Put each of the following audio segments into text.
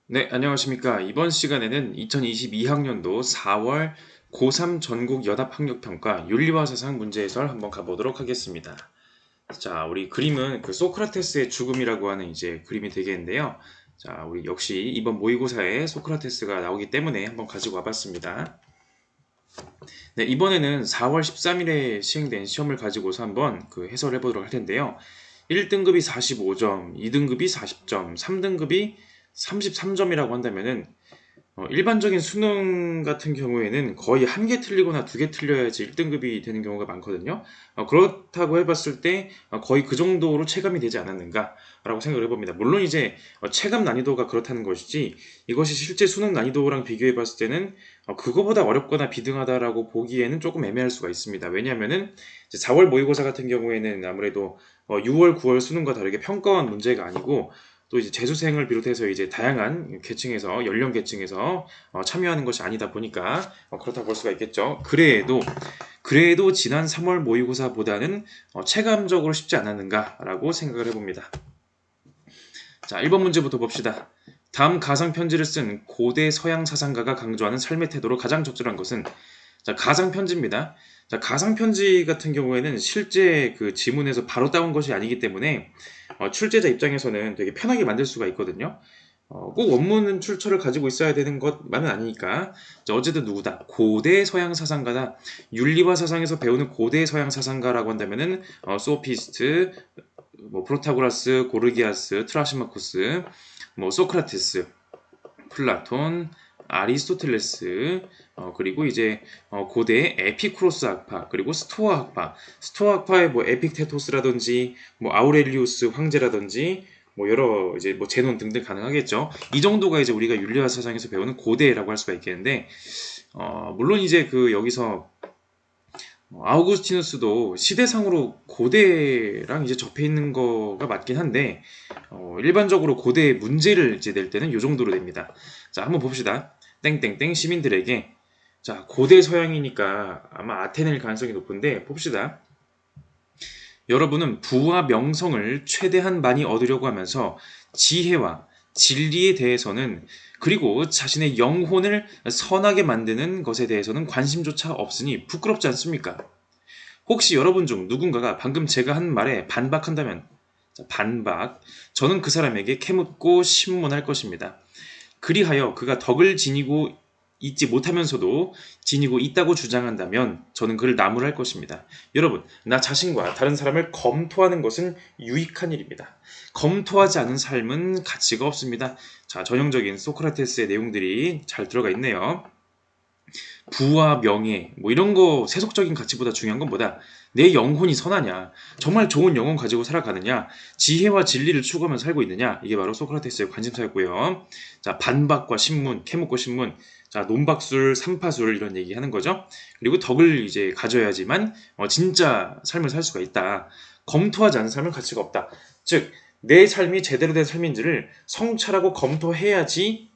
네, 안녕하십니까. 이번 시간에는 2022학년도 4월 고3 전국 연합학력평가 윤리와 사상 문제 해설 한번 가보도록 하겠습니다. 자, 우리 그림은 그 소크라테스의 죽음이라고 하는 이제 그림이 되겠는데요. 자, 우리 역시 이번 모의고사에 소크라테스가 나오기 때문에 한번 가지고 와봤습니다. 네, 이번에는 4월 13일에 시행된 시험을 가지고서 한번 그 해설해 보도록 할 텐데요. 1등급이 45점, 2등급이 40점, 3등급이 33점이라고 한다면은 일반적인 수능 같은 경우에는 거의 한 개 틀리거나 두 개 틀려야지 1등급이 되는 경우가 많거든요. 그렇다고 해봤을 때 거의 그 정도로 체감이 되지 않았는가라고 생각을 해봅니다. 물론 이제 체감 난이도가 그렇다는 것이지 이것이 실제 수능 난이도랑 비교해봤을 때는 그거보다 어렵거나 비등하다라고 보기에는 조금 애매할 수가 있습니다. 왜냐하면은 4월 모의고사 같은 경우에는 아무래도 6월, 9월 수능과 다르게 평가원 문제가 아니고 또 이제 재수생을 비롯해서 이제 다양한 계층에서 연령 계층에서 참여하는 것이 아니다 보니까 그렇다고 볼 수가 있겠죠. 그래도 지난 3월 모의고사보다는 체감적으로 쉽지 않았는가라고 생각을 해봅니다. 자, 1번 문제부터 봅시다. 다음 가상 편지를 쓴 고대 서양 사상가가 강조하는 삶의 태도로 가장 적절한 것은 자, 가상 편지입니다. 자, 가상 편지 같은 경우에는 실제 그 지문에서 바로 따온 것이 아니기 때문에 출제자 입장에서는 되게 편하게 만들 수가 있거든요. 꼭 원문 출처를 가지고 있어야 되는 것만은 아니니까. 자, 어쨌든 누구다? 고대 서양 사상가다. 윤리와 사상에서 배우는 고대 서양 사상가라고 한다면은 소피스트, 뭐 프로타고라스, 고르기아스, 트라시마코스, 뭐 소크라테스, 플라톤, 아리스토텔레스, 그리고 이제 고대의 에피쿠로스 학파, 그리고 스토아 학파, 스토아 학파의 뭐 에픽테토스라든지 뭐 아우렐리우스 황제라든지 뭐 여러 이제 뭐 제논 등등 가능하겠죠. 이 정도가 이제 우리가 윤리학 사상에서 배우는 고대라고 할 수가 있겠는데, 물론 이제 그 여기서 아우구스티누스도 시대상으로 고대랑 이제 접해 있는 거가 맞긴 한데, 일반적으로 고대 문제를 이제 낼 때는 이 정도로 됩니다. 자, 한번 봅시다. 땡땡땡 시민들에게. 자, 고대 서양이니까 아마 아테네일 가능성이 높은데, 봅시다. 여러분은 부와 명성을 최대한 많이 얻으려고 하면서 지혜와 진리에 대해서는 그리고 자신의 영혼을 선하게 만드는 것에 대해서는 관심조차 없으니 부끄럽지 않습니까? 혹시 여러분 중 누군가가 방금 제가 한 말에 반박한다면 반박. 저는 그 사람에게 캐묻고 신문할 것입니다. 그리하여 그가 덕을 지니고 있지 못하면서도 지니고 있다고 주장한다면 저는 그를 나무랄 것입니다. 여러분, 나 자신과 다른 사람을 검토하는 것은 유익한 일입니다. 검토하지 않은 삶은 가치가 없습니다. 자, 전형적인 소크라테스의 내용들이 잘 들어가 있네요. 부와 명예, 뭐 이런 거 세속적인 가치보다 중요한 건 뭐다? 내 영혼이 선하냐? 정말 좋은 영혼 가지고 살아가느냐? 지혜와 진리를 추구하며 살고 있느냐? 이게 바로 소크라테스의 관심사였고요. 자, 반박과 신문, 캐묻고 신문, 자, 논박술, 삼파술 이런 얘기 하는 거죠. 그리고 덕을 이제 가져야지만 진짜 삶을 살 수가 있다. 검토하지 않은 삶은 가치가 없다. 즉, 내 삶이 제대로 된 삶인지를 성찰하고 검토해야지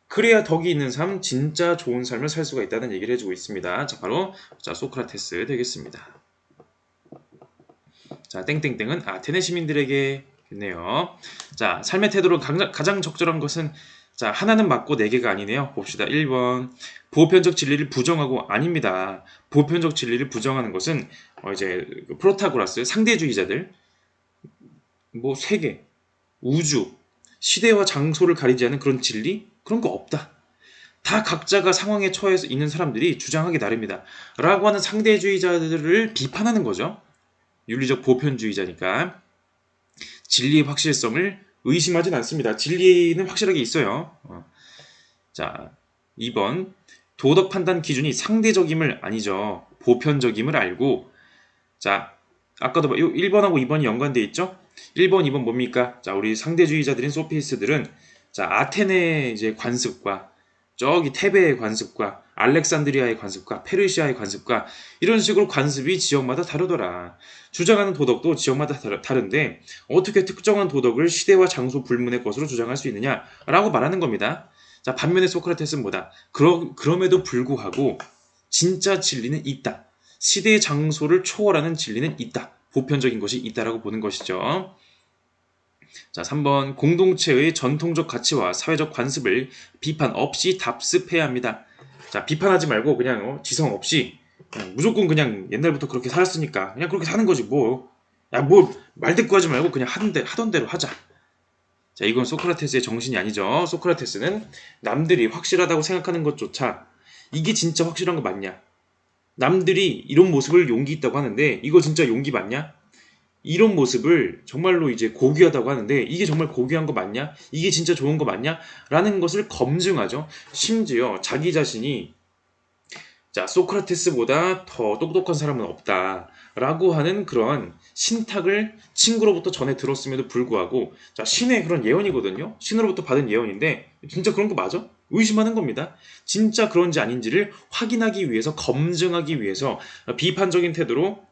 그래야 덕이 있는 삶, 진짜 좋은 삶을 살 수가 있다는 얘기를 해주고 있습니다. 자, 바로 소크라테스 되겠습니다. 자, 땡땡땡은 아테네 시민들에게 있네요. 자, 삶의 태도로 가장 적절한 것은 자, 하나는 맞고 네 개가 아니네요. 봅시다. 1번. 보편적 진리를 부정하고 아닙니다. 보편적 진리를 부정하는 것은 이제 프로타고라스 상대주의자들 뭐 세계, 우주, 시대와 장소를 가리지 않는 그런 진리? 그런 거 없다. 다 각자가 상황에 처해 있는 사람들이 주장하기 나름이다. 라고 하는 상대주의자들을 비판하는 거죠. 윤리적 보편주의자니까. 진리의 확실성을 의심하진 않습니다. 진리는 확실하게 있어요. 자, 2번. 도덕 판단 기준이 상대적임을 아니죠. 보편적임을 알고. 자, 아까도 1번하고 2번이 연관되어 있죠? 1번, 2번 뭡니까? 자, 우리 상대주의자들인 소피스트들은 자, 아테네 이제 관습과 저기 테베의 관습과 알렉산드리아의 관습과 페르시아의 관습과 이런 식으로 관습이 지역마다 다르더라. 주장하는 도덕도 지역마다 다른데 어떻게 특정한 도덕을 시대와 장소 불문의 것으로 주장할 수 있느냐라고 말하는 겁니다. 자, 반면에 소크라테스는 뭐다? 그럼에도 불구하고 진짜 진리는 있다. 시대의 장소를 초월하는 진리는 있다. 보편적인 것이 있다라고 보는 것이죠. 자, 3번 공동체의 전통적 가치와 사회적 관습을 비판 없이 답습해야 합니다. 자, 비판하지 말고 그냥 지성 없이 그냥 무조건 그냥 옛날부터 그렇게 살았으니까 그냥 그렇게 사는 거지 뭐. 야, 뭐 말 듣고 하지 말고 그냥 하던 대로 하자. 자, 이건 소크라테스의 정신이 아니죠. 소크라테스는 남들이 확실하다고 생각하는 것조차 이게 진짜 확실한 거 맞냐? 남들이 이런 모습을 용기 있다고 하는데 이거 진짜 용기 맞냐? 이런 모습을 정말로 이제 고귀하다고 하는데 이게 정말 고귀한 거 맞냐? 이게 진짜 좋은 거 맞냐? 라는 것을 검증하죠. 심지어 자기 자신이 자, 소크라테스보다 더 똑똑한 사람은 없다. 라고 하는 그런 신탁을 친구로부터 전해 들었음에도 불구하고 자, 신의 그런 예언이거든요. 신으로부터 받은 예언인데 진짜 그런 거 맞아? 의심하는 겁니다. 진짜 그런지 아닌지를 확인하기 위해서 검증하기 위해서 비판적인 태도로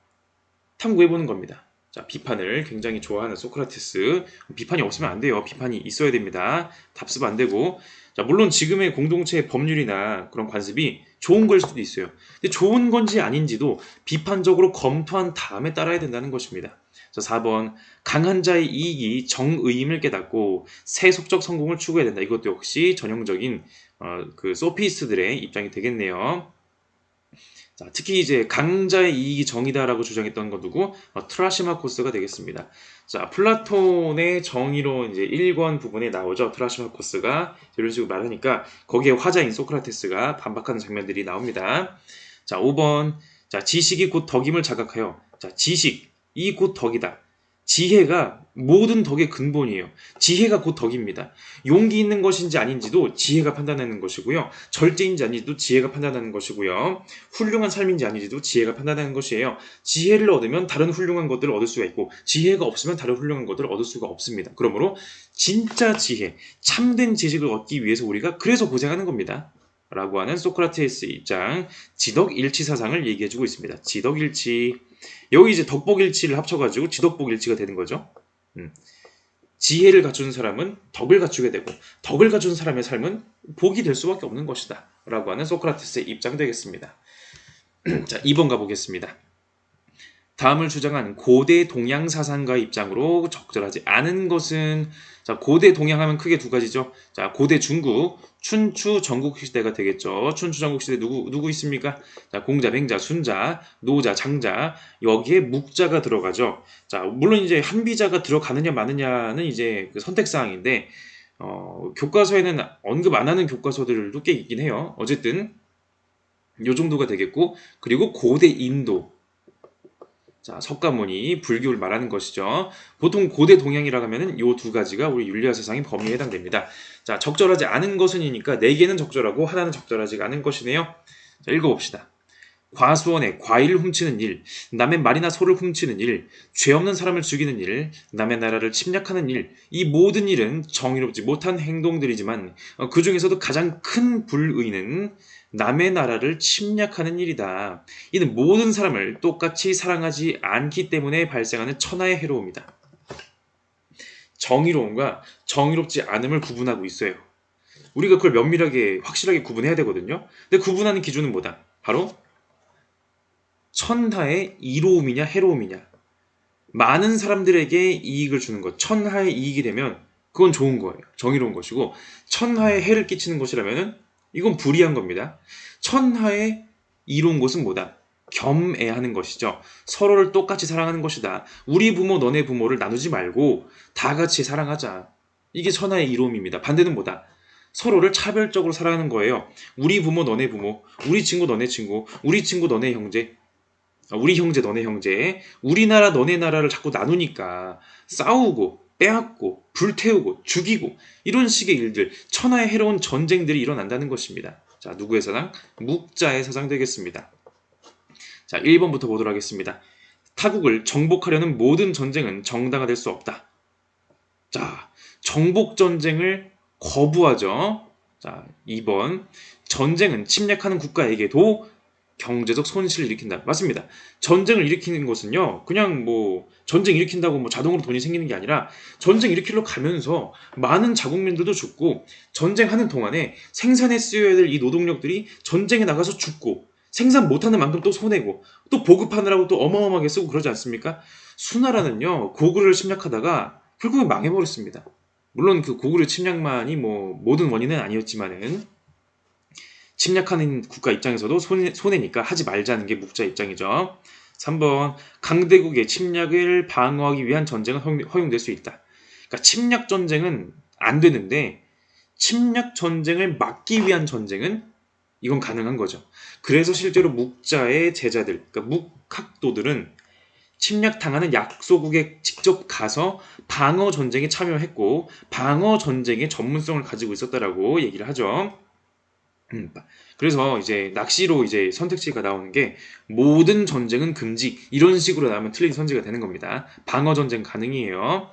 탐구해보는 겁니다. 자, 비판을 굉장히 좋아하는 소크라테스. 비판이 없으면 안 돼요. 비판이 있어야 됩니다. 답습 안 되고. 자, 물론 지금의 공동체의 법률이나 그런 관습이 좋은 걸 수도 있어요. 근데 좋은 건지 아닌지도 비판적으로 검토한 다음에 따라야 된다는 것입니다. 자, 4번. 강한 자의 이익이 정의임을 깨닫고 세속적 성공을 추구해야 된다. 이것도 역시 전형적인 그 소피스트들의 입장이 되겠네요. 자, 특히 이제 강자의 이익이 정의다라고 주장했던 건 누구? 트라시마코스가 되겠습니다. 자, 플라톤의 정의로 이제 1권 부분에 나오죠. 트라시마코스가 이런 식으로 말하니까 거기에 화자인 소크라테스가 반박하는 장면들이 나옵니다. 자, 5번. 자, 지식이 곧 덕임을 자각하여. 자, 지식, 이 곧 덕이다. 지혜가 모든 덕의 근본이에요. 지혜가 곧 덕입니다. 용기 있는 것인지 아닌지도 지혜가 판단하는 것이고요. 절제인지 아닌지도 지혜가 판단하는 것이고요. 훌륭한 삶인지 아닌지도 지혜가 판단하는 것이에요. 지혜를 얻으면 다른 훌륭한 것들을 얻을 수가 있고 지혜가 없으면 다른 훌륭한 것들을 얻을 수가 없습니다. 그러므로 진짜 지혜, 참된 지식을 얻기 위해서 우리가 그래서 고생하는 겁니다. 라고 하는 소크라테스의 입장, 지덕일치 사상을 얘기해주고 있습니다. 지덕일치. 여기 이제 덕복일치를 합쳐가지고 지덕복일치가 되는 거죠. 지혜를 갖춘 사람은 덕을 갖추게 되고 덕을 갖춘 사람의 삶은 복이 될 수밖에 없는 것이다. 라고 하는 소크라테스의 입장 되겠습니다. 자, 2번 가보겠습니다. 다음을 주장한 고대 동양 사상가의 입장으로 적절하지 않은 것은 자, 고대 동양하면 크게 두 가지죠. 자, 고대 중국, 춘추 전국 시대가 되겠죠. 춘추 전국 시대 누구 있습니까? 자, 공자, 맹자, 순자, 노자, 장자 여기에 묵자가 들어가죠. 자, 물론 이제 한비자가 들어가느냐 마느냐는 이제 그 선택 사항인데 교과서에는 언급 안 하는 교과서들도 꽤 있긴 해요. 어쨌든 요 정도가 되겠고 그리고 고대 인도 자, 석가모니, 불교를 말하는 것이죠. 보통 고대 동양이라고 하면은 요 두 가지가 우리 윤리와 세상의 범위에 해당됩니다. 자, 적절하지 않은 것은이니까 네 개는 적절하고 하나는 적절하지 않은 것이네요. 자, 읽어봅시다. 과수원에 과일을 훔치는 일, 남의 말이나 소를 훔치는 일, 죄 없는 사람을 죽이는 일, 남의 나라를 침략하는 일, 이 모든 일은 정의롭지 못한 행동들이지만 그 중에서도 가장 큰 불의는 남의 나라를 침략하는 일이다. 이는 모든 사람을 똑같이 사랑하지 않기 때문에 발생하는 천하의 해로움이다. 정의로움과 정의롭지 않음을 구분하고 있어요. 우리가 그걸 면밀하게 확실하게 구분해야 되거든요. 근데 구분하는 기준은 뭐다? 바로 천하의 이로움이냐 해로움이냐. 많은 사람들에게 이익을 주는 것, 천하의 이익이 되면 그건 좋은 거예요. 정의로운 것이고 천하에 해를 끼치는 것이라면 이건 불이한 겁니다. 천하에 이로운 것은 뭐다? 겸애하는 것이죠. 서로를 똑같이 사랑하는 것이다. 우리 부모 너네 부모를 나누지 말고 다 같이 사랑하자. 이게 천하의 이로움입니다. 반대는 뭐다? 서로를 차별적으로 사랑하는 거예요. 우리 부모 너네 부모, 우리 친구 너네 친구, 우리 친구 너네 형제, 우리 형제 너네 형제, 우리나라 너네 나라를 자꾸 나누니까 싸우고 빼앗고 불태우고 죽이고 이런 식의 일들, 천하의 해로운 전쟁들이 일어난다는 것입니다. 자, 누구의 사상? 묵자의 사상 되겠습니다. 자, 1번부터 보도록 하겠습니다. 타국을 정복하려는 모든 전쟁은 정당화될 수 없다. 자, 정복 전쟁을 거부하죠. 자, 2번. 전쟁은 침략하는 국가에게도 경제적 손실을 일으킨다. 맞습니다. 전쟁을 일으키는 것은요, 그냥 뭐 전쟁 일으킨다고 뭐 자동으로 돈이 생기는 게 아니라 전쟁 일으키러 가면서 많은 자국민들도 죽고 전쟁하는 동안에 생산에 쓰여야 될 이 노동력들이 전쟁에 나가서 죽고 생산 못하는 만큼 또 손해고 또 보급하느라고 또 어마어마하게 쓰고 그러지 않습니까? 수나라는요, 고구려를 침략하다가 결국엔 망해버렸습니다. 물론 그 고구려 침략만이 뭐 모든 원인은 아니었지만은 침략하는 국가 입장에서도 손해니까 하지 말자는 게 묵자 입장이죠. 3번 강대국의 침략을 방어하기 위한 전쟁은 허용될 수 있다. 그러니까 침략 전쟁은 안 되는데 침략 전쟁을 막기 위한 전쟁은 이건 가능한 거죠. 그래서 실제로 묵자의 제자들, 그러니까 묵학도들은 침략당하는 약소국에 직접 가서 방어 전쟁에 참여했고 방어 전쟁의 전문성을 가지고 있었다라고 얘기를 하죠. 그래서 이제 낚시로 이제 선택지가 나오는 게 모든 전쟁은 금지 이런 식으로 나오면 틀린 선지가 되는 겁니다. 방어 전쟁 가능이에요.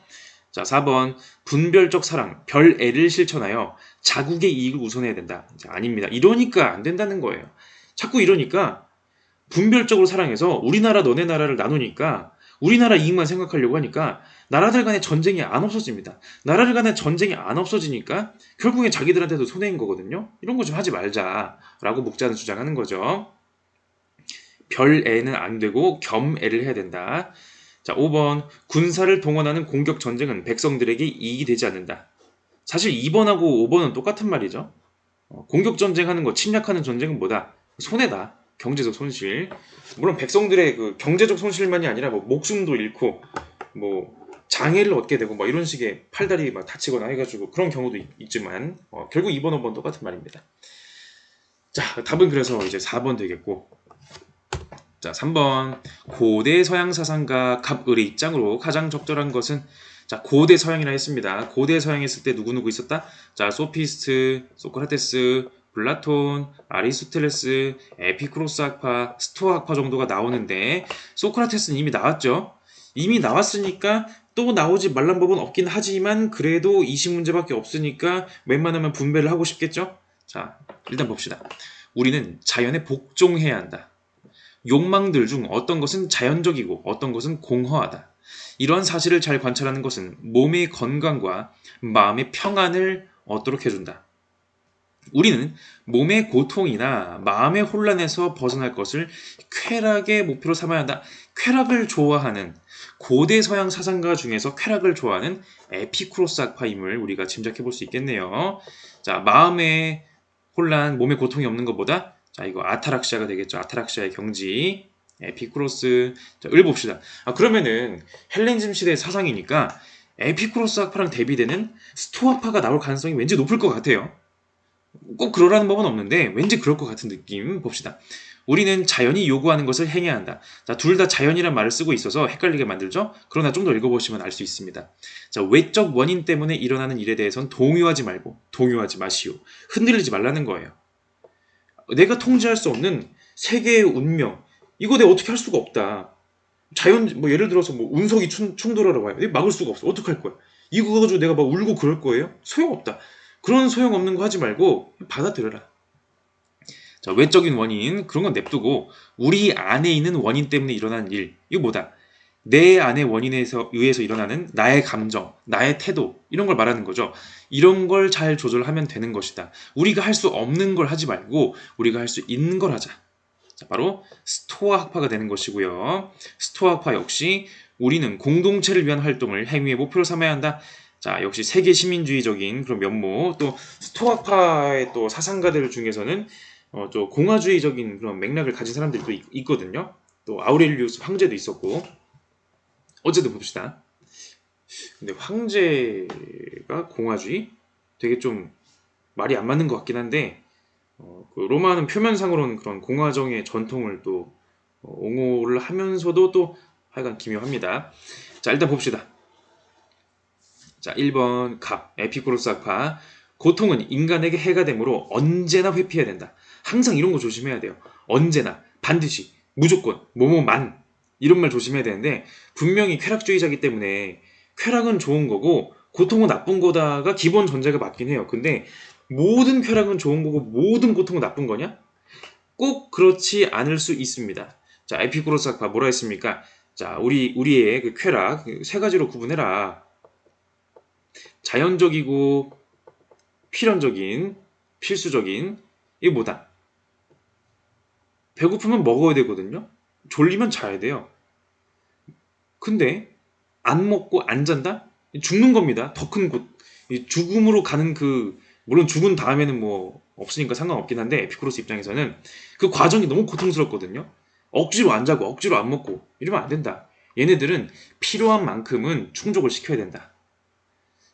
자, 4번 분별적 사랑, 별애를 실천하여 자국의 이익을 우선해야 된다. 아닙니다. 이러니까 안 된다는 거예요. 자꾸 이러니까 분별적으로 사랑해서 우리나라 너네 나라를 나누니까 우리나라 이익만 생각하려고 하니까 나라들 간의 전쟁이 안 없어집니다. 나라들 간의 전쟁이 안 없어지니까 결국에 자기들한테도 손해인 거거든요. 이런 거 좀 하지 말자라고 묵자는 주장하는 거죠. 별애는 안 되고 겸애를 해야 된다. 자, 5번 군사를 동원하는 공격 전쟁은 백성들에게 이익이 되지 않는다. 사실 2번하고 5번은 똑같은 말이죠. 공격 전쟁하는 거, 침략하는 전쟁은 뭐다? 손해다. 경제적 손실. 물론 백성들의 그 경제적 손실만이 아니라 뭐 목숨도 잃고 뭐 장애를 얻게 되고 뭐 이런 식의 팔다리 막 다치거나 해가지고 그런 경우도 있지만 결국 2번, 5번 똑같은 말입니다. 자, 답은 그래서 이제 4번 되겠고, 자, 3번 고대 서양 사상가 갑을의 입장으로 가장 적절한 것은, 자, 고대 서양이라 했습니다. 고대 서양 했을 때 누구누구 있었다? 자, 소피스트, 소크라테스, 플라톤, 아리스토텔레스, 에피쿠로스 학파, 스토아 학파 정도가 나오는데 소크라테스는 이미 나왔죠. 이미 나왔으니까 또 나오지 말란 법은 없긴 하지만 그래도 20문제밖에 없으니까 웬만하면 분배를 하고 싶겠죠? 자, 일단 봅시다. 우리는 자연에 복종해야 한다. 욕망들 중 어떤 것은 자연적이고 어떤 것은 공허하다. 이런 사실을 잘 관찰하는 것은 몸의 건강과 마음의 평안을 얻도록 해준다. 우리는 몸의 고통이나 마음의 혼란에서 벗어날 것을 쾌락의 목표로 삼아야 한다. 쾌락을 좋아하는 고대 서양 사상가 중에서 쾌락을 좋아하는 에피쿠로스 학파임을 우리가 짐작해 볼 수 있겠네요. 자, 마음의 혼란, 몸의 고통이 없는 것보다, 자, 이거 아타락시아가 되겠죠. 아타락시아의 경지. 에피쿠로스. 자, 읽어봅시다. 그러면은 헬레니즘 시대의 사상이니까 에피쿠로스 학파랑 대비되는 스토아파가 나올 가능성이 왠지 높을 것 같아요. 꼭 그러라는 법은 없는데 왠지 그럴 것 같은 느낌 봅시다. 우리는 자연이 요구하는 것을 행해야 한다. 자, 둘 다 자연이란 말을 쓰고 있어서 헷갈리게 만들죠? 그러나 좀 더 읽어보시면 알 수 있습니다. 자, 외적 원인 때문에 일어나는 일에 대해선 동요하지 말고, 동요하지 마시오. 흔들리지 말라는 거예요. 내가 통제할 수 없는 세계의 운명, 이거 내가 어떻게 할 수가 없다. 자연, 뭐 예를 들어서 뭐 운석이 충돌하라고 해요. 막을 수가 없어. 어떡할 거야? 이거 가지고 내가 막 울고 그럴 거예요? 소용없다. 그런 소용없는 거 하지 말고 받아들여라. 자, 외적인 원인, 그런 건 냅두고 우리 안에 있는 원인 때문에 일어나는 일, 이거 뭐다? 내 안의 원인에 의해서 일어나는 나의 감정, 나의 태도, 이런 걸 말하는 거죠. 이런 걸 잘 조절하면 되는 것이다. 우리가 할 수 없는 걸 하지 말고 우리가 할 수 있는 걸 하자. 자, 바로 스토아 학파가 되는 것이고요. 스토아 학파 역시 우리는 공동체를 위한 활동을 행위의 목표로 삼아야 한다. 자, 역시 세계 시민주의적인 그런 면모, 또 스토아 학파의 또 사상가들 중에서는 또 공화주의적인 그런 맥락을 가진 사람들도 있거든요. 또 아우렐리우스 황제도 있었고. 어쨌든 봅시다. 근데 황제가 공화주의? 되게 좀 말이 안 맞는 것 같긴 한데, 그 로마는 표면상으로는 그런 공화정의 전통을 또 옹호를 하면서도 또 하여간 기묘합니다. 자, 일단 봅시다. 자, 1번 갑, 에피쿠로스 학파. 고통은 인간에게 해가 되므로 언제나 회피해야 된다. 항상 이런 거 조심해야 돼요. 언제나, 반드시, 무조건, 뭐뭐만, 이런 말 조심해야 되는데, 분명히 쾌락주의자이기 때문에 쾌락은 좋은 거고 고통은 나쁜 거다가 기본 전제가 맞긴 해요. 근데 모든 쾌락은 좋은 거고 모든 고통은 나쁜 거냐? 꼭 그렇지 않을 수 있습니다. 자, 에피쿠로스 학파 뭐라 했습니까? 자, 우리의 그 쾌락 세 가지로 구분해라. 자연적이고 필연적인, 필수적인, 이게 뭐다? 배고프면 먹어야 되거든요. 졸리면 자야 돼요. 근데 안 먹고 안 잔다? 죽는 겁니다. 더 큰 곳. 죽음으로 가는 물론 죽은 다음에는 뭐 없으니까 상관없긴 한데 에피쿠로스 입장에서는 그 과정이 너무 고통스럽거든요. 억지로 안 자고 억지로 안 먹고 이러면 안 된다. 얘네들은 필요한 만큼은 충족을 시켜야 된다.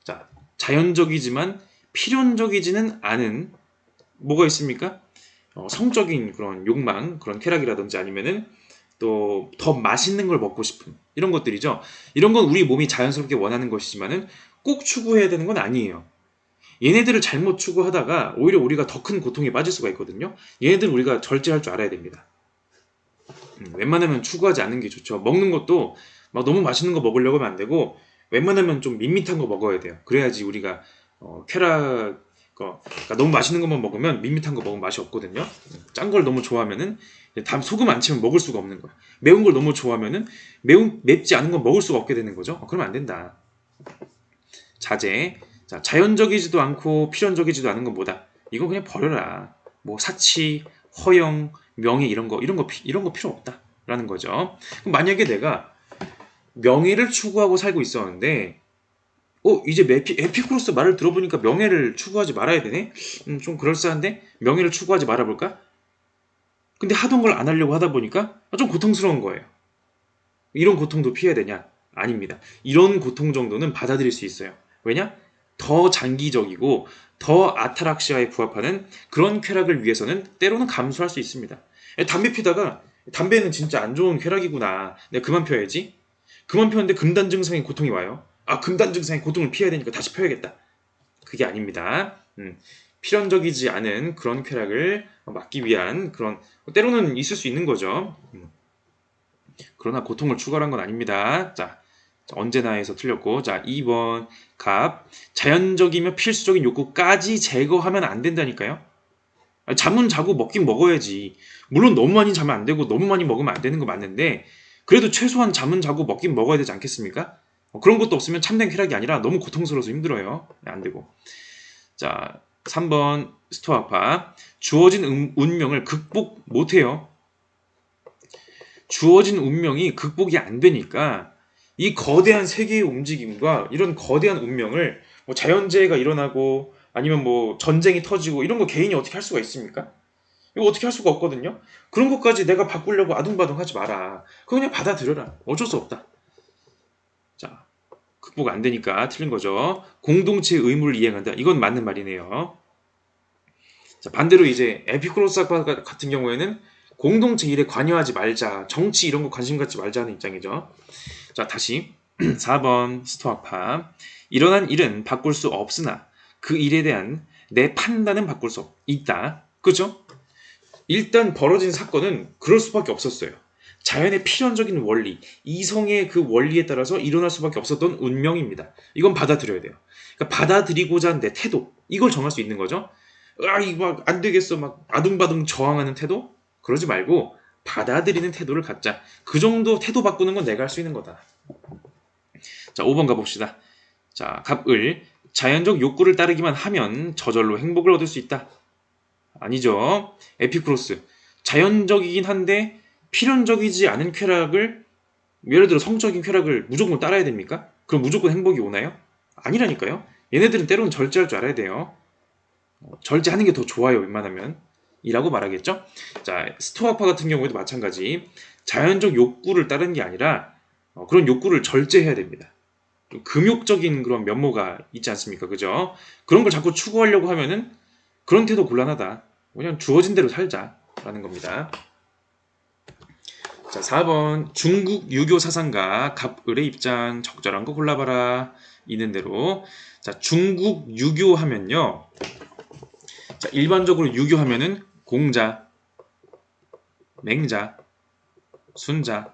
자, 자연적이지만 필연적이지는 않은 뭐가 있습니까? 성적인 그런 욕망, 그런 쾌락이라든지 아니면은 또 더 맛있는 걸 먹고 싶은 이런 것들이죠. 이런 건 우리 몸이 자연스럽게 원하는 것이지만은 꼭 추구해야 되는 건 아니에요. 얘네들을 잘못 추구하다가 오히려 우리가 더 큰 고통에 빠질 수가 있거든요. 얘네들 우리가 절제할 줄 알아야 됩니다. 웬만하면 추구하지 않는 게 좋죠. 먹는 것도 막 너무 맛있는 거 먹으려고 하면 안 되고 웬만하면 좀 밋밋한 거 먹어야 돼요. 그래야지 우리가 그러니까 너무 맛있는 것만 먹으면 밋밋한 거 먹으면 맛이 없거든요. 짠 걸 너무 좋아하면은 소금 안 치면 먹을 수가 없는 거야. 매운 걸 너무 좋아하면은 맵지 않은 건 먹을 수가 없게 되는 거죠. 그러면 안 된다. 자제. 자, 자연적이지도 않고 필연적이지도 않은 건 뭐다? 이건 그냥 버려라. 뭐 사치, 허영, 명예 이런 거 필요 없다라는 거죠. 그럼 만약에 내가 명예를 추구하고 살고 있었는데 이제 에피쿠로스 말을 들어보니까 명예를 추구하지 말아야 되네? 좀 그럴싸한데? 명예를 추구하지 말아볼까? 근데 하던 걸 안 하려고 하다 보니까 좀 고통스러운 거예요. 이런 고통도 피해야 되냐? 아닙니다. 이런 고통 정도는 받아들일 수 있어요. 왜냐? 더 장기적이고 더 아타락시아에 부합하는 그런 쾌락을 위해서는 때로는 감수할 수 있습니다. 담배 피다가 담배는 진짜 안 좋은 쾌락이구나. 내가 그만 펴야지. 그만 폈는데 금단 증상의 고통이 와요. 금단 증상의 고통을 피해야 되니까 다시 펴야겠다. 그게 아닙니다. 필연적이지 않은 그런 쾌락을 막기 위한 그런 때로는 있을 수 있는 거죠. 그러나 고통을 추구한 건 아닙니다. 자, 언제나에서 틀렸고, 자 2번 갑. 자연적이며 필수적인 욕구까지 제거하면 안 된다니까요. 잠은 자고 먹긴 먹어야지. 물론 너무 많이 자면 안 되고 너무 많이 먹으면 안 되는 거 맞는데 그래도 최소한 잠은 자고 먹긴 먹어야 되지 않겠습니까? 그런 것도 없으면 참된 쾌락이 아니라 너무 고통스러워서 힘들어요. 안 되고. 자 3번 스토아파. 주어진 운명을 극복 못해요. 주어진 운명이 극복이 안 되니까 이 거대한 세계의 움직임과 이런 거대한 운명을 뭐 자연재해가 일어나고 아니면 뭐 전쟁이 터지고 이런 거 개인이 어떻게 할 수가 있습니까? 이거 어떻게 할 수가 없거든요. 그런 것까지 내가 바꾸려고 아둥바둥 하지 마라. 그거 그냥 받아들여라. 어쩔 수 없다. 자, 극복 안 되니까 틀린 거죠. 공동체의 의무를 이행한다. 이건 맞는 말이네요. 자, 반대로 이제 에피쿠로스 같은 경우에는 공동체 일에 관여하지 말자. 정치 이런 거 관심 갖지 말자는 입장이죠. 자, 다시 4번 스토아파. 일어난 일은 바꿀 수 없으나 그 일에 대한 내 판단은 바꿀 수 있다. 그죠? 일단 벌어진 사건은 그럴 수밖에 없었어요. 자연의 필연적인 원리, 이성의 그 원리에 따라서 일어날 수밖에 없었던 운명입니다. 이건 받아들여야 돼요. 그러니까 받아들이고자 하는 내 태도, 이걸 정할 수 있는 거죠. 이거 막 안 되겠어, 막 아둥바둥 저항하는 태도? 그러지 말고 받아들이는 태도를 갖자. 그 정도 태도 바꾸는 건 내가 할 수 있는 거다. 자, 5번 가봅시다. 자, 갑을. 자연적 욕구를 따르기만 하면 저절로 행복을 얻을 수 있다. 아니죠. 에피쿠로스. 자연적이긴 한데 필연적이지 않은 쾌락을, 예를 들어 성적인 쾌락을 무조건 따라야 됩니까? 그럼 무조건 행복이 오나요? 아니라니까요. 얘네들은 때로는 절제할 줄 알아야 돼요. 절제하는 게 더 좋아요, 웬만하면. 이라고 말하겠죠? 자, 스토아파 같은 경우에도 마찬가지. 자연적 욕구를 따르는 게 아니라 그런 욕구를 절제해야 됩니다. 좀 금욕적인 그런 면모가 있지 않습니까? 그죠? 그런 걸 자꾸 추구하려고 하면은 그런 태도 곤란하다. 그냥 주어진 대로 살자라는 겁니다. 자, 4번 중국 유교 사상가 갑을의 입장 적절한 거 골라봐라. 있는 대로. 자, 중국 유교 하면요. 자, 일반적으로 유교 하면은 공자, 맹자, 순자,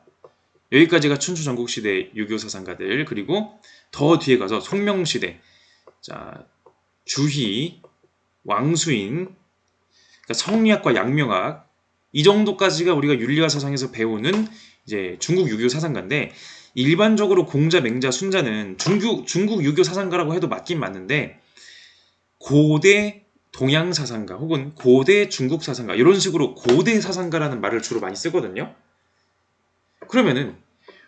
여기까지가 춘추 전국시대 유교 사상가들. 그리고 더 뒤에 가서 송명시대, 자, 주희, 왕수인, 그러니까 성리학과 양명학, 이 정도까지가 우리가 윤리화 사상에서 배우는 이제 중국 유교 사상가인데, 일반적으로 공자, 맹자, 순자는 중국 유교 사상가라고 해도 맞긴 맞는데 고대 동양 사상가 혹은 고대 중국 사상가 이런 식으로 고대 사상가라는 말을 주로 많이 쓰거든요. 그러면은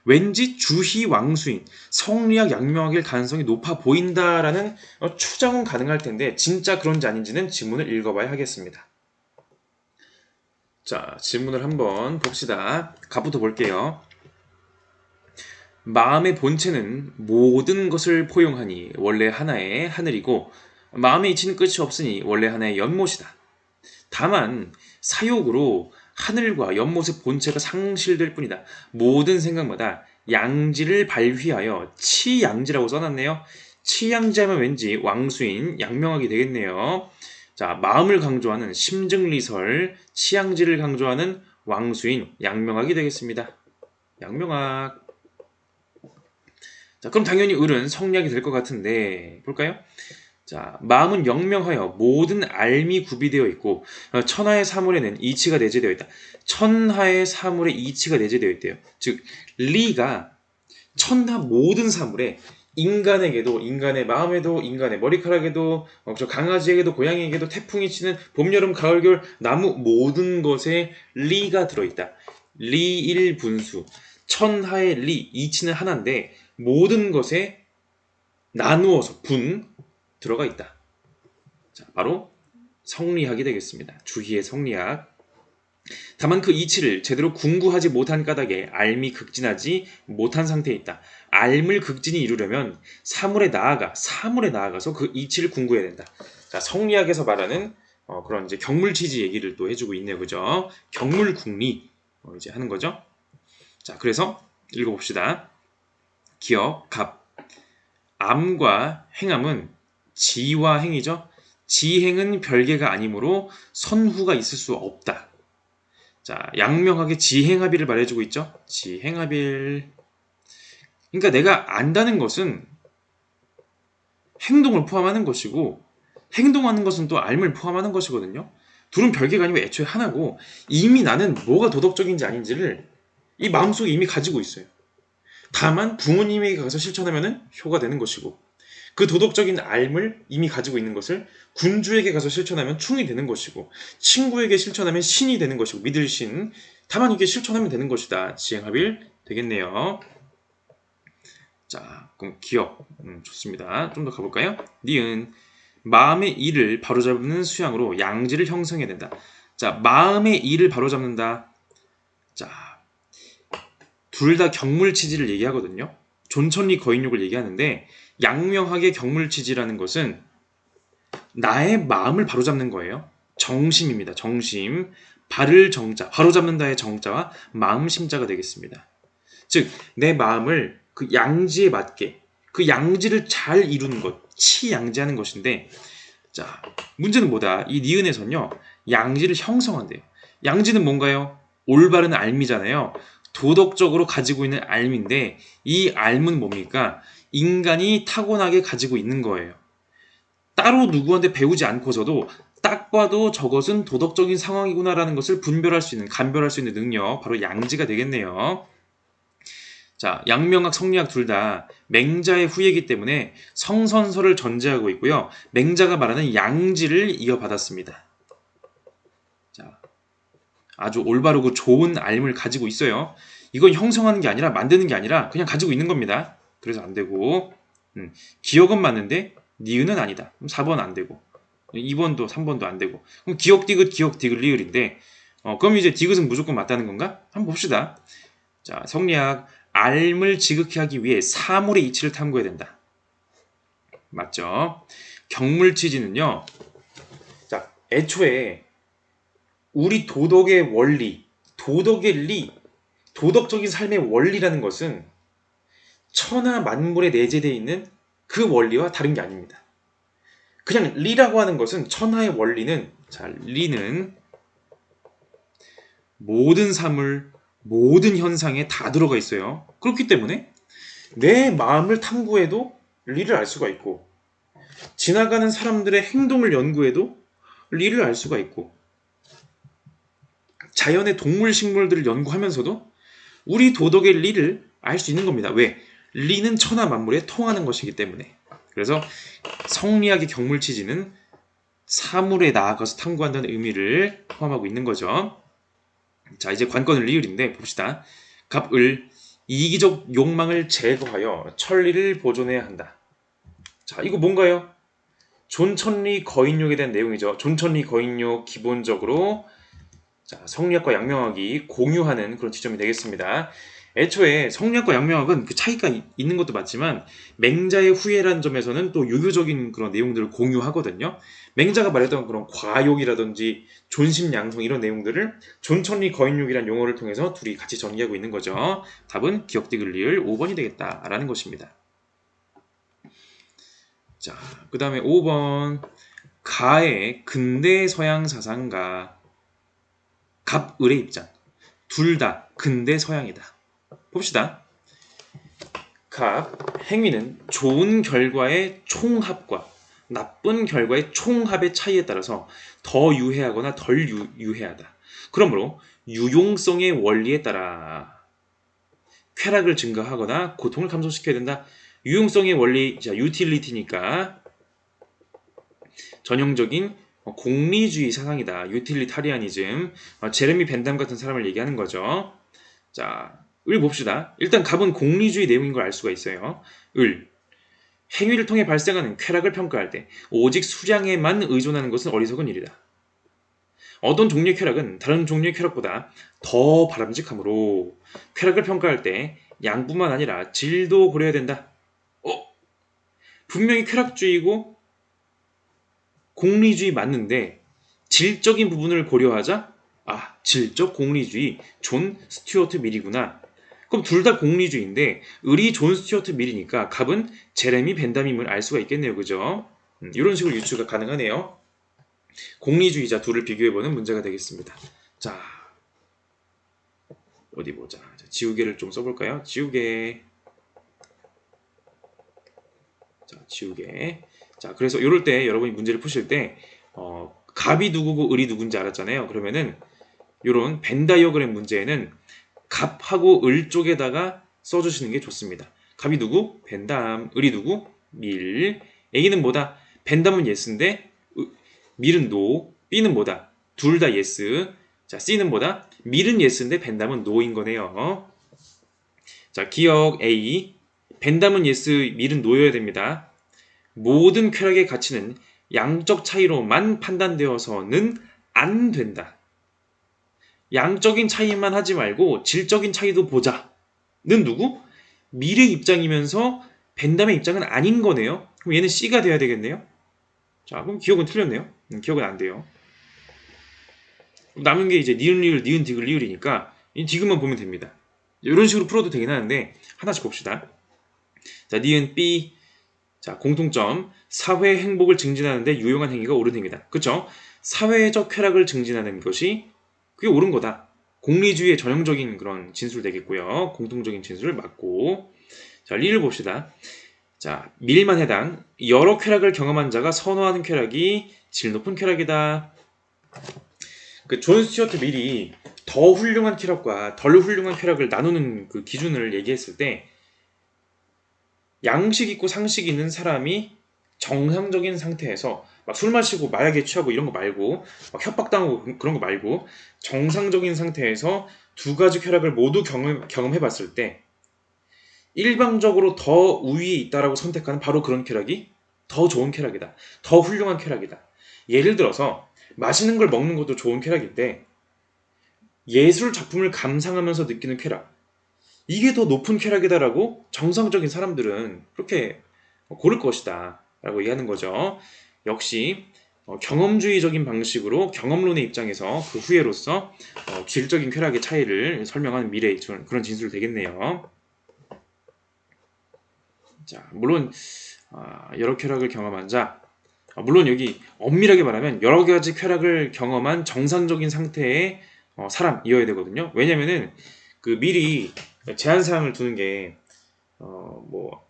왠지 주희 왕수인 성리학 양명학일 가능성이 높아 보인다라는 추정은 가능할 텐데 진짜 그런지 아닌지는 지문을 읽어봐야 하겠습니다. 자, 지문을 한번 봅시다. 갑부터 볼게요. 마음의 본체는 모든 것을 포용하니 원래 하나의 하늘이고 마음의 이치는 끝이 없으니 원래 하나의 연못이다. 다만 사욕으로 하늘과 연못의 본체가 상실될 뿐이다. 모든 생각마다 양지를 발휘하여 치양지라고 써놨네요. 치양지하면 왠지 왕수인 양명학이 되겠네요. 자, 마음을 강조하는 심증리설, 치양지를 강조하는 왕수인 양명학이 되겠습니다. 양명학. 자, 그럼 당연히 을은 성리학이 될 것 같은데 볼까요? 자, 마음은 영명하여 모든 알미 구비되어 있고 천하의 사물에는 이치가 내재되어 있다. 천하의 사물에 이치가 내재되어 있대요. 즉 리가 천하 모든 사물에 인간에게도, 인간의 마음에도, 인간의 머리카락에도, 저 강아지에게도, 고양이에게도, 태풍이 치는 봄, 여름, 가을, 겨울, 나무 모든 것에 리가 들어있다. 리일분수. 천하의 리, 이치는 하나인데 모든 것에 나누어서 분 들어가 있다. 자, 바로 성리학이 되겠습니다. 주희의 성리학. 다만 그 이치를 제대로 궁구하지 못한 까닭에 알미 극진하지 못한 상태에 있다. 알물 극진이 이루려면 사물에 나아가서 그 이치를 궁구해야 된다. 자, 성리학에서 말하는 그런 이제 경물치지 얘기를 또 해주고 있네요, 그죠? 경물궁리 이제 하는 거죠. 자, 그래서 읽어봅시다. 기억, 갑. 암과 행암은 지와 행이죠. 지행은 별개가 아니므로 선후가 있을 수 없다. 자, 양명하게 지행합의를 말해주고 있죠. 지행합일. 그러니까 내가 안다는 것은 행동을 포함하는 것이고 행동하는 것은 또 알을 포함하는 것이거든요. 둘은 별개가 아니고 애초에 하나고 이미 나는 뭐가 도덕적인지 아닌지를 이 마음속에 이미 가지고 있어요. 다만 부모님에게 가서 실천하면 효가 되는 것이고 그 도덕적인 알을 이미 가지고 있는 것을 군주에게 가서 실천하면 충이 되는 것이고 친구에게 실천하면 신이 되는 것이고 믿을 신. 다만 이게 실천하면 되는 것이다. 지행합일 되겠네요. 자, 그럼 기억. 좋습니다. 좀 더 가볼까요? 니은 마음의 이를 바로잡는 수양으로 양지를 형성해야 된다. 자, 마음의 이를 바로잡는다. 자, 둘 다 경물치지를 얘기하거든요. 존천리 거인욕을 얘기하는데 양명학의 경물치지라는 것은 나의 마음을 바로잡는 거예요. 정심입니다. 정심. 바를 정자, 바로잡는다의 정자와 마음 심자가 되겠습니다. 즉, 내 마음을 그 양지에 맞게 그 양지를 잘 이루는 것, 치양지하는 것인데 자, 문제는 뭐다? 이 니은에서는요. 양지를 형성한대요. 양지는 뭔가요? 올바른 알미잖아요. 도덕적으로 가지고 있는 알미인데 이 알은 뭡니까? 인간이 타고나게 가지고 있는 거예요. 따로 누구한테 배우지 않고서도 딱 봐도 저것은 도덕적인 상황이구나라는 것을 분별할 수 있는, 감별할 수 있는 능력, 바로 양지가 되겠네요. 자, 양명학, 성리학 둘 다 맹자의 후예이기 때문에 성선설을 전제하고 있고요. 맹자가 말하는 양지를 이어받았습니다. 자, 아주 올바르고 좋은 알을 가지고 있어요. 이건 형성하는 게 아니라 만드는 게 아니라 그냥 가지고 있는 겁니다. 그래서 안 되고 기억은 맞는데 니은은 아니다. 그럼 4번 안 되고 2번도 3번도 안 되고 그럼 기억 디귿 기억 디귿 리을인데 그럼 이제 디귿은 무조건 맞다는 건가? 한번 봅시다. 자, 성리학 알을 지극히 하기 위해 사물의 이치를 탐구해야 된다. 맞죠? 경물치지는요. 자, 애초에 우리 도덕의 원리, 도덕의 리, 도덕적인 삶의 원리라는 것은 천하 만물에 내재되어 있는 그 원리와 다른 게 아닙니다. 그냥 리라고 하는 것은 천하의 원리는 자, 리는 모든 사물, 모든 현상에 다 들어가 있어요. 그렇기 때문에 내 마음을 탐구해도 리를 알 수가 있고 지나가는 사람들의 행동을 연구해도 리를 알 수가 있고 자연의 동물, 식물들을 연구하면서도 우리 도덕의 리를 알 수 있는 겁니다. 왜? 리는 천하 만물에 통하는 것이기 때문에. 그래서 성리학의 경물치지는 사물에 나아가서 탐구한다는 의미를 포함하고 있는 거죠. 자, 이제 관건은 리을인데 봅시다. 갑을 이기적 욕망을 제거하여 천리를 보존해야 한다. 자, 이거 뭔가요? 존천리 거인욕에 대한 내용이죠. 존천리 거인욕 기본적으로 자, 성리학과 양명학이 공유하는 그런 지점이 되겠습니다. 애초에 성리학과 양명학은 그 차이가 있는 것도 맞지만 맹자의 후예라는 점에서는 또 유교적인 그런 내용들을 공유하거든요. 맹자가 말했던 그런 과욕이라든지 존심양성 이런 내용들을 존천리 거인욕이라는 용어를 통해서 둘이 같이 전개하고 있는 거죠. 답은 기억디귿 리을 5번이 되겠다라는 것입니다. 자, 그 다음에 5번 가의 근대 서양 사상가 갑을의 입장 둘 다 근대 서양이다. 봅시다. 갑 행위는 좋은 결과의 총합과 나쁜 결과의 총합의 차이에 따라서 더 유해하거나 덜 유해하다. 그러므로 유용성의 원리에 따라 쾌락을 증가하거나 고통을 감소시켜야 된다. 유용성의 원리, 자, 유틸리티니까 전형적인 공리주의 사상이다. 유틸리타리아니즘. 제레미 벤담 같은 사람을 얘기하는 거죠. 자, 을 봅시다. 일단 갑은 공리주의 내용인 걸 알 수가 있어요. 을. 행위를 통해 발생하는 쾌락을 평가할 때 오직 수량에만 의존하는 것은 어리석은 일이다. 어떤 종류의 쾌락은 다른 종류의 쾌락보다 더 바람직하므로 쾌락을 평가할 때 양뿐만 아니라 질도 고려해야 된다. 분명히 쾌락주의고 공리주의 맞는데 질적인 부분을 고려하자 질적 공리주의 존 스튜어트 밀이구나. 그럼 둘 다 공리주의인데 을이 존 스튜어트 밀이니까 갑은 제레미 벤담임을 알 수가 있겠네요. 그죠? 이런 식으로 유추가 가능하네요. 공리주의자 둘을 비교해보는 문제가 되겠습니다. 자, 어디 보자. 자, 지우개를 좀 써볼까요? 지우개. 자, 지우개. 자, 그래서 이럴 때 여러분이 문제를 푸실 때 갑이 누구고 을이 누군지 알았잖아요. 그러면은 이런 벤 다이어그램 문제에는 갑하고 을 쪽에다가 써주시는 게 좋습니다. 갑이 누구? 벤담. 을이 누구? 밀. A는 뭐다? 벤담은 yes인데 밀은 no. B는 뭐다? 둘 다 yes. 자, C는 뭐다? 밀은 yes인데 벤담은 no인 거네요. 자, 기억 A. 벤담은 yes, 밀은 no여야 됩니다. 모든 쾌락의 가치는 양적 차이로만 판단되어서는 안 된다. 양적인 차이만 하지 말고 질적인 차이도 보자. 는 누구? 밀의 입장이면서 벤담의 입장은 아닌 거네요. 그럼 얘는 C가 돼야 되겠네요. 자, 그럼 기억은 틀렸네요. 기억은 안 돼요. 남은 게 이제 니은 리을, 니은 디귿 리을이니까 이 디귿만 보면 됩니다. 이런 식으로 풀어도 되긴 하는데 하나씩 봅시다. 자, 니은 B. 자, 공통점. 사회 행복을 증진하는데 유용한 행위가 옳은 행위다. 그쵸? 사회적 쾌락을 증진하는 것이 그게 옳은 거다. 공리주의의 전형적인 그런 진술 되겠고요. 공통적인 진술 맞고. 자, 리를 봅시다. 자, 밀만 해당. 여러 쾌락을 경험한 자가 선호하는 쾌락이 질 높은 쾌락이다. 그 존 스튜어트 밀이 더 훌륭한 쾌락과 덜 훌륭한 쾌락을 나누는 그 기준을 얘기했을 때 양식 있고 상식 있는 사람이 정상적인 상태에서 막 술 마시고 마약에 취하고 이런 거 말고 막 협박당하고 그런 거 말고 정상적인 상태에서 두 가지 쾌락을 모두 경험해 봤을 때 일방적으로 더 우위에 있다라고 선택하는 바로 그런 쾌락이 더 좋은 쾌락이다. 더 훌륭한 쾌락이다. 예를 들어서 맛있는 걸 먹는 것도 좋은 쾌락인데 예술 작품을 감상하면서 느끼는 쾌락 이게 더 높은 쾌락이다라고 정상적인 사람들은 그렇게 고를 것이다 라고 얘기하는 거죠. 역시 경험주의적인 방식으로 경험론의 입장에서 그 후예로서 질적인 쾌락의 차이를 설명하는 미래의 그런 진술이 되겠네요. 자, 물론 여러 쾌락을 경험한 자 물론 여기 엄밀하게 말하면 여러 가지 쾌락을 경험한 정상적인 상태의 사람이어야 되거든요. 왜냐면은 그 미리 제한사항을 두는 게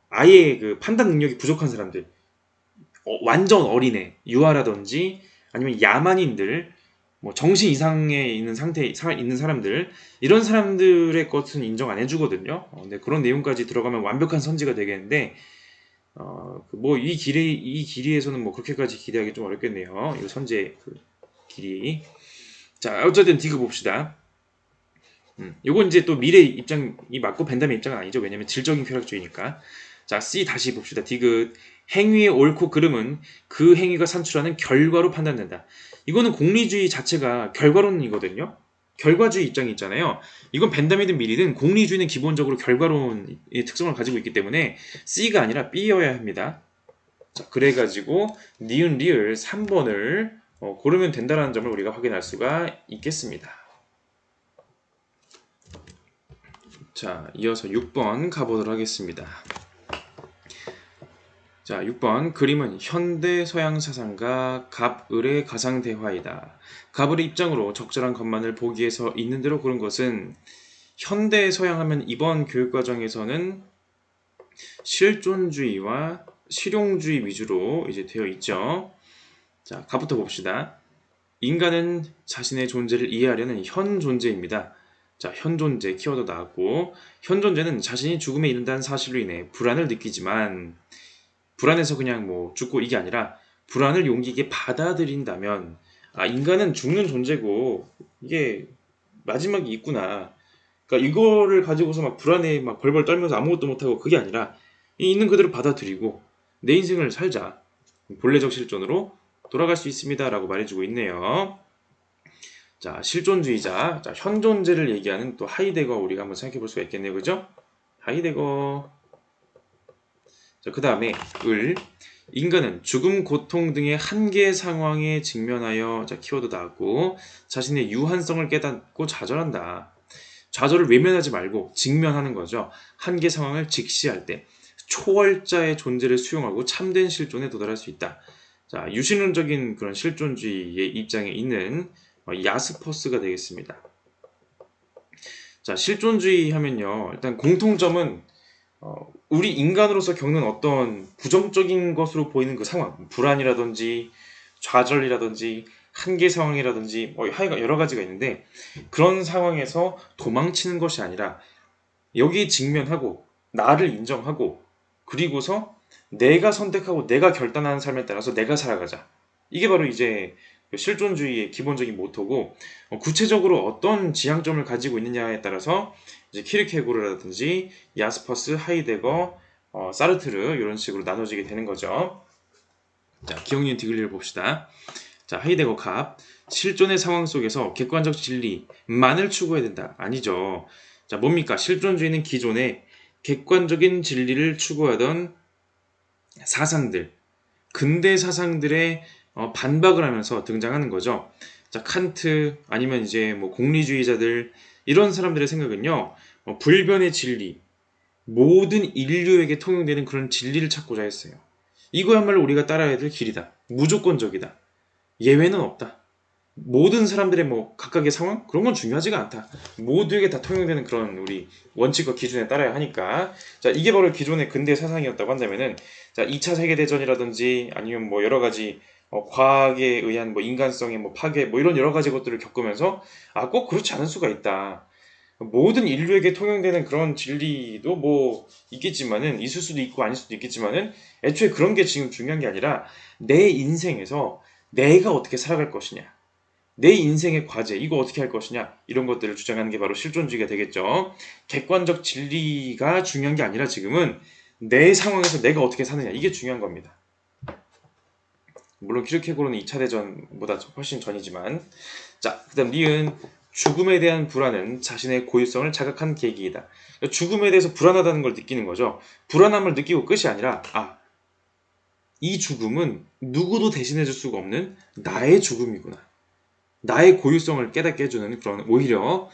아예 그 판단 능력이 부족한 사람들 완전 어린애 유아라든지 아니면 야만인들 뭐 정신 이상에 있는 상태에 있는 사람들 이런 사람들의 것은 인정 안 해주거든요. 근데 그런 내용까지 들어가면 완벽한 선지가 되겠는데 뭐 이 길이에서는 뭐 그렇게까지 기대하기 좀 어렵겠네요. 이 선제 그 길이. 자, 어쨌든 디귿 봅시다. 요건 이제 또 미래 입장이 맞고 벤담의 입장은 아니죠. 왜냐면 질적인 쾌락주의니까. 자, C 다시 봅시다. 디귿. 행위의 옳고 그름은 그 행위가 산출하는 결과로 판단된다. 이거는 공리주의 자체가 결과론이거든요. 결과주의 입장이 있잖아요. 이건 벤담이든 미리든 공리주의는 기본적으로 결과론의 특성을 가지고 있기 때문에 C가 아니라 B여야 합니다. 자, 그래가지고 니은 리을 3번을 고르면 된다는 점을 우리가 확인할 수가 있겠습니다. 자, 이어서 6번 가보도록 하겠습니다. 자, 6번 그림은 현대 서양 사상가 갑을의 가상대화이다. 갑을의 입장으로 적절한 것만을 보기 위해서 있는 대로 고른 것은 현대 서양 하면 이번 교육과정에서는 실존주의와 실용주의 위주로 이제 되어 있죠. 자, 갑부터 봅시다. 인간은 자신의 존재를 이해하려는 현 존재입니다. 자, 현 존재 키워드 나왔고, 현 존재는 자신이 죽음에 이른다는 사실로 인해 불안을 느끼지만 불안해서 그냥 뭐 죽고 이게 아니라 불안을 용기 있게 받아들인다면 인간은 죽는 존재고 이게 마지막이 있구나. 그러니까 이거를 가지고서 막 불안해 막 벌벌 떨면서 아무것도 못하고 그게 아니라 있는 그대로 받아들이고 내 인생을 살자. 본래적 실존으로 돌아갈 수 있습니다라고 말해주고 있네요. 자, 실존주의자, 자, 현존재를 얘기하는 또 하이데거 우리가 한번 생각해 볼 수가 있겠네요. 그죠? 하이데거. 자, 그 다음에 인간은 죽음, 고통 등의 한계 상황에 직면하여 자, 키워드 나왔고 자신의 유한성을 깨닫고 좌절한다. 좌절을 외면하지 말고 직면하는 거죠. 한계 상황을 직시할 때 초월자의 존재를 수용하고 참된 실존에 도달할 수 있다. 자, 유신론적인 그런 실존주의의 입장에 있는 야스퍼스가 되겠습니다. 자, 실존주의 하면요. 일단 공통점은 우리 인간으로서 겪는 어떤 부정적인 것으로 보이는 그 상황, 불안이라든지 좌절이라든지 한계 상황이라든지 하여간 여러 가지가 있는데 그런 상황에서 도망치는 것이 아니라 여기에 직면하고 나를 인정하고 그리고서 내가 선택하고 내가 결단하는 삶에 따라서 내가 살아가자. 이게 바로 이제 실존주의의 기본적인 모토고 구체적으로 어떤 지향점을 가지고 있느냐에 따라서 이제 키르케고르라든지 야스퍼스, 하이데거, 사르트르 이런 식으로 나눠지게 되는 거죠. 자, 기억니은 디글리를 봅시다. 자, 하이데거 갑. 실존의 상황 속에서 객관적 진리만을 추구해야 된다. 아니죠. 자, 뭡니까? 실존주의는 기존에 객관적인 진리를 추구하던 사상들, 근대 사상들의 반박을 하면서 등장하는 거죠. 자, 칸트 아니면 이제 뭐 공리주의자들 이런 사람들의 생각은요. 불변의 진리, 모든 인류에게 통용되는 그런 진리를 찾고자 했어요. 이거야말로 우리가 따라야 될 길이다. 무조건적이다. 예외는 없다. 모든 사람들의 뭐 각각의 상황 그런 건 중요하지가 않다. 모두에게 다 통용되는 그런 우리 원칙과 기준에 따라야 하니까 자 이게 바로 기존의 근대 사상이었다고 한다면은 자 2차 세계대전이라든지 아니면 뭐 여러 가지 과학에 의한 뭐 인간성의 뭐 파괴 뭐 이런 여러 가지 것들을 겪으면서 꼭 그렇지 않을 수가 있다. 모든 인류에게 통용되는 그런 진리도 뭐 있겠지만은 있을 수도 있고 아닐 수도 있겠지만은 애초에 그런 게 지금 중요한 게 아니라 내 인생에서 내가 어떻게 살아갈 것이냐 내 인생의 과제 이거 어떻게 할 것이냐 이런 것들을 주장하는 게 바로 실존주의가 되겠죠. 객관적 진리가 중요한 게 아니라 지금은 내 상황에서 내가 어떻게 사느냐 이게 중요한 겁니다. 물론 키르케고르는 2차 대전보다 훨씬 전이지만 자 그다음 니은 죽음에 대한 불안은 자신의 고유성을 자각한 계기이다. 그러니까 죽음에 대해서 불안하다는 걸 느끼는 거죠. 불안함을 느끼고 끝이 아니라 이 죽음은 누구도 대신해 줄 수가 없는 나의 죽음이구나. 나의 고유성을 깨닫게 해주는 그런 오히려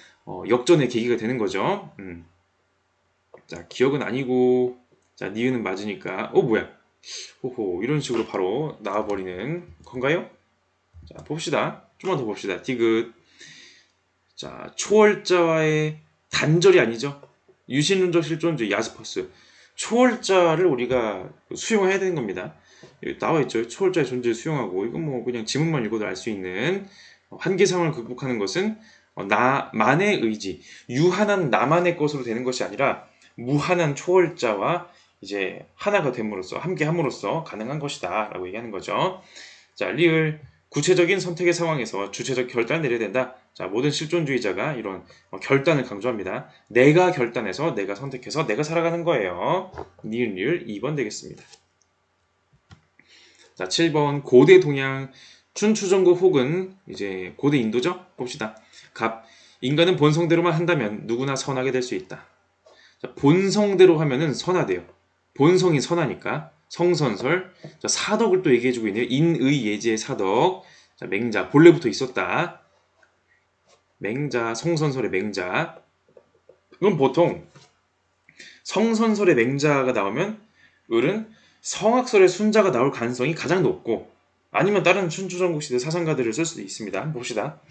역전의 계기가 되는 거죠. 자 기억은 아니고 자 니은은 맞으니까 뭐야 호호 이런 식으로 바로 나와버리는 건가요? 자 봅시다. 좀만 더 봅시다. 디귿 자 초월자와의 단절이 아니죠. 유신론적 실존주의 야스퍼스 초월자를 우리가 수용해야 되는 겁니다. 여기 나와있죠. 초월자의 존재를 수용하고 이건 뭐 그냥 지문만 읽어도 알 수 있는 한계 상황을 극복하는 것은 나만의 의지, 유한한 나만의 것으로 되는 것이 아니라 무한한 초월자와 이제 하나가 됨으로써 함께 함으로써 가능한 것이다 라고 얘기하는 거죠. 자 리을 구체적인 선택의 상황에서 주체적 결단을 내려야 된다. 자, 모든 실존주의자가 이런 결단을 강조합니다. 내가 결단해서 내가 선택해서 내가 살아가는 거예요. 니은 2번 되겠습니다. 자, 7번 고대 동양 춘추전국 혹은 이제 고대 인도죠? 봅시다. 갑. 인간은 본성대로만 한다면 누구나 선하게 될 수 있다. 자, 본성대로 하면은 선하대요. 본성이 선하니까. 성선설. 자, 사덕을 또 얘기해주고 있네요. 인의 예지의 사덕. 자, 맹자. 본래부터 있었다. 맹자. 성선설의 맹자. 그럼 보통 성선설의 맹자가 나오면 을은 성악설의 순자가 나올 가능성이 가장 높고 아니면 다른 춘추전국 시대 사상가들을 쓸 수도 있습니다. 한번 봅시다.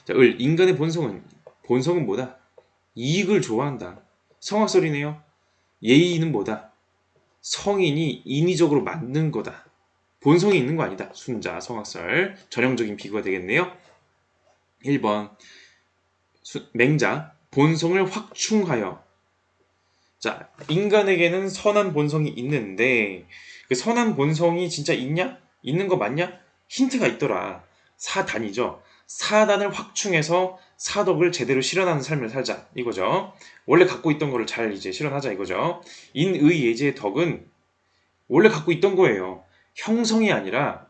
자, 을. 인간의 본성은 뭐다? 이익을 좋아한다. 성악설이네요. 예의는 뭐다? 성인이 인위적으로 만든 거다. 본성이 있는 거 아니다. 순자, 성악설. 전형적인 비교가 되겠네요. 1번 맹자. 본성을 확충하여. 자, 인간에게는 선한 본성이 있는데 그 선한 본성이 진짜 있냐? 있는 거 맞냐? 힌트가 있더라. 사단이죠. 사단을 확충해서 사덕을 제대로 실현하는 삶을 살자 이거죠. 원래 갖고 있던 거를 잘 이제 실현하자 이거죠. 인의 예지의 덕은 원래 갖고 있던 거예요. 형성이 아니라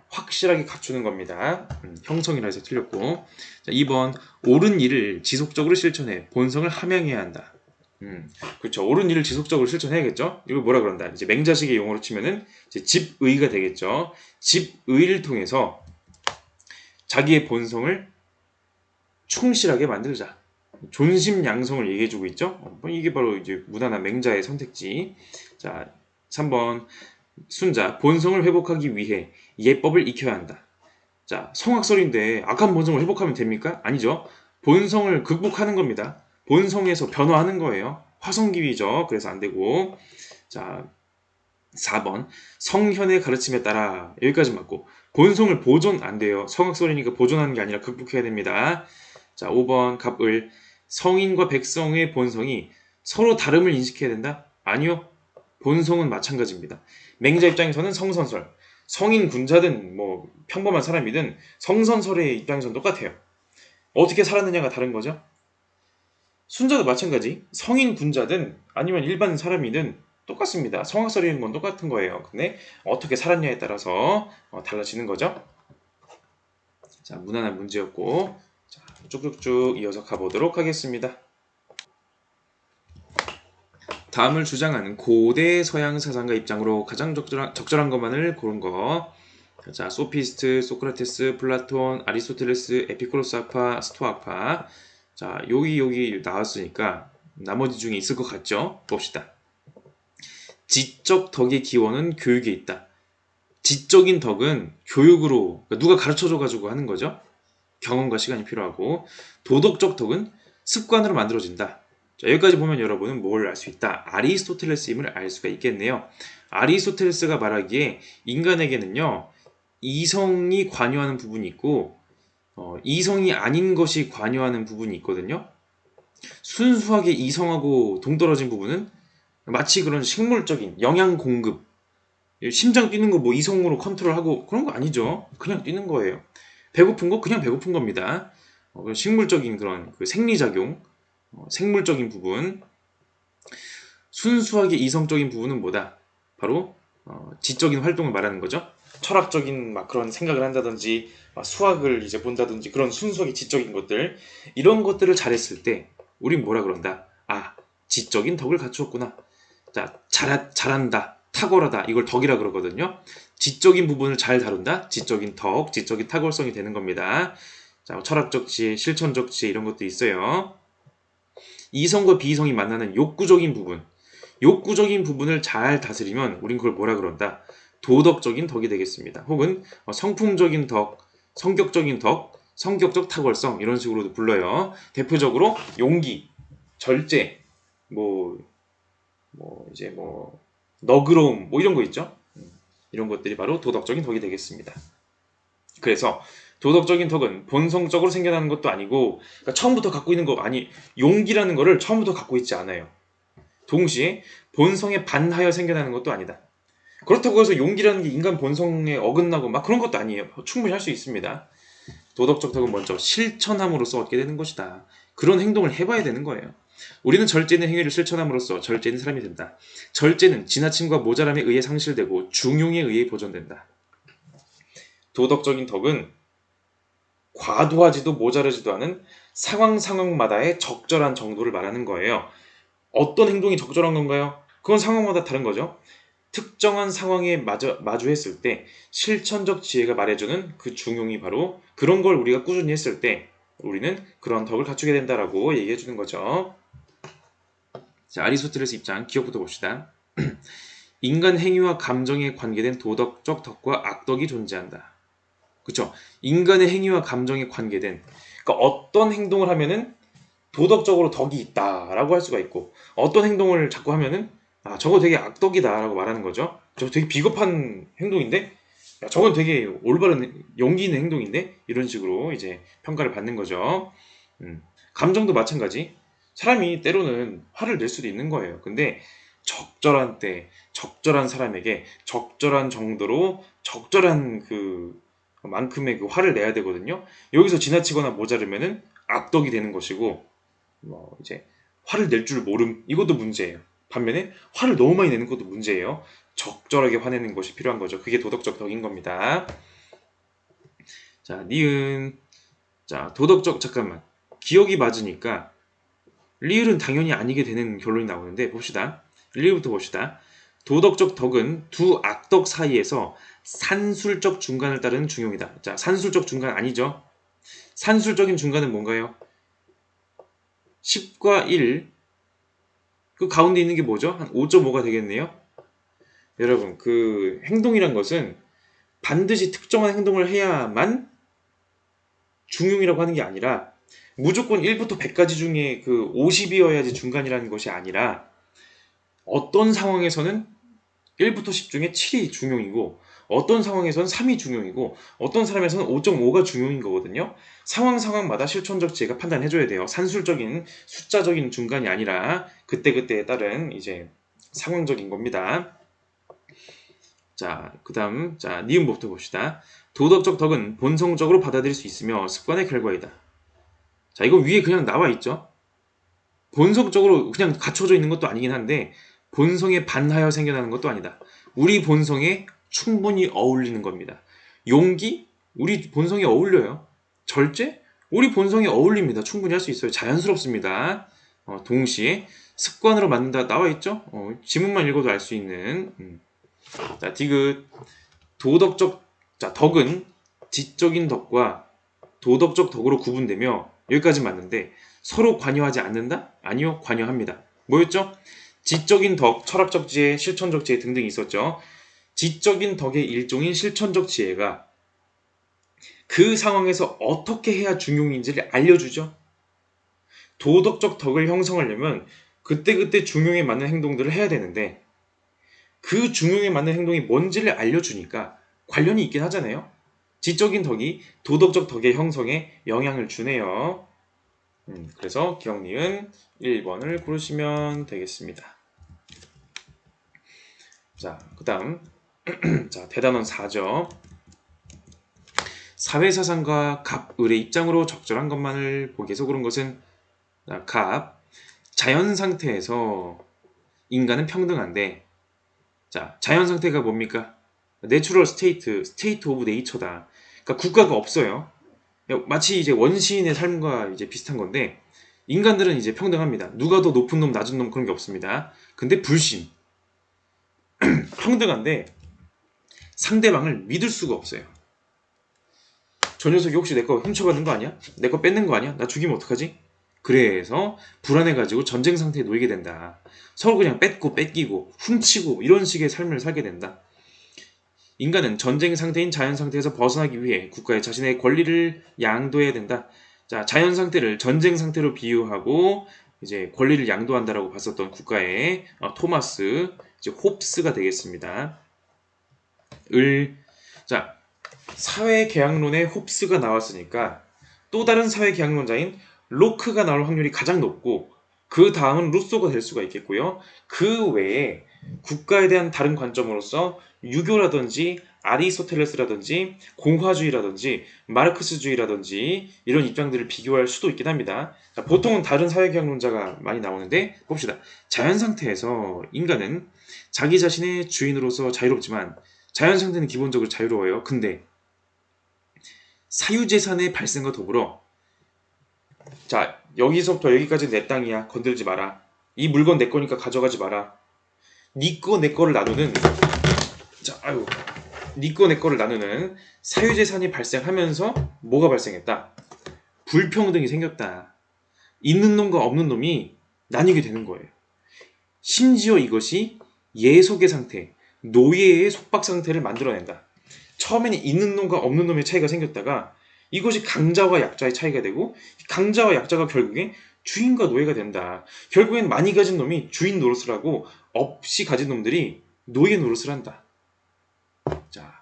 확실하게 갖추는 겁니다. 형성이라 해서 틀렸고. 자, 2번 옳은 일을 지속적으로 실천해 본성을 함양해야 한다. 그렇죠. 옳은 일을 지속적으로 실천해야겠죠. 이걸 뭐라 그런다. 이제 맹자식의 용어로 치면은 이제 집의가 되겠죠. 집의를 통해서 자기의 본성을 충실하게 만들자. 존심양성을 얘기해주고 있죠. 이게 바로 이제 무난한 맹자의 선택지. 자, 3번 순자. 본성을 회복하기 위해 예법을 익혀야 한다. 자, 성악설인데 악한 본성을 회복하면 됩니까? 아니죠. 본성을 극복하는 겁니다. 본성에서 변화하는 거예요. 화성기위죠. 그래서 안 되고. 자, 4번 성현의 가르침에 따라 여기까지 맞고 본성을 보존 안 돼요. 성악설이니까 보존하는 게 아니라 극복해야 됩니다. 자, 5번 갑을 성인과 백성의 본성이 서로 다름을 인식해야 된다? 아니요. 본성은 마찬가지입니다. 맹자 입장에서는 성선설, 성인 군자든 뭐 평범한 사람이든 성선설의 입장에서는 똑같아요. 어떻게 살았느냐가 다른 거죠. 순자도 마찬가지. 성인 군자든 아니면 일반 사람이든 똑같습니다. 성악설이는 건 똑같은 거예요. 근데 어떻게 살았냐에 따라서 달라지는 거죠. 자, 무난한 문제였고 자, 쭉쭉쭉 이어서 가보도록 하겠습니다. 다음을 주장하는 고대 서양 사상가 입장으로 가장 적절한 것만을 고른 거. 자, 소피스트, 소크라테스, 플라톤, 아리스토텔레스, 에피쿠로스 학파, 스토아 학파. 자, 여기 나왔으니까 나머지 중에 있을 것 같죠? 봅시다. 지적 덕의 기원은 교육에 있다. 지적인 덕은 교육으로, 그러니까 누가 가르쳐줘가지고 하는 거죠. 경험과 시간이 필요하고. 도덕적 덕은 습관으로 만들어진다. 자, 여기까지 보면 여러분은 뭘 알 수 있다? 아리스토텔레스임을 알 수가 있겠네요. 아리스토텔레스가 말하기에 인간에게는요, 이성이 관여하는 부분이 있고 이성이 아닌 것이 관여하는 부분이 있거든요. 순수하게 이성하고 동떨어진 부분은 마치 그런 식물적인 영양 공급, 심장 뛰는 거 뭐 이성으로 컨트롤하고 그런 거 아니죠. 그냥 뛰는 거예요. 배고픈 거 그냥 배고픈 겁니다. 식물적인 그런 그 생리작용, 생물적인 부분, 순수하게 이성적인 부분은 뭐다? 바로 지적인 활동을 말하는 거죠. 철학적인 막 그런 생각을 한다든지 수학을 이제 본다든지 그런 순수하게 지적인 것들, 이런 것들을 잘했을 때 우린 뭐라 그런다? 아, 지적인 덕을 갖추었구나. 자, 잘한다, 탁월하다, 이걸 덕이라 그러거든요. 지적인 부분을 잘 다룬다, 지적인 덕, 지적인 탁월성이 되는 겁니다. 자, 철학적 지혜, 실천적 지혜 이런 것도 있어요. 이성과 비이성이 만나는 욕구적인 부분을 잘 다스리면 우린 그걸 뭐라 그런다? 도덕적인 덕이 되겠습니다. 혹은 성품적인 덕, 성격적인 덕, 성격적 탁월성 이런 식으로도 불러요. 대표적으로 용기, 절제, 이제 너그러움 이런 거 있죠. 이런 것들이 바로 도덕적인 덕이 되겠습니다. 그래서 도덕적인 덕은 본성적으로 생겨나는 것도 아니고, 그러니까 처음부터 갖고 있는 거 용기라는 거를 처음부터 갖고 있지 않아요. 동시에 본성에 반하여 생겨나는 것도 아니다. 그렇다고 해서 용기라는 게 인간 본성에 어긋나고 막 그런 것도 아니에요. 충분히 할 수 있습니다. 도덕적 덕은 먼저 실천함으로써 얻게 되는 것이다. 그런 행동을 해봐야 되는 거예요. 우리는 절제 있는 행위를 실천함으로써 절제 있는 사람이 된다. 절제는 지나침과 모자람에 의해 상실되고 중용에 의해 보존된다. 도덕적인 덕은 과도하지도 모자르지도 않은 상황마다의 적절한 정도를 말하는 거예요. 어떤 행동이 적절한 건가요? 그건 상황마다 다른 거죠. 특정한 상황에 마주했을 때 실천적 지혜가 말해주는 그 중용이 바로 그런 걸 우리가 꾸준히 했을 때 우리는 그런 덕을 갖추게 된다라고 얘기해 주는 거죠. 자, 아리스토텔레스 입장 기억부터 봅시다. 인간 행위와 감정에 관계된 도덕적 덕과 악덕이 존재한다. 그렇죠? 인간의 행위와 감정에 관계된 그러니까 어떤 행동을 하면은 도덕적으로 덕이 있다라고 할 수가 있고 어떤 행동을 자꾸 하면은 저거 되게 악덕이다라고 말하는 거죠. 저거 되게 비겁한 행동인데 저건 되게 올바른 용기 있는 행동인데 이런 식으로 이제 평가를 받는 거죠. 감정도 마찬가지. 사람이 때로는 화를 낼 수도 있는 거예요. 근데 적절한 때, 적절한 사람에게 적절한 정도로 적절한 그 만큼의 그 화를 내야 되거든요. 여기서 지나치거나 모자르면은 악덕이 되는 것이고 이제 화를 낼 줄 모름 이것도 문제예요. 반면에 화를 너무 많이 내는 것도 문제예요. 적절하게 화내는 것이 필요한 거죠. 그게 도덕적 덕인 겁니다. 자, 니은. 자, 도덕적 잠깐만. 기억이 맞으니까 리을은 당연히 아니게 되는 결론이 나오는데 봅시다. 리을부터 봅시다. 도덕적 덕은 두 악덕 사이에서 산술적 중간을 따르는 중용이다. 자, 산술적 중간 아니죠? 산술적인 중간은 뭔가요? 10과 1. 그 가운데 있는 게 뭐죠? 한 5.5가 되겠네요. 여러분, 그 행동이란 것은 반드시 특정한 행동을 해야만 중용이라고 하는 게 아니라 무조건 1부터 100까지 중에 그 50이어야지 중간이라는 것이 아니라 어떤 상황에서는 1부터 10 중에 7이 중용이고 어떤 상황에서는 3이 중용이고 어떤 사람에서는 5.5가 중용인 거거든요. 상황마다 실천적 지혜가 판단해줘야 돼요. 산술적인 숫자적인 중간이 아니라 그때그때에 따른 이제 상황적인 겁니다. 자, 그 다음 니은부터 봅시다. 도덕적 덕은 본성적으로 받아들일 수 있으며 습관의 결과이다. 자, 이거 위에 그냥 나와 있죠. 본성적으로 그냥 갖춰져 있는 것도 아니긴 한데 본성에 반하여 생겨나는 것도 아니다. 우리 본성에 충분히 어울리는 겁니다. 용기? 우리 본성에 어울려요. 절제? 우리 본성에 어울립니다. 충분히 할 수 있어요. 자연스럽습니다. 동시에 습관으로 만든다 나와 있죠? 지문만 읽어도 알 수 있는. 자, 디귿. 도덕적 덕은 지적인 덕과 도덕적 덕으로 구분되며 여기까지 맞는데 서로 관여하지 않는다? 아니요, 관여합니다. 뭐였죠? 지적인 덕, 철학적 지혜, 실천적 지혜 등등이 있었죠. 지적인 덕의 일종인 실천적 지혜가 그 상황에서 어떻게 해야 중용인지를 알려주죠. 도덕적 덕을 형성하려면 그때그때 중용에 맞는 행동들을 해야 되는데 그 중용에 맞는 행동이 뭔지를 알려주니까 관련이 있긴 하잖아요. 지적인 덕이 도덕적 덕의 형성에 영향을 주네요. 그래서 기억 니은 1번을 고르시면 되겠습니다. 자, 그 다음 자, 대단원 4죠. 사회사상과 갑을의 입장으로 적절한 것만을 보기에서 고른 것은 갑. 자연 상태에서 인간은 평등한데 자, 자연 상태가 뭡니까? 내추럴 스테이트 오브 네이처다. 그러니까 국가가 없어요. 마치 이제 원시인의 삶과 이제 비슷한 건데 인간들은 이제 평등합니다. 누가 더 높은 놈, 낮은 놈 그런 게 없습니다. 근데 불신. 평등한데 상대방을 믿을 수가 없어요. 저 녀석이 혹시 내 거 훔쳐가는 거 아니야? 내 거 뺏는 거 아니야? 나 죽이면 어떡하지? 그래서 불안해가지고 전쟁 상태에 놓이게 된다. 서로 그냥 뺏고 뺏기고 훔치고 이런 식의 삶을 살게 된다. 인간은 전쟁 상태인 자연 상태에서 벗어나기 위해 국가에 자신의 권리를 양도해야 된다. 자, 자연 상태를 전쟁 상태로 비유하고 이제 권리를 양도한다라고 봤었던 국가의 토마스 이제 홉스가 되겠습니다. 자, 사회계약론에 홉스가 나왔으니까 또 다른 사회계약론자인 로크가 나올 확률이 가장 높고 그 다음은 루소가 될 수가 있겠고요. 그 외에 국가에 대한 다른 관점으로서 유교라든지 아리스토텔레스라든지 공화주의라든지 마르크스주의라든지 이런 입장들을 비교할 수도 있긴 합니다. 자, 보통은 다른 사회계약론자가 많이 나오는데 봅시다. 자연 상태에서 인간은 자기 자신의 주인으로서 자유롭지만 자연 상태는 기본적으로 자유로워요. 근데 사유재산의 발생과 더불어 자 여기서부터 여기까지 내 땅이야. 건들지 마라. 이 물건 내 거니까 가져가지 마라. 니 거 내 거를 나누는 자 아유 니 거 내 거를 나누는 사유재산이 발생하면서 뭐가 발생했다? 불평등이 생겼다. 있는 놈과 없는 놈이 나뉘게 되는 거예요. 심지어 이것이 예속의 상태, 노예의 속박 상태를 만들어낸다. 처음에는 있는 놈과 없는 놈의 차이가 생겼다가 이것이 강자와 약자의 차이가 되고 강자와 약자가 결국에 주인과 노예가 된다. 결국엔 많이 가진 놈이 주인 노릇을 하고 없이 가진 놈들이 노예 노릇을 한다. 자,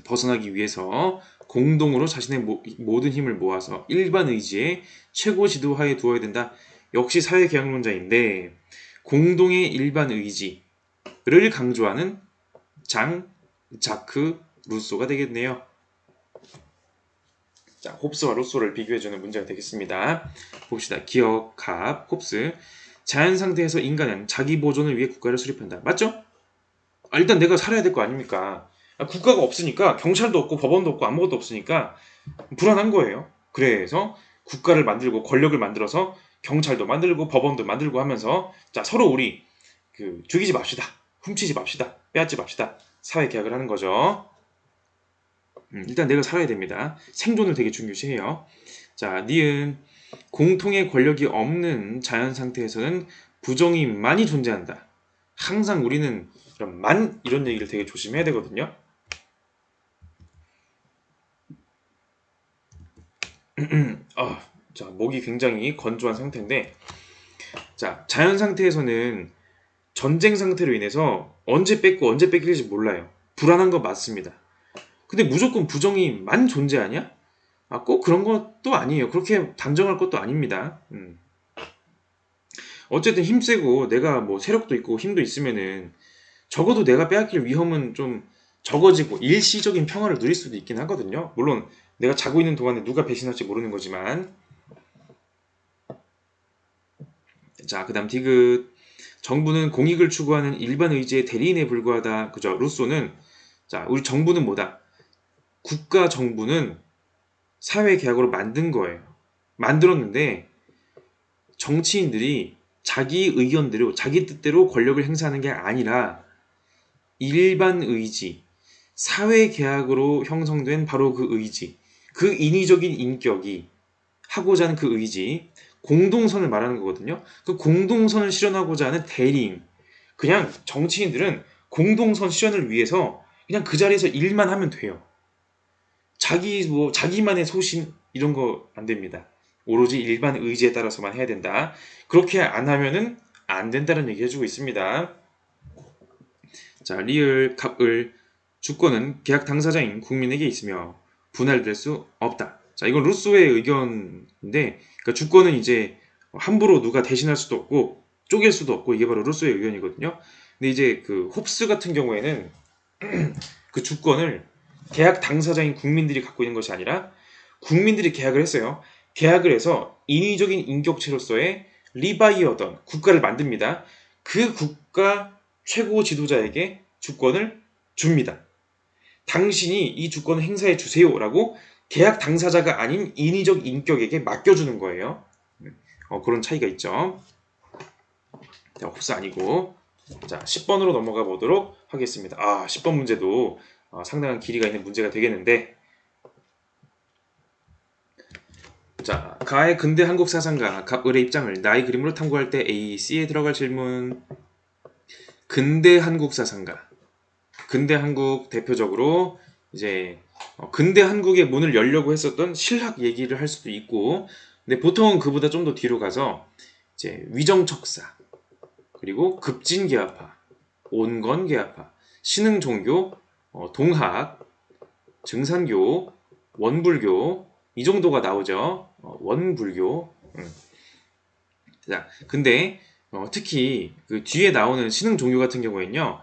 벗어나기 위해서 공동으로 자신의 모든 힘을 모아서 일반 의지의 최고 지도하에 두어야 된다. 역시 사회계약론자인데 공동의 일반 의지를 강조하는 장 자크 루소가 되겠네요. 자, 홉스와 루소를 비교해주는 문제가 되겠습니다. 봅시다. 기억, 갑, 홉스. 자연 상태에서 인간은 자기 보존을 위해 국가를 수립한다. 맞죠? 일단 내가 살아야 될 거 아닙니까? 국가가 없으니까 경찰도 없고 법원도 없고 아무것도 없으니까 불안한 거예요. 그래서 국가를 만들고 권력을 만들어서 경찰도 만들고 법원도 만들고 하면서 자 서로 우리 죽이지 맙시다. 훔치지 맙시다. 빼앗지 맙시다. 사회계약을 하는 거죠. 일단 내가 살아야 됩니다. 생존을 되게 중요시해요. 자, 니은 공통의 권력이 없는 자연 상태에서는 부정이 많이 존재한다. 항상 우리는 이런 얘기를 되게 조심해야 되거든요. 자, 목이 굉장히 건조한 상태인데 자, 자연 상태에서는 전쟁 상태로 인해서 언제 뺏고 언제 뺏길지 몰라요. 불안한 거 맞습니다. 근데 무조건 부정이 만 존재하냐? 꼭 그런 것도 아니에요. 그렇게 단정할 것도 아닙니다. 어쨌든 힘세고 내가 뭐 세력도 있고 힘도 있으면은 적어도 내가 빼앗길 위험은 좀 적어지고 일시적인 평화를 누릴 수도 있긴 하거든요. 물론 내가 자고 있는 동안에 누가 배신할지 모르는 거지만 자, 그 다음 디귿 정부는 공익을 추구하는 일반 의지의 대리인에 불과하다. 그죠? 루소는 자, 우리 정부는 뭐다? 국가 정부는 사회계약으로 만든 거예요. 만들었는데 정치인들이 자기 의견대로 자기 뜻대로 권력을 행사하는 게 아니라 일반 의지, 사회계약으로 형성된 바로 그 의지, 그 인위적인 인격이 하고자 하는 그 의지, 공동선을 말하는 거거든요. 그 공동선을 실현하고자 하는 대리인, 그냥 정치인들은 공동선 실현을 위해서 그냥 그 자리에서 일만 하면 돼요. 자기만의 소신 이런 거 안 됩니다. 오로지 일반 의지에 따라서만 해야 된다. 그렇게 안 하면은 안 된다는 얘기 해주고 있습니다. 자, 리을, 갑을 주권은 계약 당사자인 국민에게 있으며 분할될 수 없다. 자, 이건 루소의 의견인데, 그러니까 주권은 이제 함부로 누가 대신할 수도 없고 쪼갤 수도 없고 이게 바로 루소의 의견이거든요. 근데 이제 그 홉스 같은 경우에는 그 주권을 계약 당사자인 국민들이 갖고 있는 것이 아니라 국민들이 계약을 했어요. 계약을 해서 인위적인 인격체로서의 리바이어던 국가를 만듭니다. 그 국가 최고 지도자에게 주권을 줍니다. 당신이 이 주권을 행사해 주세요라고 계약 당사자가 아닌 인위적 인격에게 맡겨주는 거예요. 그런 차이가 있죠. 자, 홉스 아니고 자 10번으로 넘어가 보도록 하겠습니다. 10번 문제도 상당한 길이가 있는 문제가 되겠는데 자, 가의 근대 한국 사상가 갑을의 입장을 나의 그림으로 탐구할 때 A, C에 들어갈 질문 근대 한국 사상가 근대 한국 대표적으로 이제 근대 한국의 문을 열려고 했었던 신학 얘기를 할 수도 있고 근데 보통은 그보다 좀 더 뒤로 가서 이제 위정척사 그리고 급진개화파 온건개화파 신흥종교 동학 증산교 원불교 이 정도가 나오죠. 원불교. 자, 근데 특히 그 뒤에 나오는 신흥 종교 같은 경우에는요.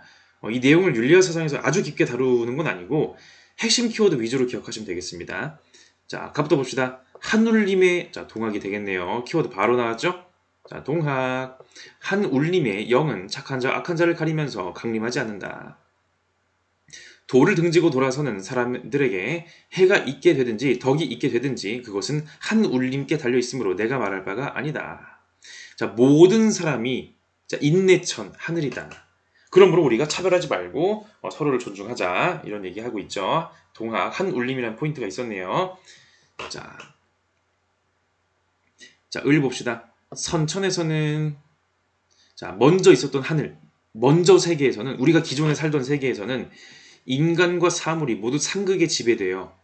이 내용을 윤리와 사상에서 아주 깊게 다루는 건 아니고 핵심 키워드 위주로 기억하시면 되겠습니다. 자, 갑부터 봅시다. 한울림의 자, 동학이 되겠네요. 키워드 바로 나왔죠? 자, 동학. 한울림의 영은 착한 자, 악한 자를 가리면서 강림하지 않는다. 도를 등지고 돌아서는 사람들에게 해가 있게 되든지 덕이 있게 되든지 그것은 한울림께 달려 있으므로 내가 말할 바가 아니다. 자, 모든 사람이 자, 인내천 하늘이다. 그러므로 우리가 차별하지 말고 서로를 존중하자 이런 얘기하고 있죠. 동학 한울림이라는 포인트가 있었네요. 자, 을 봅시다. 선천에서는 자, 먼저 있었던 하늘, 먼저 세계에서는 우리가 기존에 살던 세계에서는 인간과 사물이 모두 상극에 지배되어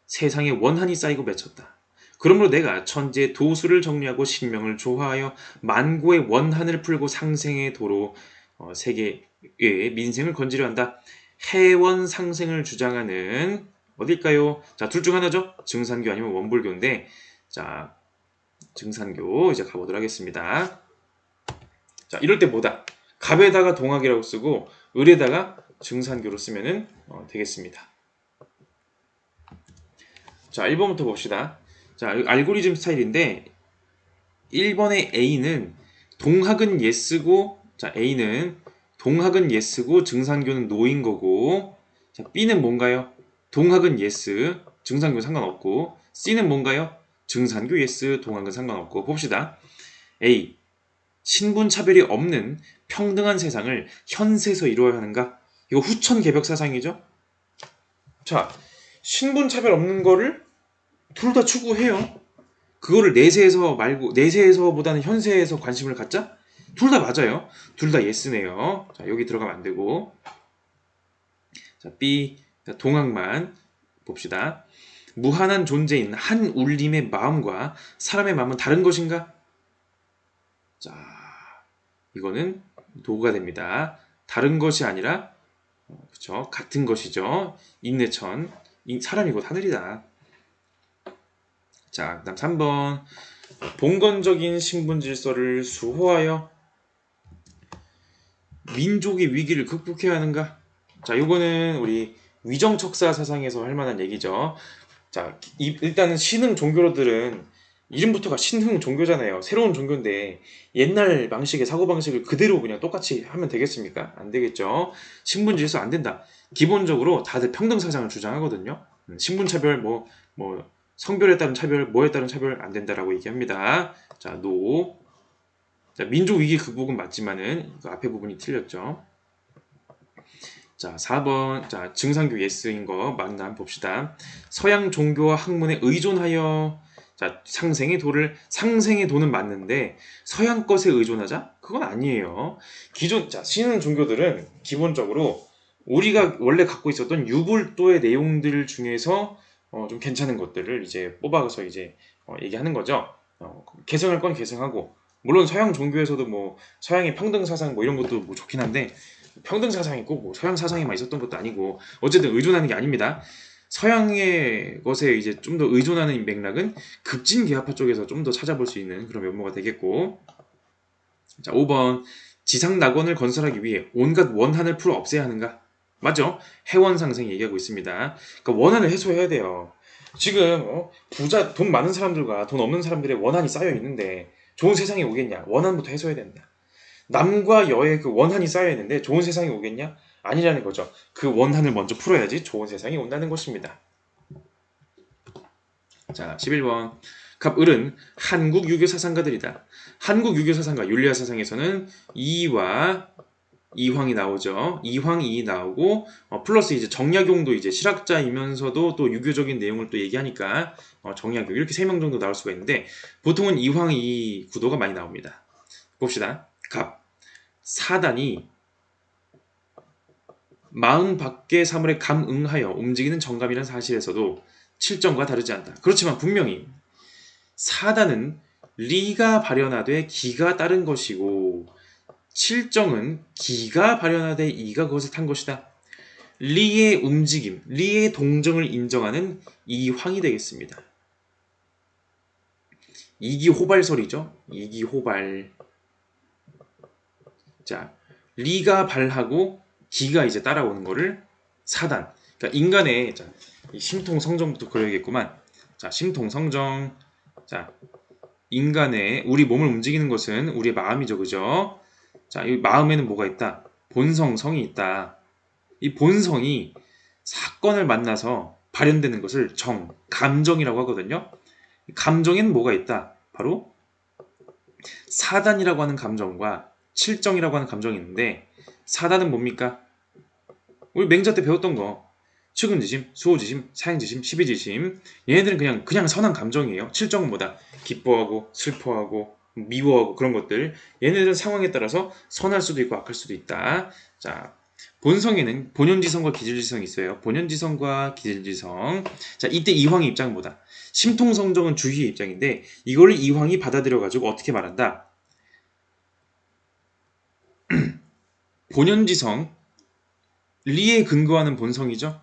세상에 원한이 쌓이고 맺혔다. 그러므로 내가 천지의 도수를 정리하고 신명을 조화하여 만고의 원한을 풀고 상생의 도로 세계의 민생을 건지려 한다. 해원 상생을 주장하는 어딜까요? 자, 둘 중 하나죠. 증산교 아니면 원불교인데 자, 증산교 이제 가보도록 하겠습니다. 자, 이럴 때 뭐다? 갑에다가 동학이라고 쓰고 을에다가 증산교로 쓰면 되겠습니다. 자, 1번부터 봅시다. 자, 알고리즘 스타일인데 1번의 A는 동학은 예스고 자, A는 동학은 예스고 증산교는 노인 거고 자, B는 뭔가요? 동학은 예스, 증산교 상관없고 C는 뭔가요? 증산교 예스, 동학은 상관없고 봅시다. A. 신분차별이 없는 평등한 세상을 현세에서 이루어야 하는가? 이거 후천개벽 사상이죠? 자, 신분차별 없는 거를 둘 다 추구해요. 그거를 내세에서 말고 내세에서보다는 현세에서 관심을 갖자? 둘 다 맞아요. 둘 다 예스네요. 자, 여기 들어가면 안 되고. 자, B. 자, 동학만 봅시다. 무한한 존재인 한 울림의 마음과 사람의 마음은 다른 것인가? 자, 이거는 도가 됩니다. 다른 것이 아니라 그쵸? 같은 것이죠. 인내천. 사람이 곧 하늘이다. 자, 그다음 3번. 봉건적인 신분 질서를 수호하여 민족의 위기를 극복해야 하는가? 자, 요거는 우리 위정척사 사상에서 할 만한 얘기죠. 자, 일단은 신흥 종교들은 이름부터가 신흥 종교잖아요. 새로운 종교인데 옛날 방식의 사고방식을 그대로 그냥 똑같이 하면 되겠습니까? 안 되겠죠. 신분 질서 안 된다. 기본적으로 다들 평등 사상을 주장하거든요. 신분차별, 뭐, 성별에 따른 차별, 뭐에 따른 차별 안 된다라고 얘기합니다. 자, 노. 자, 민족 위기 극복은 맞지만은 그 앞에 부분이 틀렸죠. 자, 4번. 자, 증상교 예스인 거 맞나 한번 봅시다. 서양 종교와 학문에 의존하여 자, 상생의 도는 맞는데 서양 것에 의존하자? 그건 아니에요. 자, 신흥 종교들은 기본적으로 우리가 원래 갖고 있었던 유불도의 내용들 중에서 좀 괜찮은 것들을 이제 뽑아서 이제 얘기하는 거죠. 개성할 건 개성하고 물론 서양 종교에서도 뭐 서양의 평등 사상 뭐 이런 것도 뭐 좋긴 한데 평등 사상이 꼭 뭐 서양 사상에만 있었던 것도 아니고 어쨌든 의존하는 게 아닙니다. 서양의 것에 이제 좀 더 의존하는 맥락은 급진개화파 쪽에서 좀 더 찾아볼 수 있는 그런 면모가 되겠고 자 5번 지상 낙원을 건설하기 위해 온갖 원한을 풀어 없애야 하는가? 맞죠? 해원 상생 얘기하고 있습니다. 그러니까 원한을 해소해야 돼요. 지금 부자 돈 많은 사람들과 돈 없는 사람들의 원한이 쌓여 있는데 좋은 세상이 오겠냐? 원한부터 해소해야 된다. 남과 여의 그 원한이 쌓여 있는데 좋은 세상이 오겠냐? 아니라는 거죠. 그 원한을 먼저 풀어야지 좋은 세상이 온다는 것입니다. 자, 11번. 갑을은 한국 유교 사상가들이다. 한국 유교 사상가 윤리화 사상에서는 이와 이황이 나오죠. 이황이 나오고 플러스 이제 정약용도 이제 실학자이면서도 또 유교적인 내용을 또 얘기하니까 정약용 이렇게 3명 정도 나올 수가 있는데 보통은 이황이 구도가 많이 나옵니다. 봅시다. 갑 사단이 마음 밖의 사물에 감응하여 움직이는 정감이라는 사실에서도 칠정과 다르지 않다. 그렇지만 분명히 사단은 리가 발현하되 기가 따른 것이고 칠정은 기가 발현하되 이가 그것을 탄 것이다. 리의 움직임, 리의 동정을 인정하는 이황이 되겠습니다. 이기호발설이죠. 이기호발. 자, 리가 발하고 기가 이제 따라오는 거를 사단. 그러니까 인간의 자, 이 심통성정부터 그려야겠구만. 자, 심통성정. 자, 인간의 우리 몸을 움직이는 것은 우리의 마음이죠, 그죠? 자, 이 마음에는 뭐가 있다? 본성, 성이 있다. 이 본성이 사건을 만나서 발현되는 것을 감정이라고 하거든요. 감정에는 뭐가 있다? 바로 사단이라고 하는 감정과 칠정이라고 하는 감정이 있는데 사단은 뭡니까? 우리 맹자 때 배웠던 거 측은지심, 수호지심, 사행지심, 시비지심 얘네들은 그냥 선한 감정이에요. 칠정은 뭐다? 기뻐하고 슬퍼하고 미워하고 그런 것들 얘네들은 상황에 따라서 선할 수도 있고 악할 수도 있다. 자, 본성에는 본연지성과 기질지성이 있어요. 본연지성과 기질지성. 자, 이때 이황의 입장은 뭐다? 심통성정은 주희의 입장인데 이걸 이황이 받아들여가지고 어떻게 말한다? 본연지성, 리에 근거하는 본성이죠.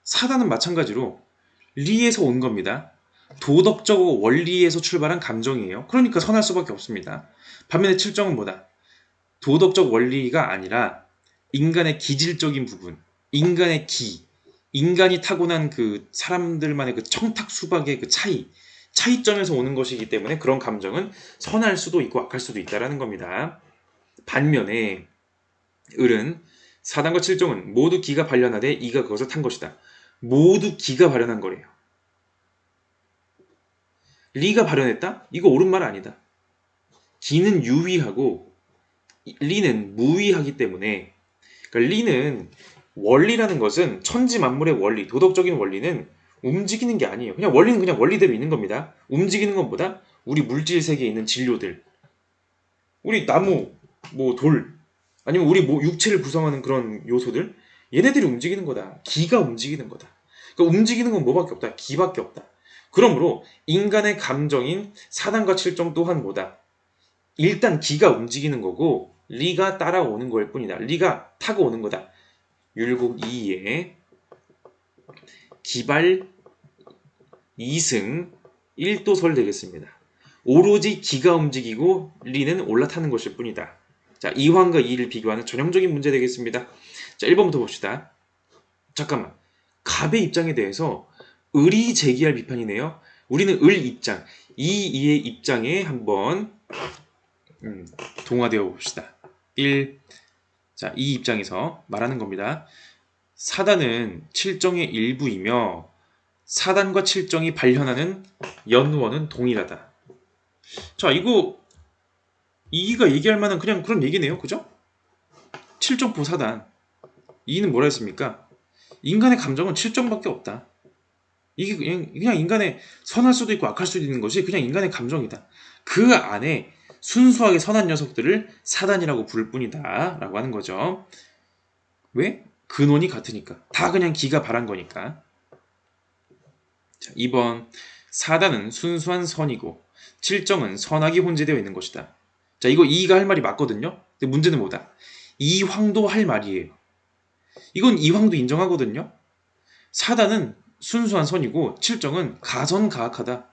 사단은 마찬가지로 리에서 온 겁니다. 도덕적 원리에서 출발한 감정이에요. 그러니까 선할 수밖에 없습니다. 반면에 칠정은 뭐다? 도덕적 원리가 아니라 인간의 기질적인 부분, 인간의 인간이 타고난 그 사람들만의 그 청탁 수박의 그 차이점에서 오는 것이기 때문에 그런 감정은 선할 수도 있고 악할 수도 있다라는 겁니다. 반면에 을은 사단과 칠정은 모두 기가 발현하되 이가 그것을 탄 것이다. 모두 기가 발현한 거래요. 리가 발현했다? 이거 옳은 말 아니다. 기는 유위하고 리는 무위하기 때문에 그러니까 리는 원리라는 것은 천지 만물의 원리, 도덕적인 원리는 움직이는 게 아니에요. 그냥 원리는 그냥 원리대로 있는 겁니다. 움직이는 것보다 우리 물질 세계에 있는 진료들, 우리 나무, 뭐 돌, 아니면 우리 뭐 육체를 구성하는 그런 요소들, 얘네들이 움직이는 거다. 기가 움직이는 거다. 그러니까 움직이는 건 뭐밖에 없다. 기밖에 없다. 그러므로 인간의 감정인 사단과 칠정 또한 뭐다? 일단 기가 움직이는 거고 리가 따라오는 거일 뿐이다. 리가 타고 오는 거다. 율곡 2에 기발 2승 1도설 되겠습니다. 오로지 기가 움직이고 리는 올라타는 것일 뿐이다. 자, 이황과 이를 비교하는 전형적인 문제 되겠습니다. 자, 1번부터 봅시다. 잠깐만. 갑의 입장에 대해서 을이 제기할 비판이네요. 우리는 을 입장, 이의 입장에 한번 동화되어 봅시다. 1. 자, 이 입장에서 말하는 겁니다. 사단은 칠정의 일부이며 사단과 칠정이 발현하는 연원은 동일하다. 자, 이거 이가 얘기할 만한 그냥 그런 얘기네요. 그죠? 칠정포 사단. 이는 뭐라 했습니까? 인간의 감정은 칠정밖에 없다. 이게 그냥 인간의 선할 수도 있고 악할 수도 있는 것이 그냥 인간의 감정이다. 그 안에 순수하게 선한 녀석들을 사단이라고 부를 뿐이다 라고 하는 거죠. 왜? 근원이 같으니까. 다 그냥 기가 바란 거니까. 자, 2번 사단은 순수한 선이고 칠정은 선악이 혼재되어 있는 것이다. 자, 이거 이가 할 말이 맞거든요. 근데 문제는 뭐다? 이황도 할 말이에요. 이건 이황도 인정하거든요. 사단은 순수한 선이고 칠정은 가선가악하다.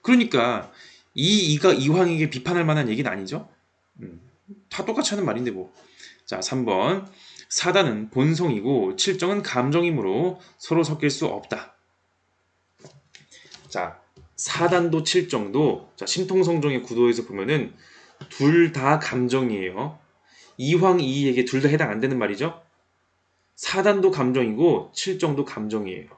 그러니까 이가 이황에게 비판할 만한 얘기는 아니죠. 다 똑같이 하는 말인데 뭐. 자, 3번 사단은 본성이고 칠정은 감정이므로 서로 섞일 수 없다. 자, 사단도 칠정도 자, 신통성정의 구도에서 보면은 둘 다 감정이에요. 이황 이에게 둘 다 해당 안 되는 말이죠. 사단도 감정이고 칠정도 감정이에요.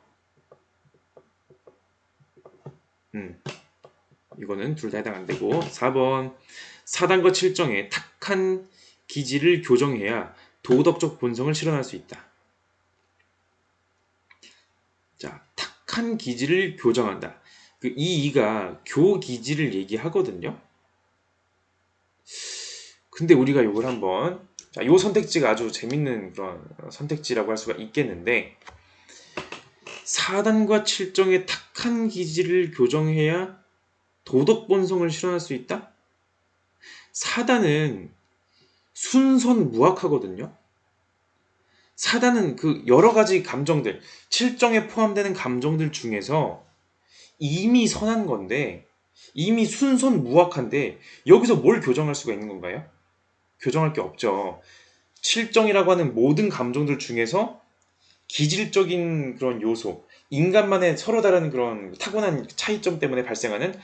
이거는 둘 다 해당 안 되고 4번 사단과 칠정의 탁한 기질을 교정해야 도덕적 본성을 실현할 수 있다. 자, 탁한 기질을 교정한다. 그 이가 교기질을 얘기하거든요. 근데 우리가 이걸 한번 자, 요 선택지가 아주 재밌는 그런 선택지라고 할 수가 있겠는데 사단과 칠정의 탁한 기질을 교정해야 도덕 본성을 실현할 수 있다? 사단은 순선무악하거든요. 사단은 그 여러 가지 감정들, 칠정에 포함되는 감정들 중에서 이미 선한 건데, 이미 순선무악한데 여기서 뭘 교정할 수가 있는 건가요? 교정할 게 없죠. 실정이라고 하는 모든 감정들 중에서 기질적인 그런 요소, 인간만의 서로 다른 그런 타고난 차이점 때문에 발생하는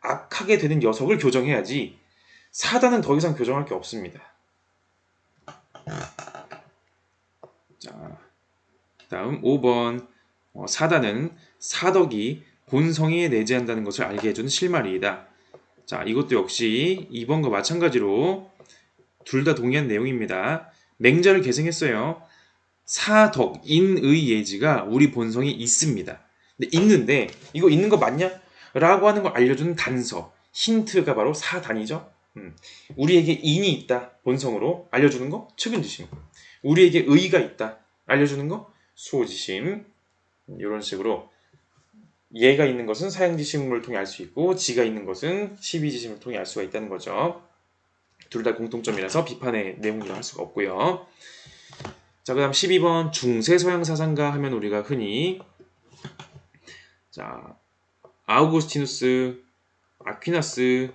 악하게 되는 녀석을 교정해야지 사단은 더 이상 교정할 게 없습니다. 자, 다음 5번. 사단은 사덕이 본성에 내재한다는 것을 알게 해주는 실마리이다. 자, 이것도 역시 2번과 마찬가지로 둘 다 동의한 내용입니다. 맹자를 계승했어요. 사덕, 인의 예지가 우리 본성이 있습니다. 근데 있는데 이거 있는 거 맞냐? 라고 하는 걸 알려주는 단서, 힌트가 바로 사단이죠. 우리에게 인이 있다, 본성으로 알려주는 거 측은지심. 우리에게 의가 있다, 알려주는 거 수호지심. 이런 식으로 얘가 있는 것은 사형지심을 통해 알 수 있고 지가 있는 것은 십이지심을 통해 알 수가 있다는 거죠. 둘 다 공통점이라서 비판의 내용이라 할 수가 없고요. 자, 그 다음 12번 중세서양사상가 하면 우리가 흔히 자 아우구스티누스, 아퀴나스,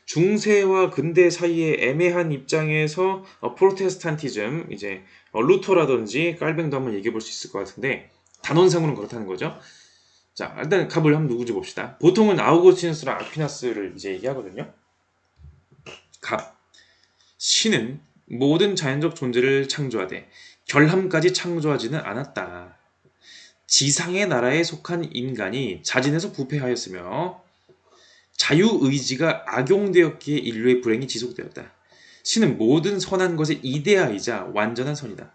중세와 근대 사이의 애매한 입장에서 프로테스탄티즘, 이제 루터라든지 깔뱅도 한번 얘기해 볼 수 있을 것 같은데 단원상으로는 그렇다는 거죠. 자, 일단 갑을 한번 누구지 봅시다. 보통은 아우구스티누스랑 아퀴나스를 이제 얘기하거든요. 갑. 신은 모든 자연적 존재를 창조하되 결함까지 창조하지는 않았다. 지상의 나라에 속한 인간이 자진해서 부패하였으며 자유의지가 악용되었기에 인류의 불행이 지속되었다. 신은 모든 선한 것의 이데아이자 완전한 선이다.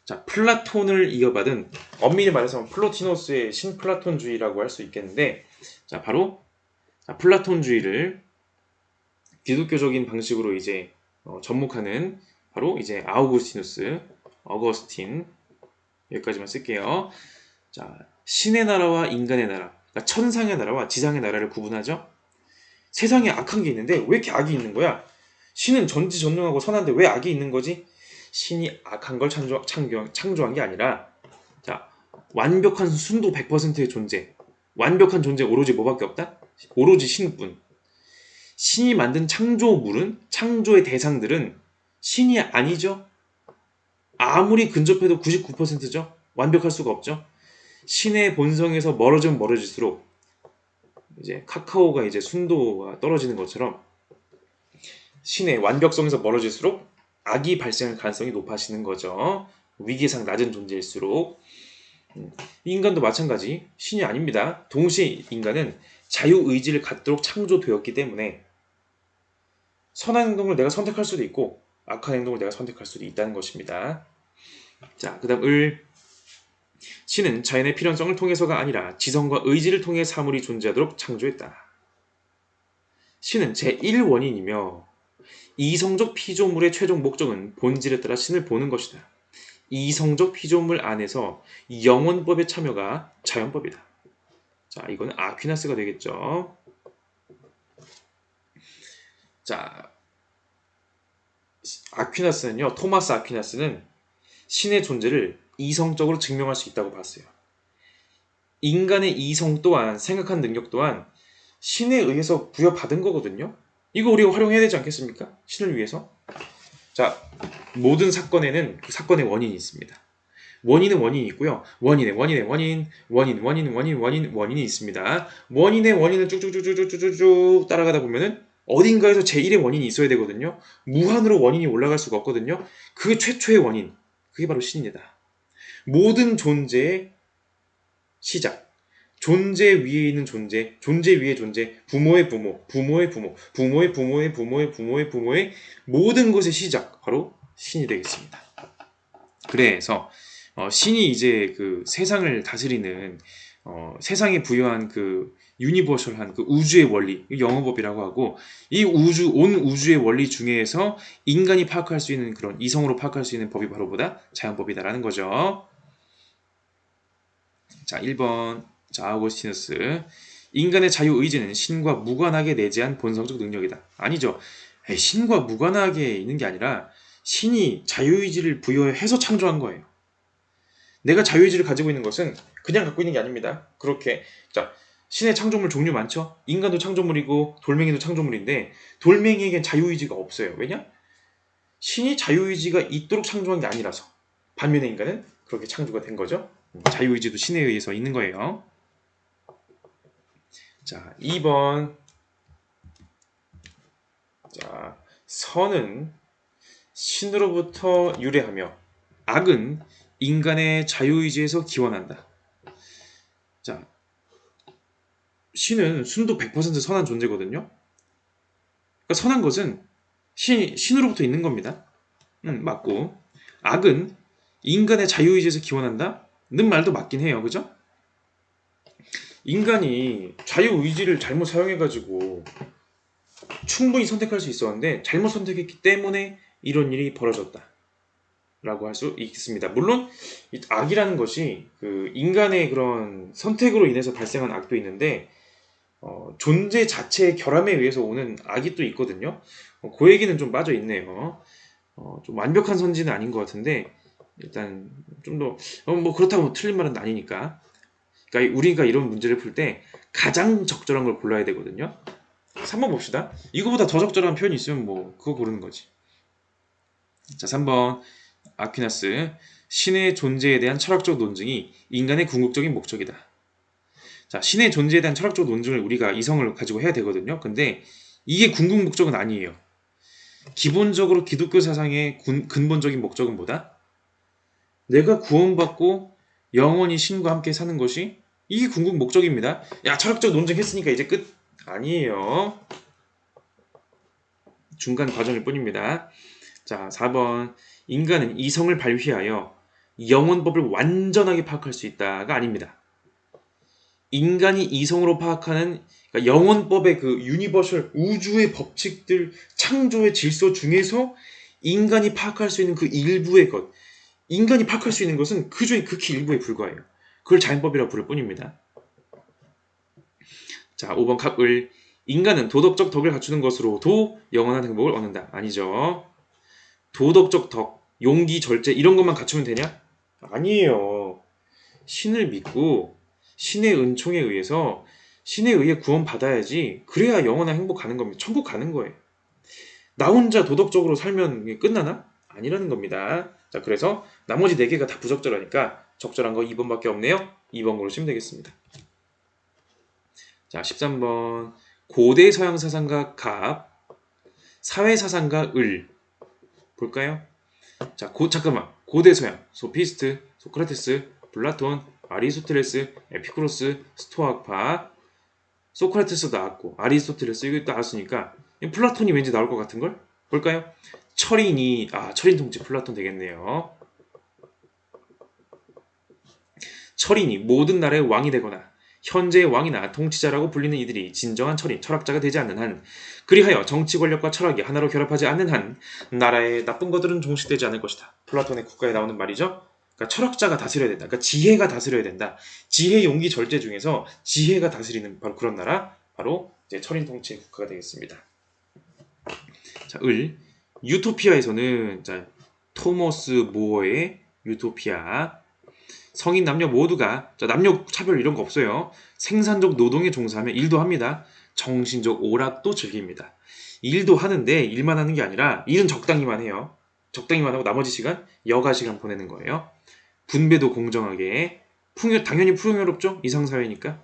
자, 플라톤을 이어받은, 엄밀히 말해서 플로티노스의 신플라톤주의라고 할 수 있겠는데, 자, 바로 플라톤주의를 기독교적인 방식으로 이제 접목하는 바로 이제 아우구스티누스, 어거스틴, 여기까지만 쓸게요. 자, 신의 나라와 인간의 나라, 그러니까 천상의 나라와 지상의 나라를 구분하죠. 세상에 악한 게 있는데 왜 이렇게 악이 있는 거야? 신은 전지전능하고 선한데 왜 악이 있는 거지? 신이 악한 걸 창조한 게 아니라, 자, 완벽한 순도 100%의 존재, 완벽한 존재 오로지 뭐밖에 없다? 오로지 신뿐. 신이 만든 창조물은, 창조의 대상들은 신이 아니죠. 아무리 근접해도 99%죠. 완벽할 수가 없죠. 신의 본성에서 멀어지면 멀어질수록 이제 카카오가 이제 순도가 떨어지는 것처럼 신의 완벽성에서 멀어질수록 악이 발생할 가능성이 높아지는 거죠. 위기상 낮은 존재일수록. 인간도 마찬가지. 신이 아닙니다. 동시에 인간은 자유의지를 갖도록 창조되었기 때문에 선한 행동을 내가 선택할 수도 있고 악한 행동을 내가 선택할 수도 있다는 것입니다. 자, 그 다음 을. 신은 자연의 필연성을 통해서가 아니라 지성과 의지를 통해 사물이 존재하도록 창조했다. 신은 제1원인이며 이성적 피조물의 최종 목적은 본질에 따라 신을 보는 것이다. 이성적 피조물 안에서 영원법의 참여가 자연법이다. 자, 이거는 아퀴나스가 되겠죠. 자, 아퀴나스는요, 토마스 아퀴나스는 신의 존재를 이성적으로 증명할 수 있다고 봤어요. 인간의 이성 또한, 생각한 능력 또한 신에 의해서 부여받은 거거든요. 이거 우리가 활용해야 되지 않겠습니까? 신을 위해서. 자, 모든 사건에는 그 사건의 원인이 있습니다. 원인은 원인이 있고요. 원인이 있습니다. 원인의 원인을 쭉쭉쭉쭉쭉쭉 따라가다 보면은 어딘가에서 제1의 원인이 있어야 되거든요. 무한으로 원인이 올라갈 수가 없거든요. 그 최초의 원인, 그게 바로 신입니다. 모든 존재의 시작, 존재 위에 있는 존재, 존재 위의 존재, 부모의 부모, 부모의 부모, 부모의 부모의 부모의 부모의 부모의 모든 것의 시작, 바로 신이 되겠습니다. 그래서 신이 이제 그 세상을 다스리는, 세상에 부여한 그 유니버셜한 그 우주의 원리, 영어법이라고 하고, 이 우주, 온 우주의 원리 중에서 인간이 파악할 수 있는 그런 이성으로 파악할 수 있는 법이 바로 뭐다? 자연법이다라는 거죠. 자, 1번. 자, 아우구스티누스. 인간의 자유의지는 신과 무관하게 내재한 본성적 능력이다. 아니죠. 신과 무관하게 있는 게 아니라 신이 자유의지를 부여해서 창조한 거예요. 내가 자유의지를 가지고 있는 것은 그냥 갖고 있는 게 아닙니다. 그렇게, 자, 신의 창조물 종류 많죠? 인간도 창조물이고 돌멩이도 창조물인데 돌멩이에겐 자유의지가 없어요. 왜냐? 신이 자유의지가 있도록 창조한 게 아니라서 반면에 인간은 그렇게 창조가 된 거죠. 자유의지도 신에 의해서 있는 거예요. 자, 2번. 자, 선은 신으로부터 유래하며 악은 인간의 자유의지에서 기원한다. 자, 신은 순도 100% 선한 존재거든요. 그러니까 선한 것은 신으로부터 있는 겁니다. 맞고, 악은 인간의 자유의지에서 기원한다? 는 말도 맞긴 해요. 그죠? 인간이 자유의지를 잘못 사용해가지고 충분히 선택할 수 있었는데 잘못 선택했기 때문에 이런 일이 벌어졌다 라고 할 수 있습니다. 물론 이 악이라는 것이 그 인간의 그런 선택으로 인해서 발생한 악도 있는데 존재 자체의 결함에 의해서 오는 악이 또 있거든요. 그 얘기는 좀 빠져 있네요. 좀 완벽한 선지는 아닌 것 같은데 일단 좀 더 뭐 그렇다고 틀린 말은 아니니까. 그러니까 우리가 이런 문제를 풀 때 가장 적절한 걸 골라야 되거든요. 3번 봅시다. 이거보다 더 적절한 표현이 있으면 뭐 그거 고르는 거지. 자, 3번 아퀴나스. 신의 존재에 대한 철학적 논증이 인간의 궁극적인 목적이다. 자, 신의 존재에 대한 철학적 논증을 우리가 이성을 가지고 해야 되거든요. 근데 이게 궁극 목적은 아니에요. 기본적으로 기독교 사상의 근본적인 목적은 뭐다? 내가 구원받고 영원히 신과 함께 사는 것이 이게 궁극 목적입니다. 야, 철학적 논증했으니까 이제 끝? 아니에요. 중간 과정일 뿐입니다. 자, 4번. 인간은 이성을 발휘하여 영원법을 완전하게 파악할 수 있다가 아닙니다. 인간이 이성으로 파악하는 그러니까 영원법의 그 유니버셜 우주의 법칙들 창조의 질서 중에서 인간이 파악할 수 있는 그 일부의 것 인간이 파악할 수 있는 것은 그 중에 극히 일부에 불과해요. 그걸 자연법이라고 부를 뿐입니다. 자, 5번 갑을. 인간은 도덕적 덕을 갖추는 것으로도 영원한 행복을 얻는다. 아니죠. 도덕적 덕, 용기, 절제 이런 것만 갖추면 되냐? 아니에요. 신을 믿고 신의 은총에 의해서 신에 의해 구원받아야지 그래야 영원한 행복 가는 겁니다. 천국 가는 거예요. 나 혼자 도덕적으로 살면 끝나나? 아니라는 겁니다. 자, 그래서 나머지 4개가 다 부적절하니까 적절한 거 2번밖에 없네요. 2번 고르시면 되겠습니다. 자, 13번. 고대 서양 사상가 갑, 사회 사상가 을. 볼까요? 자, 잠깐만. 고대 서양. 소피스트, 소크라테스, 플라톤, 아리스토텔레스, 에피쿠로스, 스토아파. 소크라테스 나왔고 아리스토텔레스 이거 나왔으니까 플라톤이 왠지 나올 것 같은걸? 볼까요? 철인이 철인 통치 플라톤 되겠네요. 철인이 모든 나라의 왕이 되거나 현재의 왕이나 통치자라고 불리는 이들이 진정한 철인, 철학자가 되지 않는 한 그리하여 정치 권력과 철학이 하나로 결합하지 않는 한 나라의 나쁜 것들은 종식되지 않을 것이다. 플라톤의 국가에 나오는 말이죠. 그러니까 철학자가 다스려야 된다. 그러니까 지혜가 다스려야 된다. 지혜, 용기, 절제 중에서 지혜가 다스리는 바로 그런 나라, 바로 이제 철인 통치의 국가가 되겠습니다. 자, 을. 유토피아에서는 자, 토머스 모어의 유토피아. 성인 남녀 모두가 남녀 차별 이런 거 없어요. 생산적 노동에 종사하면 일도 합니다. 정신적 오락도 즐깁니다. 일도 하는데 일만 하는 게 아니라 일은 적당히만 해요. 적당히만 하고 나머지 시간 여가 시간 보내는 거예요. 분배도 공정하게 당연히 풍요롭죠. 이상사회니까.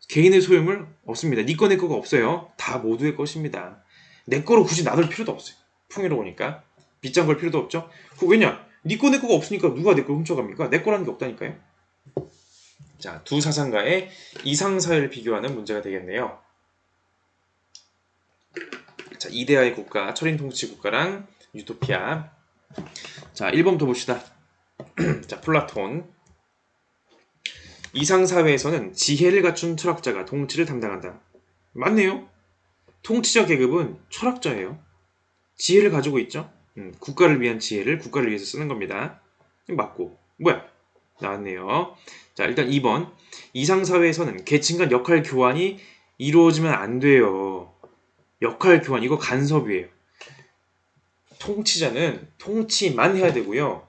개인의 소유물 없습니다. 네 거 내 거가 없어요. 다 모두의 것입니다. 내 거로 굳이 나눌 필요도 없어요. 풍요로우니까. 빗장 걸 필요도 없죠. 왜냐? 네 거 내 거가 없으니까 누가 내 걸 훔쳐갑니까? 내 거라는 게 없다니까요. 자, 두 사상가의 이상사회를 비교하는 문제가 되겠네요. 자, 이데아의 국가, 철인 통치 국가랑 유토피아. 자, 1번부터 봅시다. 자, 플라톤. 이상사회에서는 지혜를 갖춘 철학자가 통치를 담당한다. 맞네요. 통치자 계급은 철학자예요. 지혜를 가지고 있죠. 국가를 위한 지혜를 국가를 위해서 쓰는 겁니다. 맞고. 뭐야? 나왔네요. 자, 일단 2번. 이상사회에서는 계층 간 역할 교환이 이루어지면 안 돼요. 역할 교환, 이거 간섭이에요. 통치자는 통치만 해야 되고요.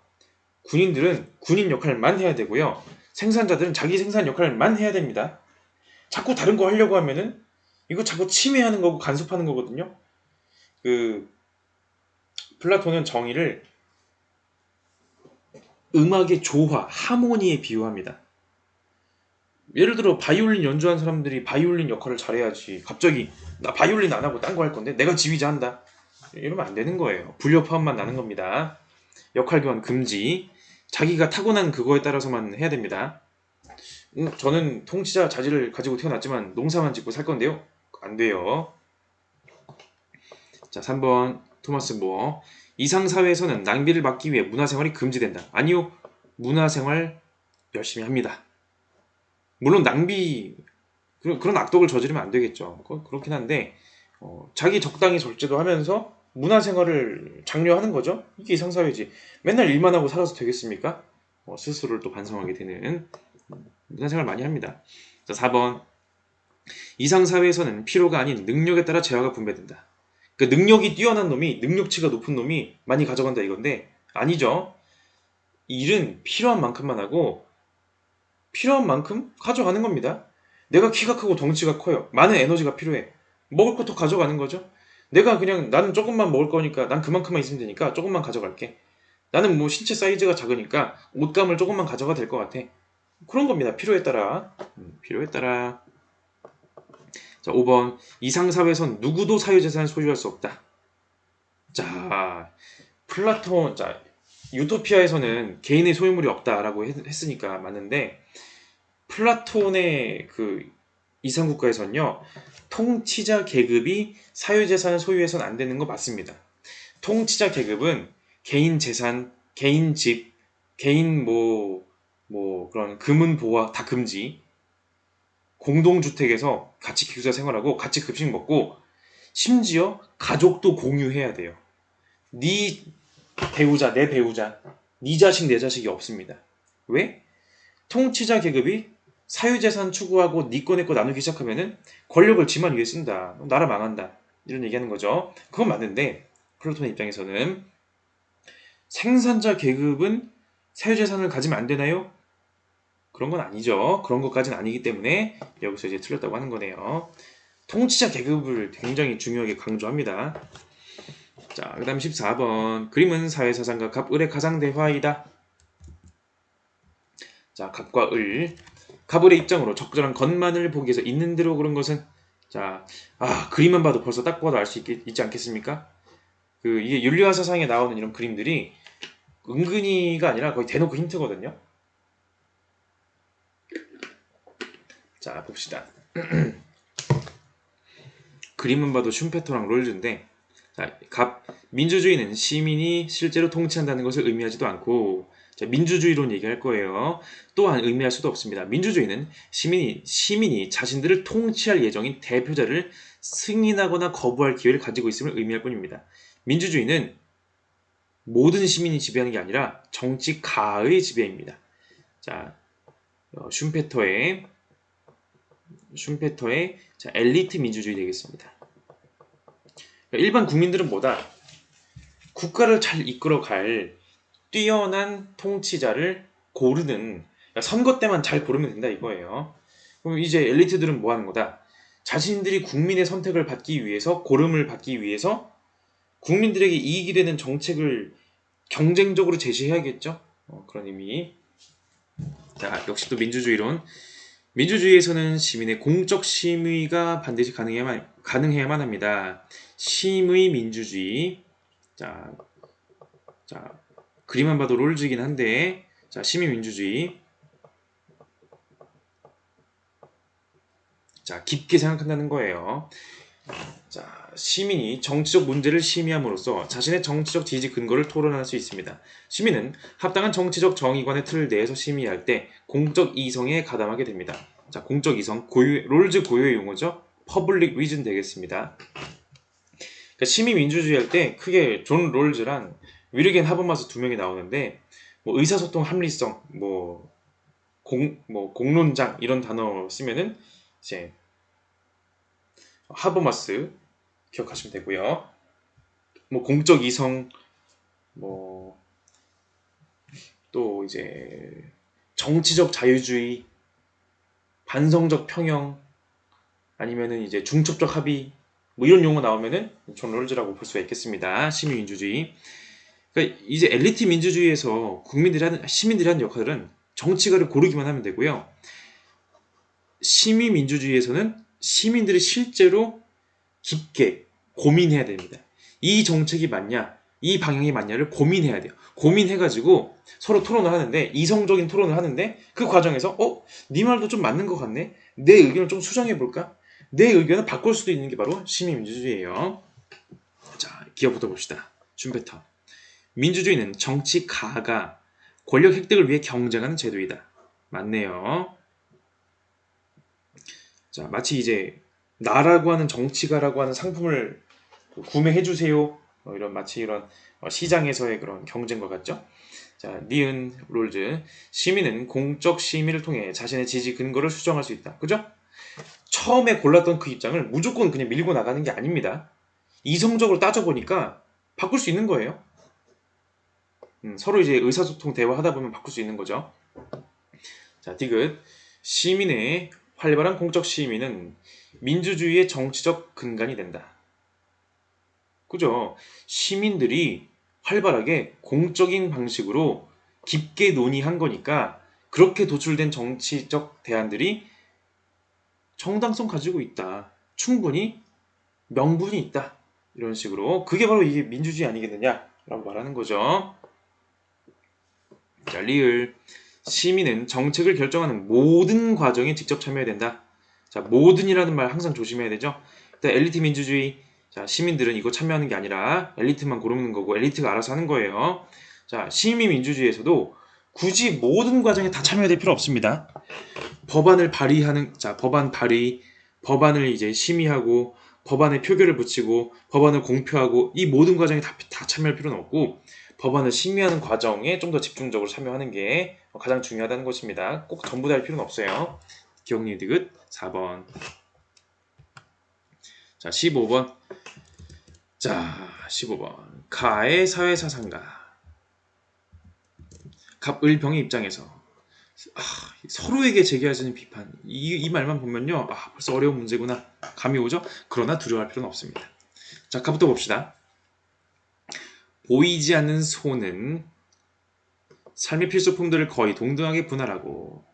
군인들은 군인 역할만 해야 되고요. 생산자들은 자기 생산 역할만 해야 됩니다. 자꾸 다른 거 하려고 하면은 이거 자꾸 침해하는 거고 간섭하는 거거든요. 플라톤은 정의를 음악의 조화, 하모니에 비유합니다. 예를 들어 바이올린 연주하는 사람들이 바이올린 역할을 잘해야지. 갑자기 나 바이올린 안 하고 딴 거 할 건데 내가 지휘자 한다. 이러면 안 되는 거예요. 불협화음만 나는 겁니다. 역할 교환 금지. 자기가 타고난 그거에 따라서만 해야 됩니다. 저는 통치자 자질을 가지고 태어났지만 농사만 짓고 살 건데요. 안 돼요. 자, 3번 토마스 무어. 이상사회에서는 낭비를 막기 위해 문화생활이 금지된다. 아니요. 문화생활 열심히 합니다. 물론 낭비 그런 악독을 저지르면 안 되겠죠. 그렇긴 한데 자기 적당히 절제도 하면서 문화생활을 장려하는 거죠. 이게 이상사회지. 맨날 일만 하고 살아서 되겠습니까? 스스로를 또 반성하게 되는 문화생활 많이 합니다. 자, 4번 이상사회에서는 필요가 아닌 능력에 따라 재화가 분배된다. 그 능력이 뛰어난 놈이 능력치가 높은 놈이 많이 가져간다 이건데 아니죠. 일은 필요한 만큼만 하고 필요한 만큼 가져가는 겁니다. 내가 키가 크고 덩치가 커요. 많은 에너지가 필요해. 먹을 것도 가져가는 거죠. 내가 그냥 나는 조금만 먹을 거니까 난 그만큼만 있으면 되니까 조금만 가져갈게. 나는 뭐 신체 사이즈가 작으니까 옷감을 조금만 가져가 될 것 같아. 그런 겁니다. 필요에 따라. 필요에 따라. 자, 5번 이상사회에선 누구도 사유재산을 소유할 수 없다. 자, 플라톤, 자, 유토피아에서는 개인의 소유물이 없다라고 했으니까 맞는데 플라톤의 그 이상국가에서는요 통치자 계급이 사유재산을 소유해서는 안 되는 거 맞습니다. 통치자 계급은 개인 재산, 개인 집, 개인 그런 금은 보화 다 금지. 공동주택에서 같이 기숙사 생활하고 같이 급식 먹고 심지어 가족도 공유해야 돼요. 네 배우자, 내 배우자, 네 자식, 내 자식이 없습니다. 왜? 통치자 계급이 사유재산 추구하고 네 거 내 거 나누기 시작하면은 권력을 지만 위해 쓴다. 나라 망한다. 이런 얘기하는 거죠. 그건 맞는데 플라톤의 입장에서는 생산자 계급은 사유재산을 가지면 안 되나요? 그런 건 아니죠. 그런 것까지는 아니기 때문에 여기서 이제 틀렸다고 하는 거네요. 통치자 계급을 굉장히 중요하게 강조합니다. 자, 그 다음 14번 그림은 사회사상과 갑을의 가상대화이다. 자, 갑과 을. 갑을의 입장으로 적절한 것만을 보기 위해서 있는 대로 그런 것은 자, 그림만 봐도 벌써 딱 봐도 알 수 있지 않겠습니까? 이게 윤리화 사상에 나오는 이런 그림들이 은근히가 아니라 거의 대놓고 힌트거든요. 자, 봅시다. 그림만 봐도 슈페터랑 롤즈인데 자, 민주주의는 시민이 실제로 통치한다는 것을 의미하지도 않고 자, 민주주의론 얘기할 거예요. 또한 의미할 수도 없습니다. 민주주의는 시민이 자신들을 통치할 예정인 대표자를 승인하거나 거부할 기회를 가지고 있음을 의미할 뿐입니다. 민주주의는 모든 시민이 지배하는 게 아니라 정치가의 지배입니다. 자, 슈페터의 자, 엘리트 민주주의 되겠습니다. 일반 국민들은 뭐다? 국가를 잘 이끌어갈 뛰어난 통치자를 고르는 선거 때만 잘 고르면 된다 이거예요. 그럼 이제 엘리트들은 뭐 하는 거다? 자신들이 국민의 선택을 받기 위해서 고름을 받기 위해서 국민들에게 이익이 되는 정책을 경쟁적으로 제시해야겠죠. 그런 의미. 자, 역시 또 민주주의론. 민주주의에서는 시민의 공적 심의가 반드시 가능해야만 합니다. 심의 민주주의. 자, 그림만 봐도 롤즈이긴 한데, 자, 심의 민주주의. 자, 깊게 생각한다는 거예요. 자, 시민이 정치적 문제를 심의함으로써 자신의 정치적 지지 근거를 토론할 수 있습니다. 시민은 합당한 정치적 정의관의 틀 내에서 심의할 때 공적 이성에 가담하게 됩니다. 자, 공적 이성, 롤즈 고유의 용어죠. 퍼블릭 리즌 되겠습니다. 그러니까 심의 민주주의 할 때 크게 존 롤즈랑 위르겐 하버마스 두 명이 나오는데 의사소통 합리성, 공론장 이런 단어 쓰면은 이제 하버마스 기억하시면 되고요. 공적 이성, 또 이제 정치적 자유주의, 반성적 평형, 아니면은 이제 중첩적 합의, 뭐 이런 용어 나오면은 존 롤즈라고 볼 수가 있겠습니다. 시민민주주의. 그러니까 이제 엘리트 민주주의에서 시민들이 하는 역할은 정치가를 고르기만 하면 되고요. 시민민주주의에서는 시민들이 실제로 깊게 고민해야 됩니다. 이 정책이 맞냐, 이 방향이 맞냐를 고민해야 돼요. 고민해가지고 서로 토론을 하는데, 이성적인 토론을 하는데, 그 과정에서 네 말도 좀 맞는 것 같네, 내 의견을 좀 수정해볼까, 내 의견을 바꿀 수도 있는 게 바로 시민민주주의예요. 자, 기어부터 봅시다. 슈페터. 민주주의는 정치 가가 권력 획득을 위해 경쟁하는 제도이다. 맞네요. 자, 마치 이제 나라고 하는 정치가라고 하는 상품을 구매해 주세요. 이런 마치 이런 시장에서의 그런 경쟁과 같죠. 자, 니은 롤즈. 시민은 공적 심의를 통해 자신의 지지 근거를 수정할 수 있다. 그죠? 처음에 골랐던 그 입장을 무조건 그냥 밀고 나가는 게 아닙니다. 이성적으로 따져보니까 바꿀 수 있는 거예요. 서로 이제 의사소통 대화하다 보면 바꿀 수 있는 거죠. 자, 디귿. 시민의 활발한 공적 시민은 민주주의의 정치적 근간이 된다. 그죠? 시민들이 활발하게 공적인 방식으로 깊게 논의한 거니까 그렇게 도출된 정치적 대안들이 정당성 가지고 있다. 충분히 명분이 있다. 이런 식으로. 그게 바로 이게 민주주의 아니겠느냐라고 말하는 거죠. 자, 리을. 시민은 정책을 결정하는 모든 과정에 직접 참여해야 된다. 자, 모든이라는 말 항상 조심해야 되죠. 일단 엘리트 민주주의. 자, 시민들은 이거 참여하는 게 아니라 엘리트만 고르는 거고 엘리트가 알아서 하는 거예요. 자, 시민민주주의에서도 굳이 모든 과정에 다 참여해야 될 필요 없습니다. 법안을 발의하는, 자, 법안 발의, 법안을 이제 심의하고, 법안에 표결을 붙이고, 법안을 공표하고, 이 모든 과정에 다 참여할 필요는 없고, 법안을 심의하는 과정에 좀 더 집중적으로 참여하는 게 가장 중요하다는 것입니다. 꼭 전부 다 할 필요는 없어요. 기억니 디귿 4번. 자, 15번. 자, 15번. 가의 사회사상가. 갑을병의 입장에서 서로에게 제기하시는 비판, 이 말만 보면요, 벌써 어려운 문제구나 감이 오죠. 그러나 두려워할 필요는 없습니다. 자, 가부터 봅시다. 보이지 않는 소는 삶의 필수품들을 거의 동등하게 분할하고,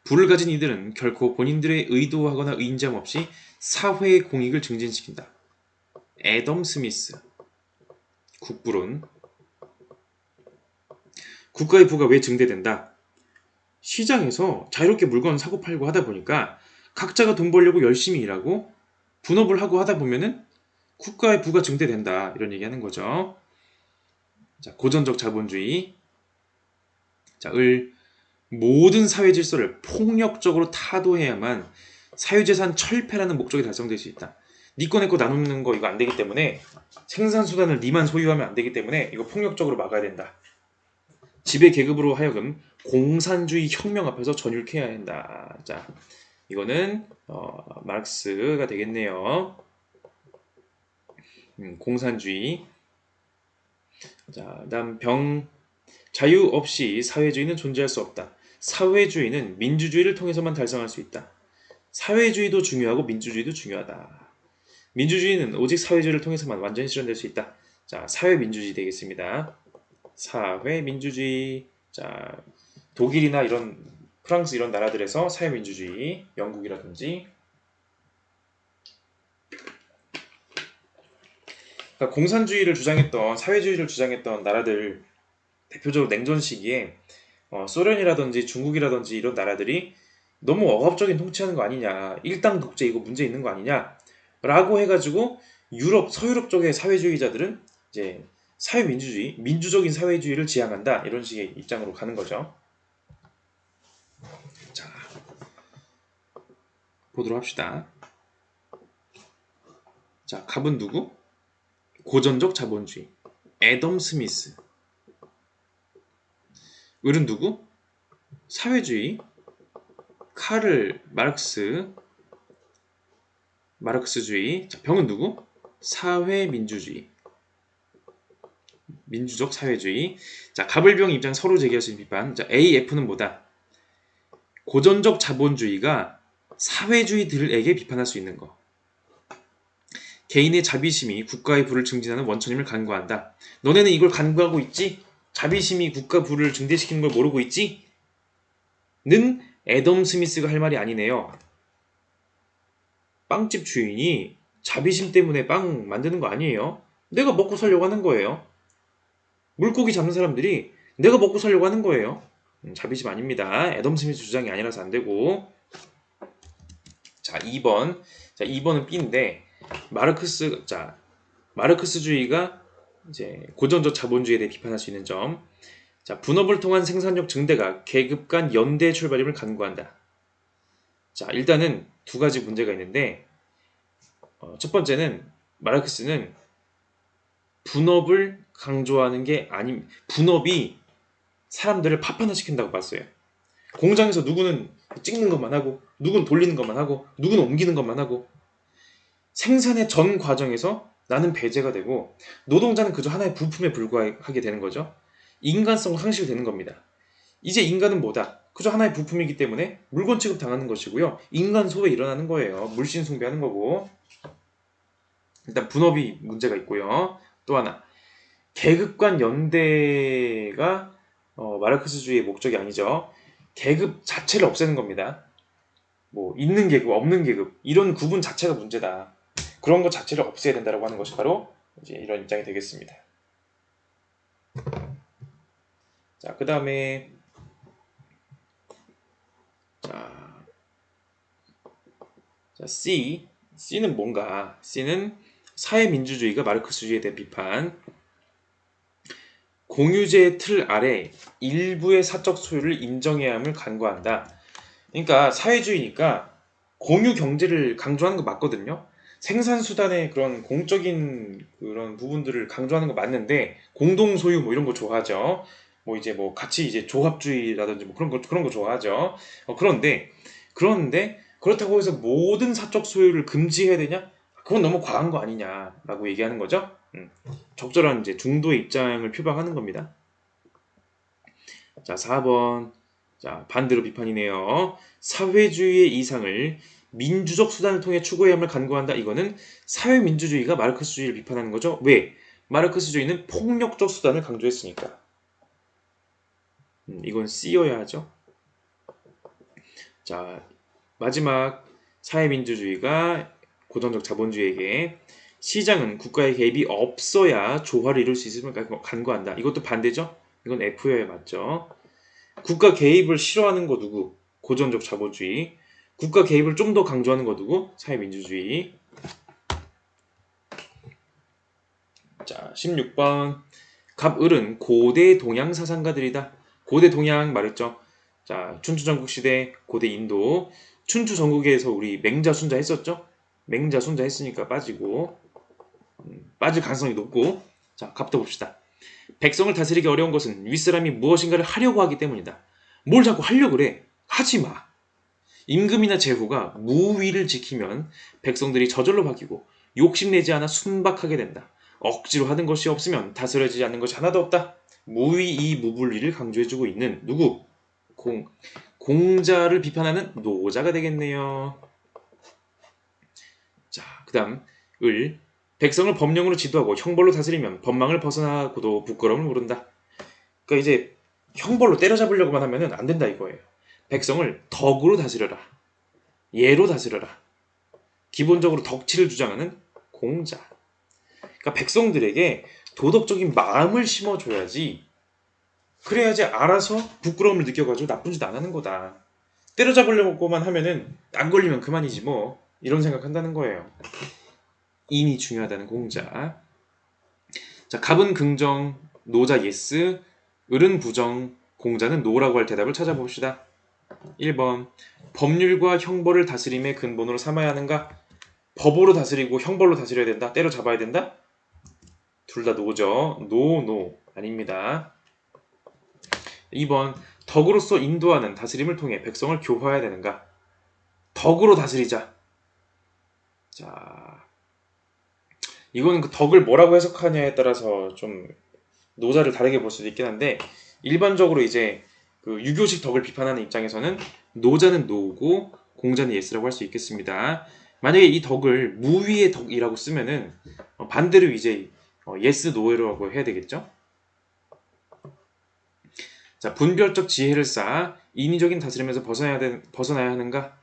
부를 가진 이들은 결코 본인들의 의도하거나 의인점 없이 사회의 공익을 증진시킨다. 애덤 스미스. 국부론. 국가의 부가 왜 증대된다? 시장에서 자유롭게 물건 사고 팔고 하다 보니까 각자가 돈 벌려고 열심히 일하고 분업을 하고 하다 보면은 국가의 부가 증대된다. 이런 얘기하는 거죠. 자, 고전적 자본주의. 자, 모든 사회 질서를 폭력적으로 타도해야만 사유재산 철폐라는 목적이 달성될 수 있다. 니 거 내 거 나누는 거 이거 안 되기 때문에, 생산수단을 니만 소유하면 안 되기 때문에 이거 폭력적으로 막아야 된다. 지배 계급으로 하여금 공산주의 혁명 앞에서 전율해야 한다. 자, 이거는 마르크스가 되겠네요. 공산주의. 자, 다음 자유 없이 사회주의는 존재할 수 없다. 사회주의는 민주주의를 통해서만 달성할 수 있다. 사회주의도 중요하고 민주주의도 중요하다. 민주주의는 오직 사회주의를 통해서만 완전히 실현될 수 있다. 자, 사회민주주의 되겠습니다. 사회민주주의. 자, 독일이나 이런 프랑스 이런 나라들에서 사회민주주의, 영국이라든지. 그러니까 공산주의를 주장했던, 사회주의를 주장했던 나라들, 대표적으로 냉전 시기에 소련이라든지 중국이라든지 이런 나라들이 너무 억압적인 통치하는 거 아니냐, 일당 독재 이거 문제 있는 거 아니냐 라고 해가지고 서유럽 쪽의 사회주의자들은 이제 사회민주주의, 민주적인 사회주의를 지향한다, 이런 식의 입장으로 가는 거죠. 자, 보도록 합시다. 자, 갑은 누구? 고전적 자본주의, 애덤 스미스. 을은 누구? 사회주의, 카를 마르크스주의. 자, 병은 누구? 사회민주주의, 민주적 사회주의. 자, 갑을병 입장 서로 제기할 수 있는 비판. 자, AF는 뭐다? 고전적 자본주의가 사회주의들에게 비판할 수 있는 거. 개인의 자비심이 국가의 부를 증진하는 원천임을 간구한다. 너네는 이걸 간구하고 있지? 자비심이 국가 부를 증대시키는 걸 모르고 있지? 는 애덤 스미스가 할 말이 아니네요. 빵집 주인이 자비심 때문에 빵 만드는 거 아니에요. 내가 먹고 살려고 하는 거예요. 물고기 잡는 사람들이 내가 먹고 살려고 하는 거예요. 자비심 아닙니다. 애덤 스미스 주장이 아니라서 안 되고. 자, 2번. 자, 2번은 B인데 마르크스주의가 이제 고전적 자본주의에 대해 비판할 수 있는 점. 자, 분업을 통한 생산력 증대가 계급 간 연대 출발임을 간구한다. 자, 일단은 두 가지 문제가 있는데 첫 번째는 마르크스는 분업을 강조하는 게 분업이 사람들을 파편화시킨다고 봤어요. 공장에서 누구는 찍는 것만 하고 누구는 돌리는 것만 하고 누구는 옮기는 것만 하고 생산의 전 과정에서 나는 배제가 되고 노동자는 그저 하나의 부품에 불과하게 되는 거죠. 인간성 상실되는 겁니다. 이제 인간은 뭐다? 그저 하나의 부품이기 때문에 물건 취급 당하는 것이고요. 인간 소외 일어나는 거예요. 물씬 숭배하는 거고. 일단 분업이 문제가 있고요. 또 하나 계급 간 연대가 마르크스주의의 목적이 아니죠. 계급 자체를 없애는 겁니다. 뭐 있는 계급, 없는 계급 이런 구분 자체가 문제다. 그런 것 자체를 없애야 된다고 하는 것이 바로 이제 이런 입장이 되겠습니다. 자, 그 다음에 C는 뭔가? C는 사회민주주의가 마르크스주의에 대한 비판. 공유제의 틀 아래 일부의 사적 소유를 인정해야 함을 간구한다. 그러니까 사회주의니까 공유 경제를 강조하는 거 맞거든요. 생산수단의 그런 공적인 그런 부분들을 강조하는 거 맞는데 공동 소유 뭐 이런 거 좋아하죠. 뭐 이제 뭐 같이 이제 조합주의라든지 뭐 그런 거 좋아하죠. 그런데 그렇다고 해서 모든 사적 소유를 금지해야 되냐? 그건 너무 과한 거 아니냐라고 얘기하는 거죠. 적절한 이제 중도의 입장을 표방하는 겁니다. 자, 4번. 자, 반대로 비판이네요. 사회주의의 이상을 민주적 수단을 통해 추구해야 함을 간구한다. 이거는 사회민주주의가 마르크스주의를 비판하는 거죠. 왜? 마르크스주의는 폭력적 수단을 강조했으니까. 이건 C여야 하죠. 자, 마지막 사회민주주의가 고전적 자본주의에게 시장은 국가의 개입이 없어야 조화를 이룰 수 있음을 간구한다. 이것도 반대죠? 이건 F여야 맞죠? 국가 개입을 싫어하는 거 누구? 고전적 자본주의. 국가 개입을 좀 더 강조하는 거 누구? 사회민주주의. 자, 16번. 갑을은 고대 동양 사상가들이다. 고대 동양 말했죠. 자, 춘추 전국 시대 고대 인도. 춘추 전국에서 우리 맹자 순자 했었죠? 맹자 순자 했으니까 빠지고 빠질 가능성이 높고. 자, 갑도 봅시다. 백성을 다스리기 어려운 것은 윗사람이 무엇인가를 하려고 하기 때문이다. 뭘 자꾸 하려고 그래? 하지 마. 임금이나 제후가 무위를 지키면 백성들이 저절로 바뀌고 욕심내지 않아 순박하게 된다. 억지로 하는 것이 없으면 다스려지지 않는 것이 하나도 없다. 무위 무분리를 강조해주고 있는 누구? 공자를 비판하는 노자가 되겠네요. 자, 그 다음 을. 백성을 법령으로 지도하고 형벌로 다스리면 법망을 벗어나고도 부끄러움을 모른다. 그러니까 이제 형벌로 때려잡으려고만 하면은 안 된다 이거예요. 백성을 덕으로 다스려라. 예로 다스려라. 기본적으로 덕치를 주장하는 공자. 그러니까 백성들에게 도덕적인 마음을 심어줘야지. 그래야지 알아서 부끄러움을 느껴가지고 나쁜 짓 안 하는 거다. 때려잡으려고만 하면은 안 걸리면 그만이지 뭐. 이런 생각한다는 거예요. 인이 중요하다는 공자. 자, 갑은 긍정, 노자 예스, 을은 부정, 공자는 노라고 할 대답을 찾아봅시다. 1번. 법률과 형벌을 다스림의 근본으로 삼아야 하는가? 법으로 다스리고 형벌로 다스려야 된다? 때려잡아야 된다? 둘 다 노죠. 노. 아닙니다. 2번. 덕으로서 인도하는 다스림을 통해 백성을 교화해야 되는가? 덕으로 다스리자. 자, 이거는 그 덕을 뭐라고 해석하냐에 따라서 좀 노자를 다르게 볼 수도 있긴 한데 일반적으로 이제 그 유교식 덕을 비판하는 입장에서는 노자는 노고 공자는 예스라고 할 수 있겠습니다. 만약에 이 덕을 무위의 덕이라고 쓰면은 반대로 이제 yes, no라고 해야 되겠죠? 자, 분별적 지혜를 쌓아 인위적인 다스림에서 벗어나야 하는가?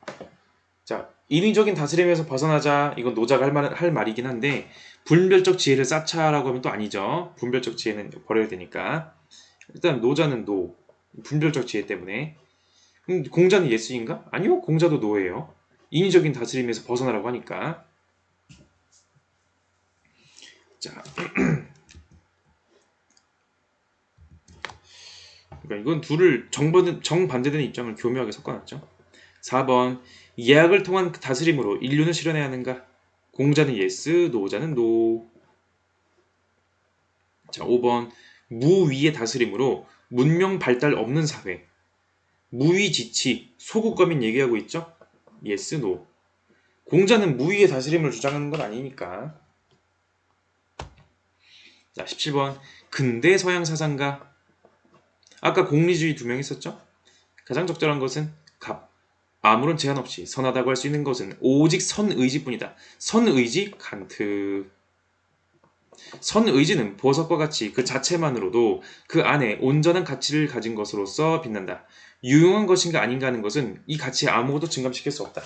자, 인위적인 다스림에서 벗어나자. 이건 노자가 할 말이긴 한데 분별적 지혜를 쌓자라고 하면 또 아니죠. 분별적 지혜는 버려야 되니까. 일단 노자는 no. 분별적 지혜 때문에. 공자는 yes인가? 아니요. 공자도 no예요. 인위적인 다스림에서 벗어나라고 하니까. 자, 그러니까 이건 둘을 정반대되는 입장을 교묘하게 섞어놨죠. 4번 예약을 통한 다스림으로 인류는 실현해야 하는가? 공자는 yes, 노자는 no. 자, 5번 무위의 다스림으로 문명 발달 없는 사회. 무위지치, 소국거민 얘기하고 있죠? yes, no. 공자는 무위의 다스림을 주장하는 건 아니니까. 자, 17번 근대 서양 사상가. 아까 공리주의 두 명 있었죠? 가장 적절한 것은 갑. 아무런 제한 없이 선하다고 할 수 있는 것은 오직 선의지뿐이다. 선의지 칸트. 선의지는 보석과 같이 그 자체만으로도 그 안에 온전한 가치를 가진 것으로서 빛난다. 유용한 것인가 아닌가 하는 것은 이 가치에 아무것도 증감시킬 수 없다.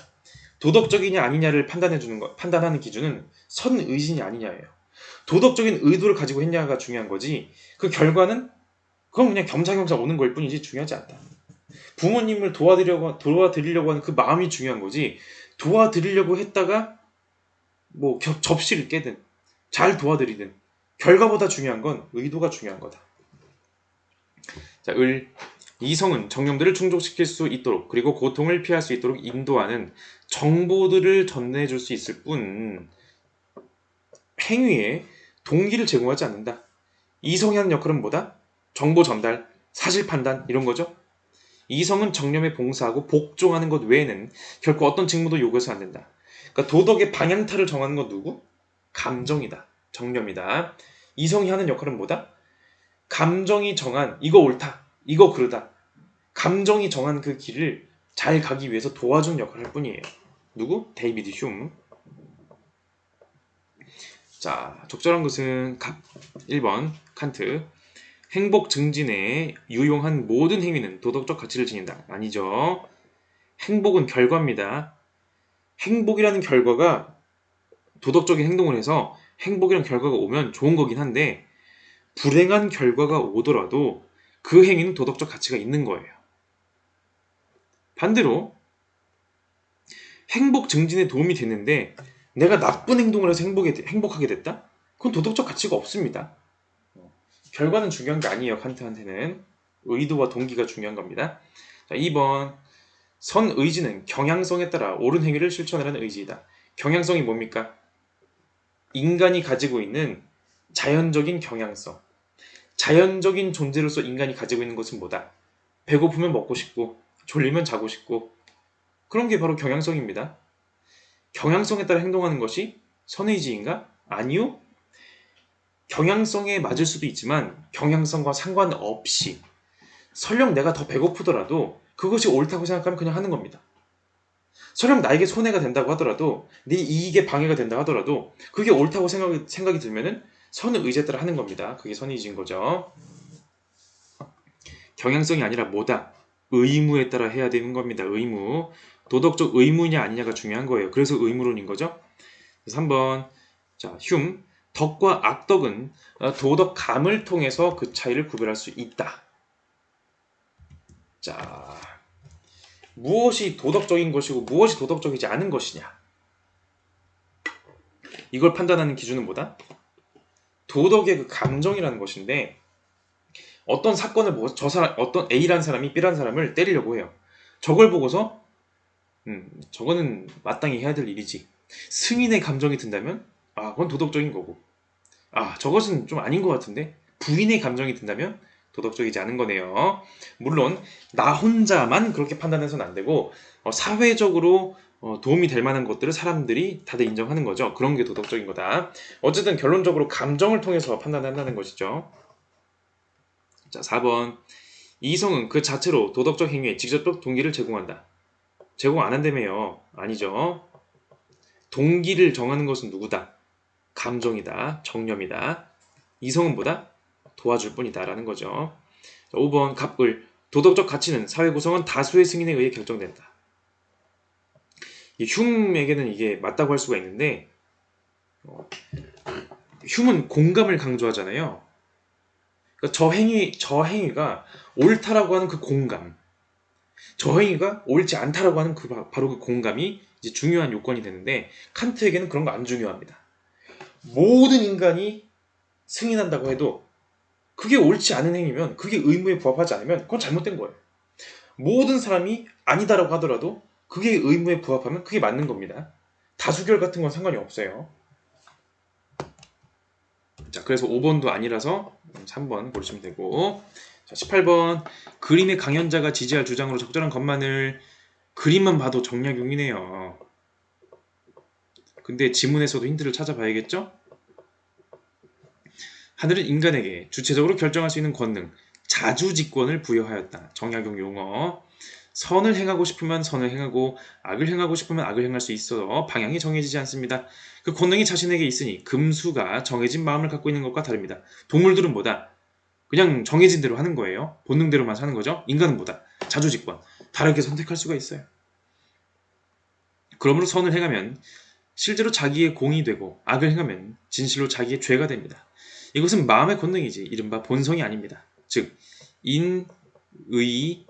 도덕적이냐 아니냐를 판단하는 기준은 선의지냐 아니냐예요. 도덕적인 의도를 가지고 했냐가 중요한 거지. 그 결과는 그건 그냥 겸사겸사 오는 걸 뿐이지 중요하지 않다. 부모님을 도와드리려고 하는 그 마음이 중요한 거지. 도와드리려고 했다가 뭐 접시를 깨든 잘 도와드리든 결과보다 중요한 건 의도가 중요한 거다. 자, 이성은 정념들을 충족시킬 수 있도록 그리고 고통을 피할 수 있도록 인도하는 정보들을 전해줄 수 있을 뿐 행위에 동기를 제공하지 않는다. 이성이 하는 역할은 뭐다? 정보 전달, 사실 판단 이런 거죠. 이성은 정념에 봉사하고 복종하는 것 외에는 결코 어떤 직무도 요구해서 안 된다. 그러니까 도덕의 방향타를 정하는 건 누구? 감정이다. 정념이다. 이성이 하는 역할은 뭐다? 감정이 정한 이거 옳다. 이거 그르다. 감정이 정한 그 길을 잘 가기 위해서 도와주는 역할을 할 뿐이에요. 누구? 데이비드 휴м. 자, 적절한 것은 1번 칸트. 행복 증진에 유용한 모든 행위는 도덕적 가치를 지닌다. 아니죠. 행복은 결과입니다. 행복이라는 결과가 도덕적인 행동을 해서 행복이라는 결과가 오면 좋은 거긴 한데 불행한 결과가 오더라도 그 행위는 도덕적 가치가 있는 거예요. 반대로 행복 증진에 도움이 됐는데 내가 나쁜 행동을 해서 행복하게 됐다? 그건 도덕적 가치가 없습니다. 결과는 중요한 게 아니에요. 칸트한테는. 의도와 동기가 중요한 겁니다. 자, 2번 선의지는 경향성에 따라 옳은 행위를 실천하라는 의지이다. 경향성이 뭡니까? 인간이 가지고 있는 자연적인 경향성. 자연적인 존재로서 인간이 가지고 있는 것은 뭐다? 배고프면 먹고 싶고 졸리면 자고 싶고 그런 게 바로 경향성입니다. 경향성에 따라 행동하는 것이 선의지인가? 아니요. 경향성에 맞을 수도 있지만 경향성과 상관없이 설령 내가 더 배고프더라도 그것이 옳다고 생각하면 그냥 하는 겁니다. 설령 나에게 손해가 된다고 하더라도 네 이익에 방해가 된다고 하더라도 그게 옳다고 생각이 들면은 선의 의지에 따라 하는 겁니다. 그게 선의지인 거죠. 경향성이 아니라 뭐다? 의무에 따라 해야 되는 겁니다. 의무. 도덕적 의무냐 아니냐가 중요한 거예요. 그래서 의무론인 거죠. 3번 자, 덕과 악덕은 도덕감을 통해서 그 차이를 구별할 수 있다. 자, 무엇이 도덕적인 것이고 무엇이 도덕적이지 않은 것이냐? 이걸 판단하는 기준은 뭐다? 도덕의 그 감정이라는 것인데 어떤 사건을 보고 어떤 A라는 사람이 B라는 사람을 때리려고 해요. 저걸 보고서 저거는 마땅히 해야 될 일이지. 승인의 감정이 든다면 그건 도덕적인 거고 저것은 좀 아닌 것 같은데 부인의 감정이 든다면 도덕적이지 않은 거네요. 물론 나 혼자만 그렇게 판단해서는 안 되고 사회적으로 도움이 될 만한 것들을 사람들이 다들 인정하는 거죠. 그런 게 도덕적인 거다. 어쨌든 결론적으로 감정을 통해서 판단한다는 것이죠. 자, 4번 이성은 그 자체로 도덕적 행위에 직접적 동기를 제공한다. 제공 안 한다며요. 아니죠. 동기를 정하는 것은 누구다? 감정이다. 정념이다. 이성은 뭐다? 도와줄 뿐이다 라는 거죠. 5번 갑을 도덕적 가치는 사회 구성원 다수의 승인에 의해 결정된다. 흉에게는 이게 맞다고 할 수가 있는데 흉은 공감을 강조하잖아요. 그러니까 저 행위가 옳다라고 하는 그 공감, 저 행위가 옳지 않다라고 하는 바로 그 공감이 이제 중요한 요건이 되는데 칸트에게는 그런 거 안 중요합니다. 모든 인간이 승인한다고 해도 그게 옳지 않은 행위면, 그게 의무에 부합하지 않으면 그건 잘못된 거예요. 모든 사람이 아니다라고 하더라도 그게 의무에 부합하면 그게 맞는 겁니다. 다수결 같은 건 상관이 없어요. 자, 그래서 5번도 아니라서 3번 고르시면 되고, 자, 18번 그림의 강연자가 지지할 주장으로 적절한 것만을. 그림만 봐도 정약용이네요. 근데 지문에서도 힌트를 찾아봐야겠죠? 하늘은 인간에게 주체적으로 결정할 수 있는 권능, 자주직권을 부여하였다. 정약용 용어. 선을 행하고 싶으면 선을 행하고 악을 행하고 싶으면 악을 행할 수 있어 방향이 정해지지 않습니다. 그 권능이 자신에게 있으니 금수가 정해진 마음을 갖고 있는 것과 다릅니다. 동물들은 뭐다? 그냥 정해진 대로 하는 거예요. 본능대로만 사는 거죠. 인간은 뭐다? 자주직권. 다르게 선택할 수가 있어요. 그러므로 선을 행하면 실제로 자기의 공이 되고 악을 행하면 진실로 자기의 죄가 됩니다. 이것은 마음의 권능이지 이른바 본성이 아닙니다. 즉 인, 의,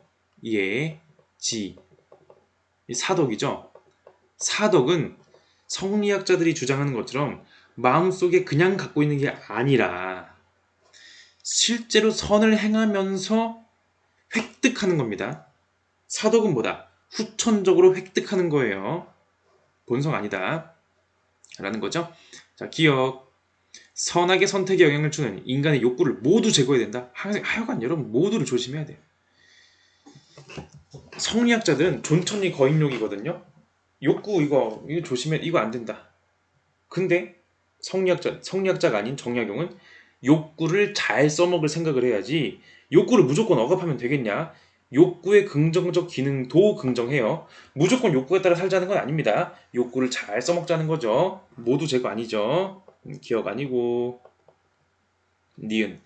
예, 지. 사덕이죠. 사덕은 성리학자들이 주장하는 것처럼 마음속에 그냥 갖고 있는 게 아니라 실제로 선을 행하면서 획득하는 겁니다. 사덕은 뭐다? 후천적으로 획득하는 거예요. 본성 아니다. 라는 거죠. 자, 기억. 선악의 선택에 영향을 주는 인간의 욕구를 모두 제거해야 된다. 하여간 여러분 모두를 조심해야 돼요. 성리학자들은 존천리 거인욕이거든요. 욕구 이거 조심해. 이거 안 된다. 근데 성리학자가 아닌 정약용은 욕구를 잘 써먹을 생각을 해야지 욕구를 무조건 억압하면 되겠냐? 욕구의 긍정적 기능도 긍정해요. 무조건 욕구에 따라 살자는 건 아닙니다. 욕구를 잘 써먹자는 거죠. 모두 제거 아니죠. 기억 아니고. 니은.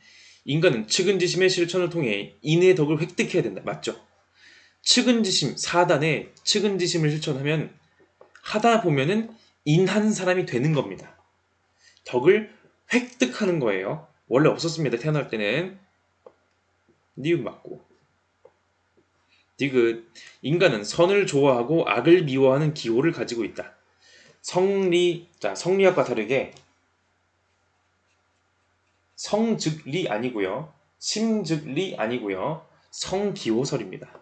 인간은 측은지심의 실천을 통해 인의 덕을 획득해야 된다. 맞죠? 측은지심, 사단에 측은지심을 실천하면 하다 보면은 인한 사람이 되는 겁니다. 덕을 획득하는 거예요. 원래 없었습니다. 태어날 때는. 니은 맞고. 디귿. 인간은 선을 좋아하고 악을 미워하는 기호를 가지고 있다. 성리학과 다르게 성즉리 아니고요. 심즉리 아니고요. 성기호설입니다.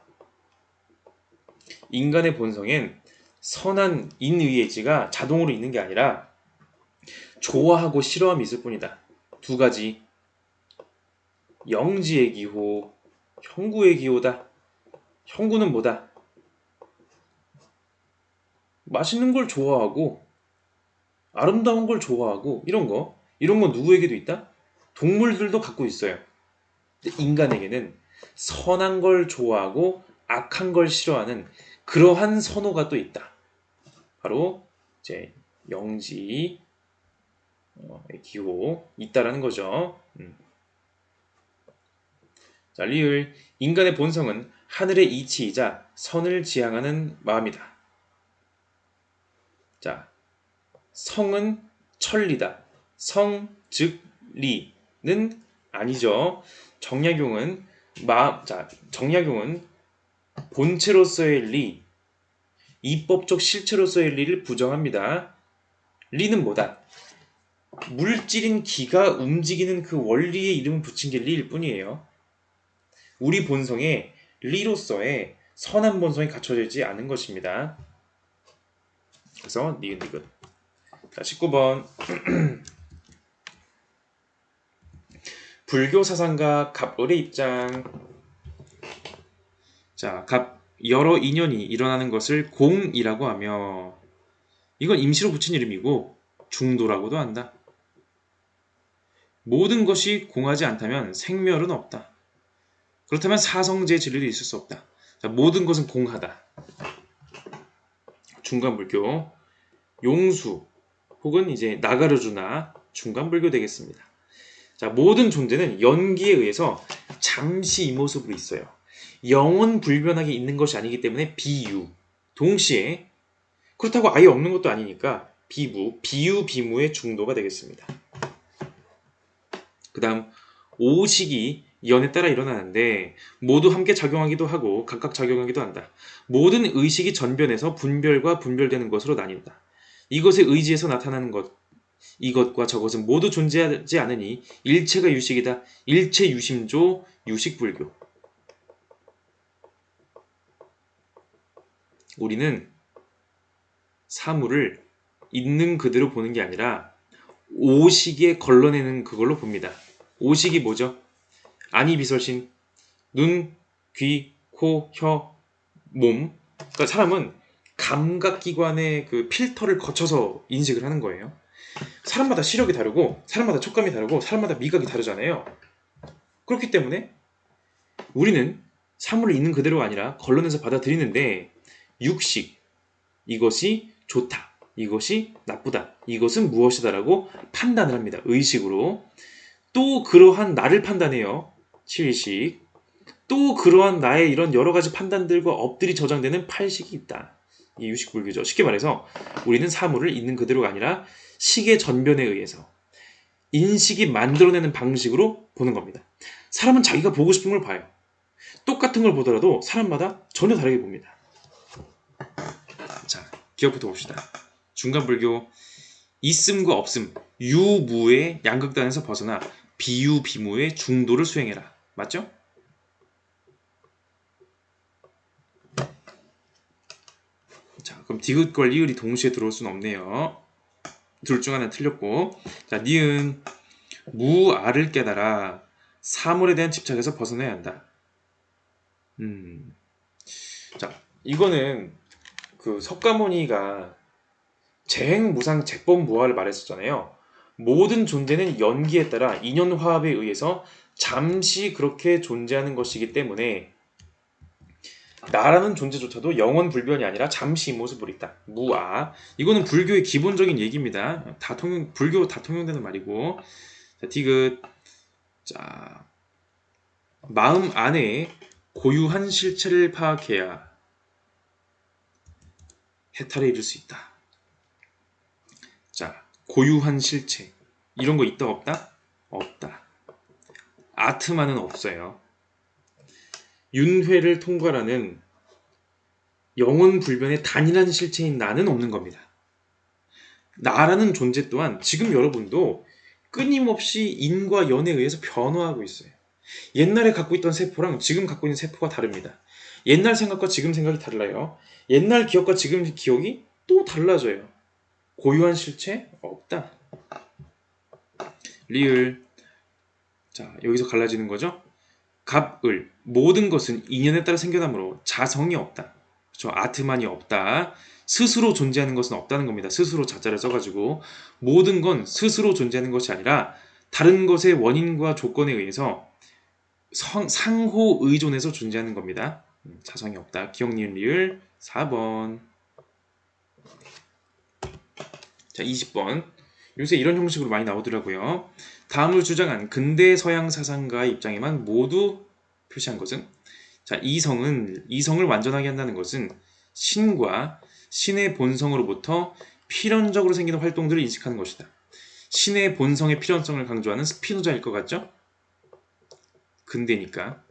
인간의 본성엔 선한 인의예지가 자동으로 있는 게 아니라 좋아하고 싫어함이 있을 뿐이다. 두 가지. 영지의 기호, 형구의 기호다. 형구는 뭐다? 맛있는 걸 좋아하고 아름다운 걸 좋아하고 이런 거 누구에게도 있다? 동물들도 갖고 있어요. 근데 인간에게는 선한 걸 좋아하고 악한 걸 싫어하는 그러한 선호가 또 있다. 바로 이제 영지의 기호 있다라는 거죠. 자, 리을. 인간의 본성은 하늘의 이치이자 선을 지향하는 마음이다. 자, 성은 천리다. 성, 즉, 리는 아니죠. 정약용은 정약용은 본체로서의 리, 이법적 실체로서의 리를 부정합니다. 리는 뭐다? 물질인 기가 움직이는 그 원리의 이름을 붙인 게 리일 뿐이에요. 우리 본성에 리로서의 선한 본성이 갖춰져 있지 않은 것입니다. 그래서 니은 디귿. 자, 19번. 불교 사상가 갑을의 입장. 자, 여러 인연이 일어나는 것을 공이라고 하며 이건 임시로 붙인 이름이고 중도라고도 한다. 모든 것이 공하지 않다면 생멸은 없다. 그렇다면 사성제의 진리도 있을 수 없다. 자, 모든 것은 공하다. 중간불교. 용수 혹은 이제 나가르주나 중간불교 되겠습니다. 자, 모든 존재는 연기에 의해서 잠시 이 모습으로 있어요. 영원 불변하게 있는 것이 아니기 때문에 비유. 동시에 그렇다고 아예 없는 것도 아니니까 비무, 비유, 비무의 중도가 되겠습니다. 그 다음 오식이 연에 따라 일어나는데 모두 함께 작용하기도 하고 각각 작용하기도 한다. 모든 의식이 전변해서 분별과 분별되는 것으로 나뉜다. 이것의 의지에서 나타나는 것, 이것과 저것은 모두 존재하지 않으니 일체가 유식이다. 일체 유심조 유식불교. 우리는 사물을 있는 그대로 보는 게 아니라 오식에 걸러내는 그걸로 봅니다. 오식이 뭐죠? 아니 비설신, 눈, 귀, 코, 혀, 몸. 그러니까 사람은 감각기관의 그 필터를 거쳐서 인식을 하는 거예요. 사람마다 시력이 다르고 사람마다 촉감이 다르고 사람마다 미각이 다르잖아요. 그렇기 때문에 우리는 사물을 있는 그대로가 아니라 걸러내서 받아들이는데 육식, 이것이 좋다, 이것이 나쁘다, 이것은 무엇이다라고 판단을 합니다. 의식으로. 또 그러한 나를 판단해요. 칠식. 또 그러한 나의 이런 여러 가지 판단들과 업들이 저장되는 팔식이 있다. 이 유식불교죠. 쉽게 말해서 우리는 사물을 있는 그대로가 아니라 식의 전변에 의해서 인식이 만들어내는 방식으로 보는 겁니다. 사람은 자기가 보고 싶은 걸 봐요. 똑같은 걸 보더라도 사람마다 전혀 다르게 봅니다. 자, 기억부터 봅시다. 중간불교 있음과 없음, 유무의 양극단에서 벗어나 비유, 비무의 중도를 수행해라. 맞죠? 자, 그럼 디귿과 리을이 동시에 들어올 수는 없네요. 둘 중 하나 틀렸고. 자, 니은 무아를 깨달아 사물에 대한 집착에서 벗어나야 한다. 자, 이거는 그 석가모니가 재행무상 재법무화를 말했었잖아요. 모든 존재는 연기에 따라 인연화합에 의해서 잠시 그렇게 존재하는 것이기 때문에 나라는 존재조차도 영원 불변이 아니라 잠시 이 모습으로 있다. 무아. 이거는 불교의 기본적인 얘기입니다. 불교 다 통용되는 말이고. 자, 디귿. 자, 마음 안에 고유한 실체를 파악해야 해탈에 이를 수 있다. 자, 고유한 실체. 이런 거 있다 없다? 없다. 아트만은 없어요. 윤회를 통과하는 영원 불변의 단일한 실체인 나는 없는 겁니다. 나라는 존재 또한 지금 여러분도 끊임없이 인과 연에 의해서 변화하고 있어요. 옛날에 갖고 있던 세포랑 지금 갖고 있는 세포가 다릅니다. 옛날 생각과 지금 생각이 달라요. 옛날 기억과 지금 기억이 또 달라져요. 고유한 실체 없다. 리을. 자, 여기서 갈라지는 거죠. 갑을. 모든 것은 인연에 따라 생겨나므로 자성이 없다. 그렇죠? 아트만이 없다. 스스로 존재하는 것은 없다는 겁니다. 스스로 자자를 써가지고 모든 건 스스로 존재하는 것이 아니라 다른 것의 원인과 조건에 의해서 상호 의존해서 존재하는 겁니다. 자성이 없다. 기억, 니은, 리을 4번. 자, 20번. 요새 이런 형식으로 많이 나오더라고요. 다음을 주장한 근대 서양 사상가의 입장에만 모두 표시한 것은, 자, 이성을 완전하게 한다는 것은 신과 신의 본성으로부터 필연적으로 생기는 활동들을 인식하는 것이다. 신의 본성의 필연성을 강조하는 스피노자일 것 같죠? 근대니까.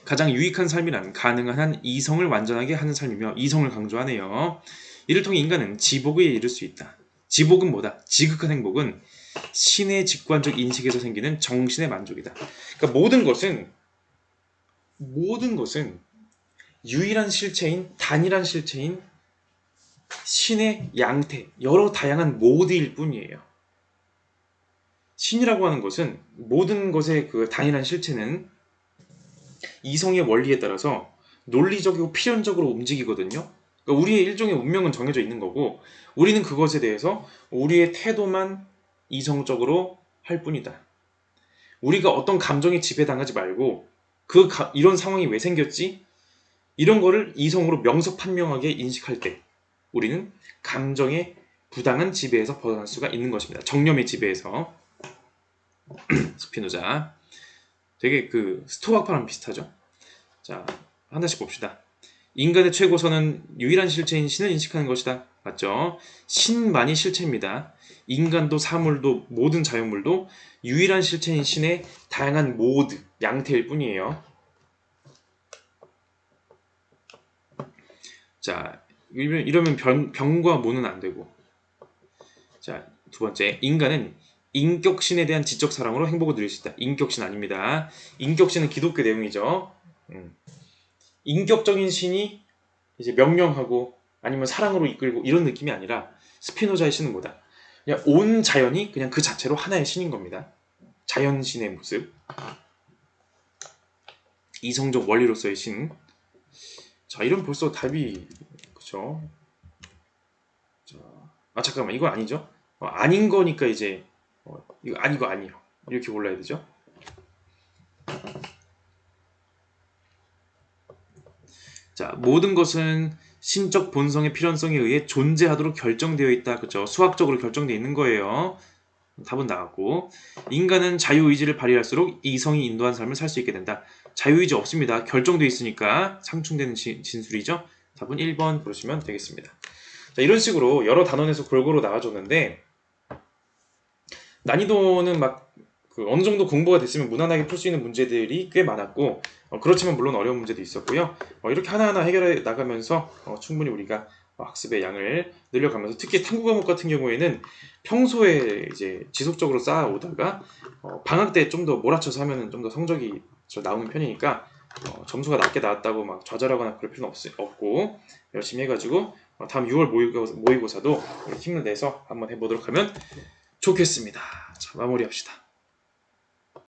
가장 유익한 삶이란 가능한 한 이성을 완전하게 하는 삶이며 이성을 강조하네요. 이를 통해 인간은 지복에 이를 수 있다. 지복은 뭐다? 지극한 행복은 신의 직관적 인식에서 생기는 정신의 만족이다. 그러니까 모든 것은 유일한 실체인, 단일한 실체인 신의 양태, 여러 다양한 모드일 뿐이에요. 신이라고 하는 것은 모든 것의 그 단일한 실체는 이성의 원리에 따라서 논리적이고 필연적으로 움직이거든요. 그러니까 우리의 일종의 운명은 정해져 있는 거고 우리는 그것에 대해서 우리의 태도만 이성적으로 할 뿐이다. 우리가 어떤 감정에 지배당하지 말고 이런 상황이 왜 생겼지? 이런 거를 이성으로 명석판명하게 인식할 때 우리는 감정의 부당한 지배에서 벗어날 수가 있는 것입니다. 정념의 지배에서. 스피노자. 되게 그 스토아파랑 비슷하죠. 자, 하나씩 봅시다. 인간의 최고선은 유일한 실체인 신을 인식하는 것이다. 맞죠? 신만이 실체입니다. 인간도 사물도 모든 자연물도 유일한 실체인 신의 다양한 모드, 양태일 뿐이에요. 자, 이러면 병과 모는 안 되고. 자, 두 번째, 인간은 인격신에 대한 지적 사랑으로 행복을 누릴 수 있다. 인격신 아닙니다. 인격신은 기독교 내용이죠. 인격적인 신이 이제 명령하고 아니면 사랑으로 이끌고 이런 느낌이 아니라 스피노자의 신은 뭐다? 그냥 온 자연이 그냥 그 자체로 하나의 신인 겁니다. 자연신의 모습. 이성적 원리로서의 신. 자, 이런 벌써 답이 그쵸? 자, 아 잠깐만 이거 아니죠? 아닌 거니까 이제 이거 아니고 아니요 이렇게 골라야 되죠? 자, 모든 것은 신적 본성의 필연성에 의해 존재하도록 결정되어 있다. 그쵸? 수학적으로 결정되어 있는 거예요. 답은 나왔고, 인간은 자유의지를 발휘할수록 이성이 인도한 삶을 살 수 있게 된다. 자유의지 없습니다. 결정되어 있으니까 상충되는 진술이죠. 답은 1번 보시면 되겠습니다. 자, 이런 식으로 여러 단원에서 골고루 나와줬는데 난이도는 막 어느 정도 공부가 됐으면 무난하게 풀 수 있는 문제들이 꽤 많았고 그렇지만 물론 어려운 문제도 있었고요. 이렇게 하나하나 해결해 나가면서 충분히 우리가 학습의 양을 늘려가면서 특히 탐구 과목 같은 경우에는 평소에 이제 지속적으로 쌓아오다가 방학 때 좀 더 몰아쳐서 하면은 좀 더 성적이 나오는 편이니까 점수가 낮게 나왔다고 막 좌절하거나 그럴 필요는 없고 열심히 해가지고 다음 6월 모의고사도 힘을 내서 한번 해보도록 하면 좋겠습니다. 자, 마무리합시다.